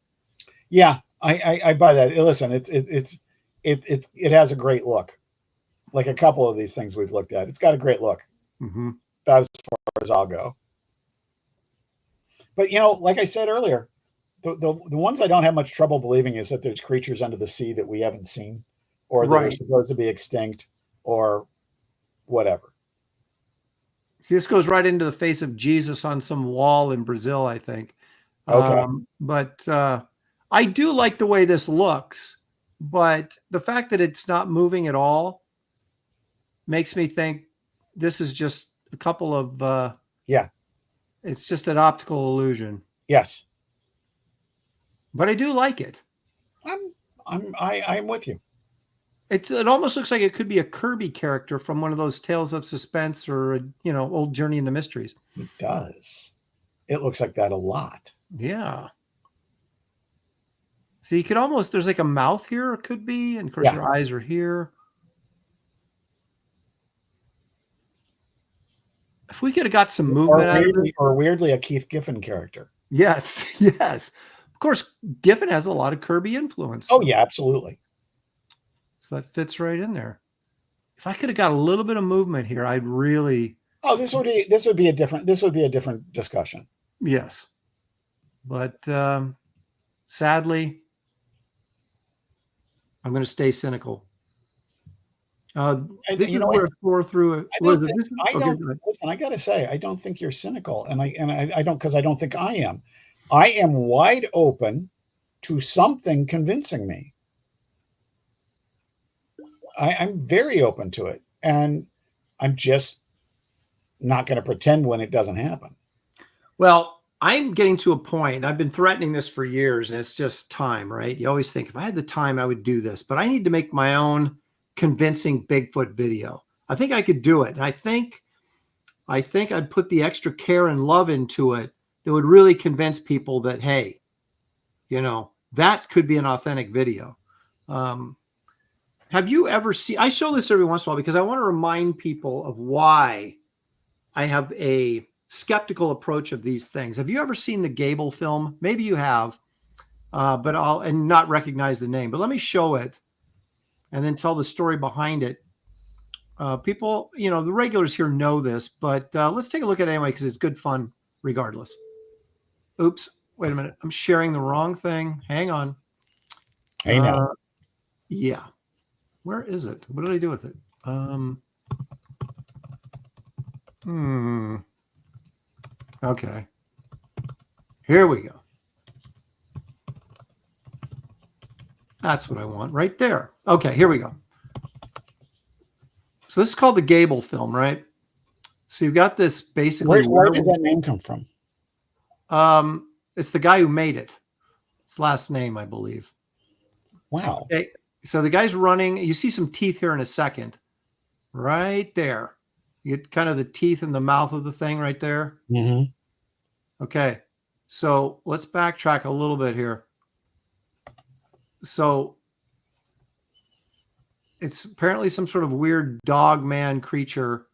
Yeah, I buy that. Listen, it has a great look. Like a couple of these things we've looked at, it's got a great look. Mm-hmm. About as far as I'll go. But like I said earlier, the ones I don't have much trouble believing is that there's creatures under the sea that we haven't seen, or that are supposed to be extinct, or whatever. See, this goes right into the face of Jesus on some wall in Brazil, I think. Okay. But I do like the way this looks, but the fact that it's not moving at all makes me think this is just a couple of it's just an optical illusion. Yes. But I do like it. I'm with you. It almost looks like it could be a Kirby character from one of those Tales of Suspense or old Journey into Mysteries. It does. It looks like that a lot. Yeah. See, you could almost, there's like a mouth here, it could be, and of course your eyes are here. If we could have got some movement out of it. Or weirdly a Keith Giffen character. Yes, yes. Of course, Giffen has a lot of Kirby influence. Oh yeah, absolutely. So that fits right in there. If I could have got a little bit of movement here, I'd really. Oh, this would be a different discussion. Yes. But sadly, I'm going to stay cynical. This is where Thor through it. Listen, I got to say, I don't think you're cynical. And I don't, because I don't think I am. I am wide open to something convincing me. I'm very open to it. And I'm just not going to pretend when it doesn't happen. Well, I'm getting to a point. I've been threatening this for years, and it's just time, right? You always think if I had the time, I would do this, but I need to make my own convincing Bigfoot video. I think I could do it. And I think I'd put the extra care and love into it that would really convince people that, hey, you know, that could be an authentic video. Have you ever seen, I show this every once in a while because I want to remind people of why I have a skeptical approach of these things. Have you ever seen the Gable film? Maybe you have, but I'll not recognize the name, but let me show it and then tell the story behind it. People, you know, the regulars here know this, but let's take a look at it anyway, because it's good fun regardless. Oops, wait a minute. I'm sharing the wrong thing. Hang on. Hey, now. Yeah. Where is it? What did I do with it? Okay. Here we go. That's what I want right there. Okay, here we go. So this is called the Gable film, right? So you've got this basically. Where did that name come from? It's the guy who made it. It's last name, I believe. Wow. Okay. So the guy's running. You see some teeth here in a second. Right there. You get kind of the teeth in the mouth of the thing right there. Mm-hmm. Okay. So let's backtrack a little bit here. So it's apparently some sort of weird dog man creature.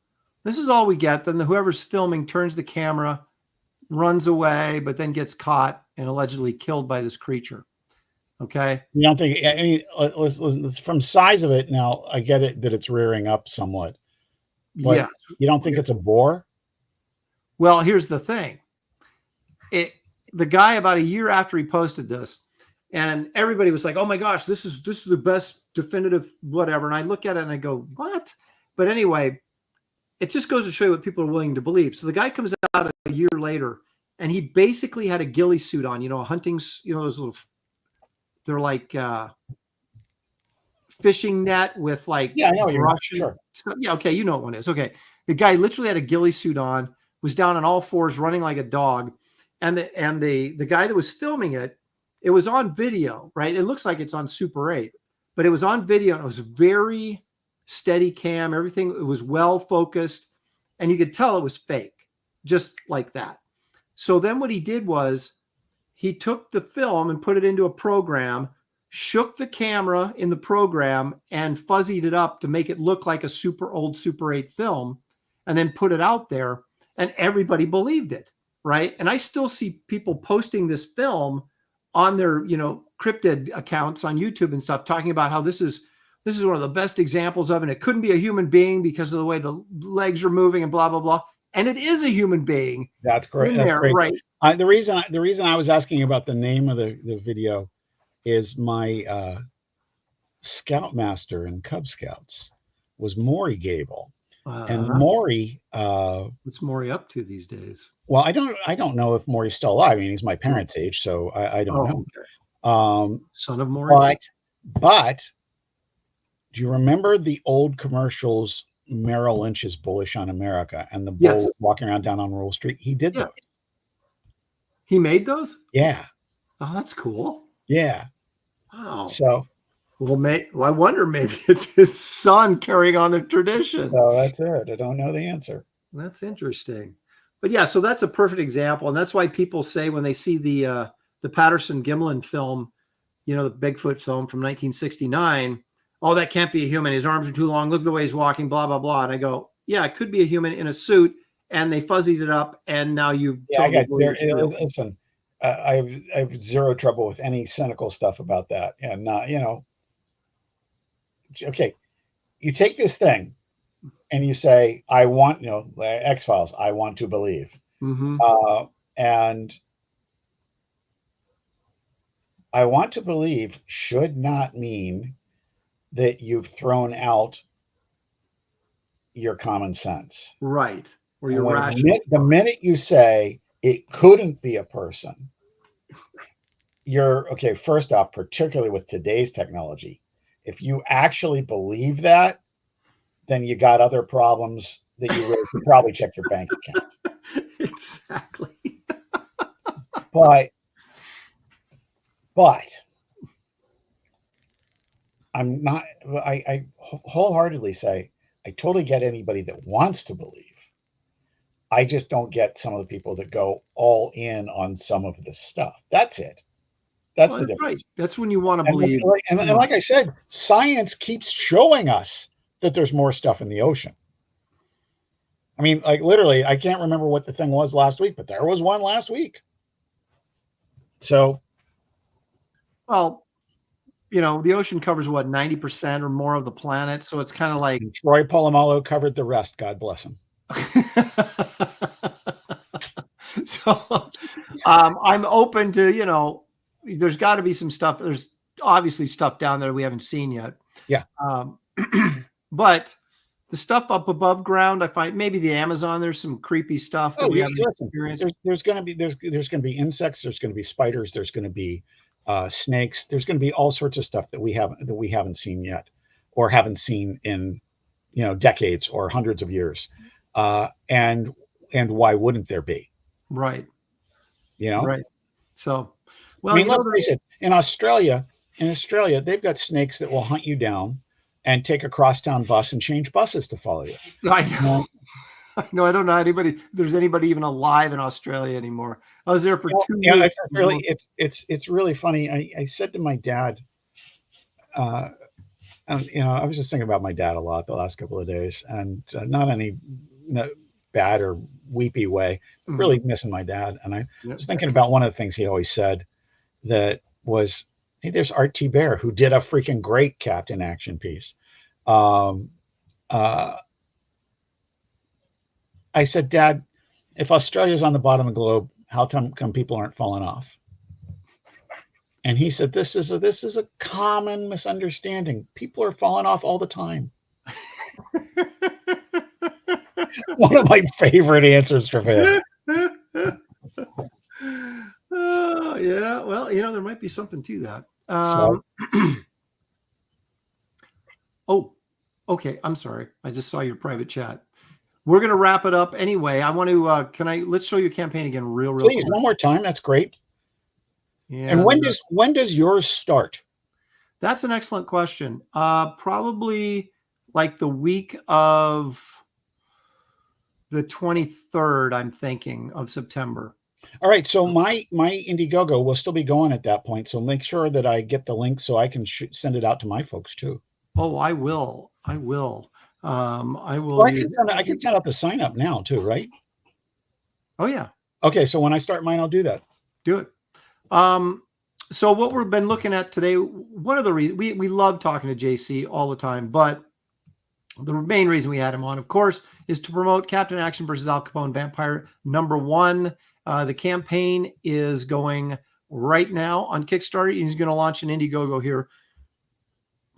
This is all we get. Then whoever's filming turns the camera, runs away, but then gets caught and allegedly killed by this creature. Okay. You don't think, I mean, listen, from size of it now, I get it that it's rearing up somewhat. But yes. You don't think it's a boar? Well, here's the thing. The guy, about a year after he posted this, and everybody was like, oh my gosh, this is the best definitive whatever. And I look at it and I go, what? But anyway, it just goes to show you what people are willing to believe. So the guy comes out a year later and he basically had a ghillie suit on, you know, hunting, you know, those little, they're like fishing net with like, yeah, I know you're sure. So, yeah. Okay. You know what one is. Okay. The guy literally had a ghillie suit on, was down on all fours, running like a dog. And the guy that was filming it, it was on video, right? It looks like it's on Super 8, but it was on video and it was very steady cam. Everything, it was well focused and you could tell it was fake, just like that. So then what he did was he took the film and put it into a program, shook the camera in the program and fuzzied it up to make it look like a super old Super 8 film, and then put it out there and everybody believed it, right? And I still see people posting this film on their, you know, cryptid accounts on YouTube and stuff, talking about how this is one of the best examples of, and it couldn't be a human being because of the way the legs are moving and blah, blah, blah. And it is a human being. That's great. That's great. Right. The reason I was asking about the name of the video is my scoutmaster in Cub Scouts was Maury Gable. And Maury, what's Maury up to these days? Well, I don't know if Maury's still alive. I mean, he's my parents' age, so I don't know. Okay. Son of Maury. But do you remember the old commercials? Merrill Lynch's Bullish on America and the bull walking around down on Rural Street. He did those. He made those? Yeah. Oh, that's cool. Yeah. Wow. So, well, I wonder, maybe it's his son carrying on the tradition. So that's it. I don't know the answer. That's interesting. But yeah, so that's a perfect example. And that's why people say when they see the Patterson Gimlin film, you know, the Bigfoot film from 1969, oh, that can't be a human. His arms are too long. Look at the way he's walking, blah, blah, blah. And I go, yeah, it could be a human in a suit. And they fuzzied it up. And now you. Yeah, listen, I have zero trouble with any cynical stuff about that. And not, you know, okay, you take this thing and you say, I want, you know, X-Files, I want to believe. Mm-hmm. And I want to believe should not mean that you've thrown out your common sense. Right. Or And your when rational. the minute you say it couldn't be a person, you're okay. First off, particularly with today's technology, if you actually believe that, then you got other problems that you really should probably check your bank account. Exactly. But I'm not, I wholeheartedly say, I totally get anybody that wants to believe. I just don't get some of the people that go all in on some of this stuff. That's it. That's the difference. Right. That's when you want to believe. And like I said, science keeps showing us that there's more stuff in the ocean. I mean, like literally, I can't remember what the thing was last week, but there was one last week. So, well, the ocean covers what, 90% or more of the planet. So it's kind of like Troy Polamalu covered the rest. God bless him. So I'm open to, there's got to be some stuff. There's obviously stuff down there we haven't seen yet. Yeah. But the stuff up above ground, I find maybe the Amazon, there's some creepy stuff that we haven't experienced. There's going to be insects. There's going to be spiders. There's going to be snakes. There's going to be all sorts of stuff that we haven't seen yet, or haven't seen in decades or hundreds of years. And why wouldn't there be? Right. Right. So, well, I mean, let's face it, in Australia, they've got snakes that will hunt you down and take a crosstown bus and change buses to follow you. I know. I don't know if there's anybody even alive in Australia anymore. I was there for 2 weeks. It's really funny. I said to my dad, I was just thinking about my dad a lot the last couple of days, and not any bad or weepy way, but really missing my dad. And I was thinking about one of the things he always said, that was, hey, there's Art T. Bear, who did a freaking great Captain action piece. I said, Dad, if Australia's on the bottom of the globe, how come people aren't falling off? And he said, this is a common misunderstanding. People are falling off all the time. One of my favorite answers from him. Yeah, well, there might be something to that. Oh, okay. I'm sorry. I just saw your private chat. We're going to wrap it up anyway. I want to, let's show your campaign again real Please, quick. one more time. That's great. Yeah. And when does yours start? That's an excellent question. Probably like the week of the 23rd, I'm thinking, of September. All right. So my Indiegogo will still be going at that point. So make sure that I get the link so I can send it out to my folks too. Oh, I will. I will. Well, I can send out the sign up now too, right? Oh yeah. Okay. So when I start mine, I'll do that. Do it. So what we've been looking at today, one of the reasons we love talking to JC all the time, but the main reason we had him on, of course, is to promote Captain Action versus Al Capone Vampire #1. The campaign is going right now on Kickstarter. He's going to launch an Indiegogo here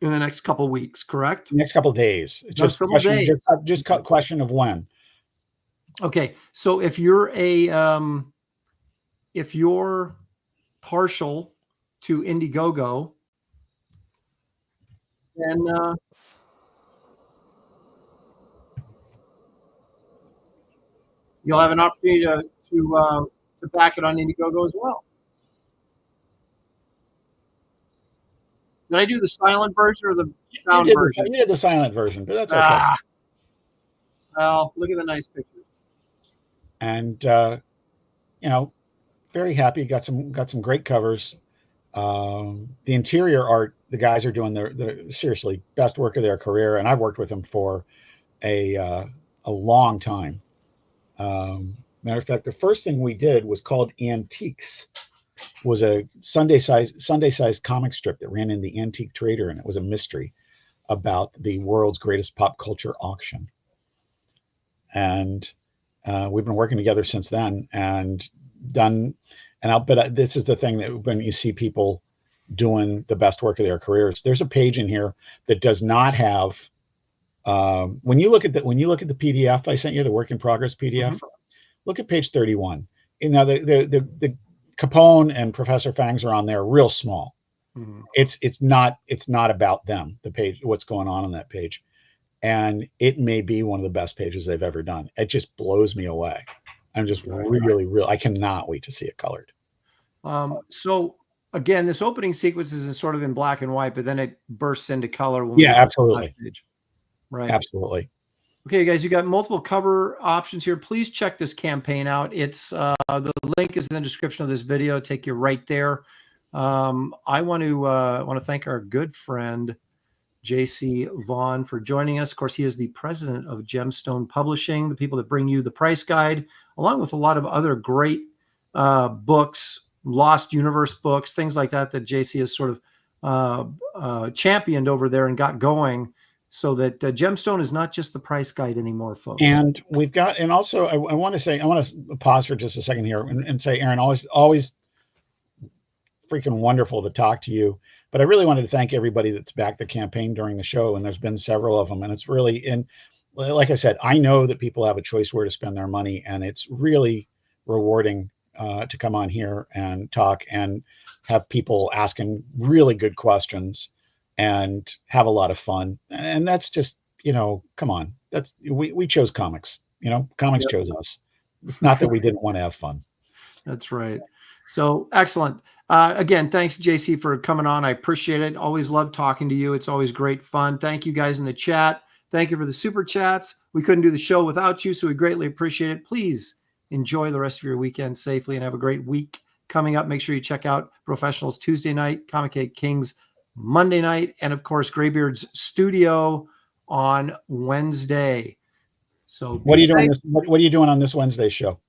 in the next couple of weeks, correct? Next couple of days. Just question of when. Okay. So if you're partial to Indiegogo, then you'll have an opportunity to back it on Indiegogo as well. Did I do the silent version or the sound version? You did the silent version, but that's okay. Well, look at the nice picture. And very happy. Got some great covers. The interior art, the guys are doing the seriously best work of their career, and I've worked with them for a long time. Matter of fact, the first thing we did was called Antiques. Was a Sunday size comic strip that ran in the Antique Trader, and it was a mystery about the world's greatest pop culture auction. And we've been working together since then, and done, but this is the thing that when you see people doing the best work of their careers, there's a page in here that does not have, when you look at the PDF I sent you, the work in progress PDF, look at page 31. You know, the Capone and Professor Fangs are on there real small. It's not about them, the page, what's going on that page. And it may be one of the best pages they've ever done. It just blows me away. I'm just really, I cannot wait to see it colored. So again, this opening sequence is sort of in black and white, but then it bursts into color. When Absolutely. Right. Absolutely. Okay, guys, you got multiple cover options here. Please check this campaign out. It's the link is in the description of this video. Take you right there. I want to thank our good friend JC Vaughn for joining us. Of course, he is the president of Gemstone Publishing, the people that bring you the price guide, along with a lot of other great books, Lost Universe books, things like that JC has sort of championed over there and got going, so that Gemstone is not just the price guide anymore, folks. And we've got, and also I want to pause for just a second here and say, Aaron, always freaking wonderful to talk to you. But I really wanted to thank everybody that's backed the campaign during the show, and there's been several of them, and it's really, and like I said, I know that people have a choice where to spend their money, and it's really rewarding to come on here and talk and have people asking really good questions and have a lot of fun. And that's just, you know, come on, that's we chose comics, you know, comics chose us. It's not that we didn't want to have fun. That's right. So excellent. Again, thanks, JC, for coming on. I appreciate it. Always love talking to you. It's always great fun. Thank you guys in the chat. Thank you for the super chats. We couldn't do the show without you, so we greatly appreciate it. Please enjoy the rest of your weekend safely and have a great week coming up. Make sure you check out Professionals Tuesday night, Comic Cake Kings Monday night, and of course, Graybeard's Studio on Wednesday. So what are you doing? What are you doing on this Wednesday show?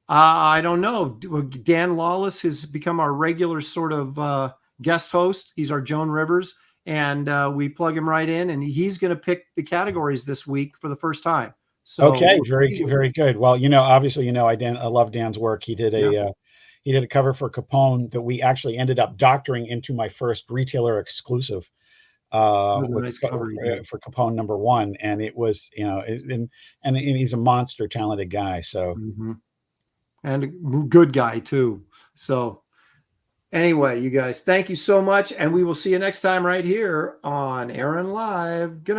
I don't know. Dan Lawless has become our regular sort of guest host. He's our Joan Rivers, and we plug him right in, and he's going to pick the categories this week for the first time. So okay, very good. Well, you know, obviously, you know, I love Dan's work. He did a cover for Capone that we actually ended up doctoring into my first retailer exclusive for Capone #1, and it was, you know, and he's a monster talented guy. So. And a good guy too. So anyway, you guys, thank you so much. And we will see you next time right here on Aaron Live. Good night.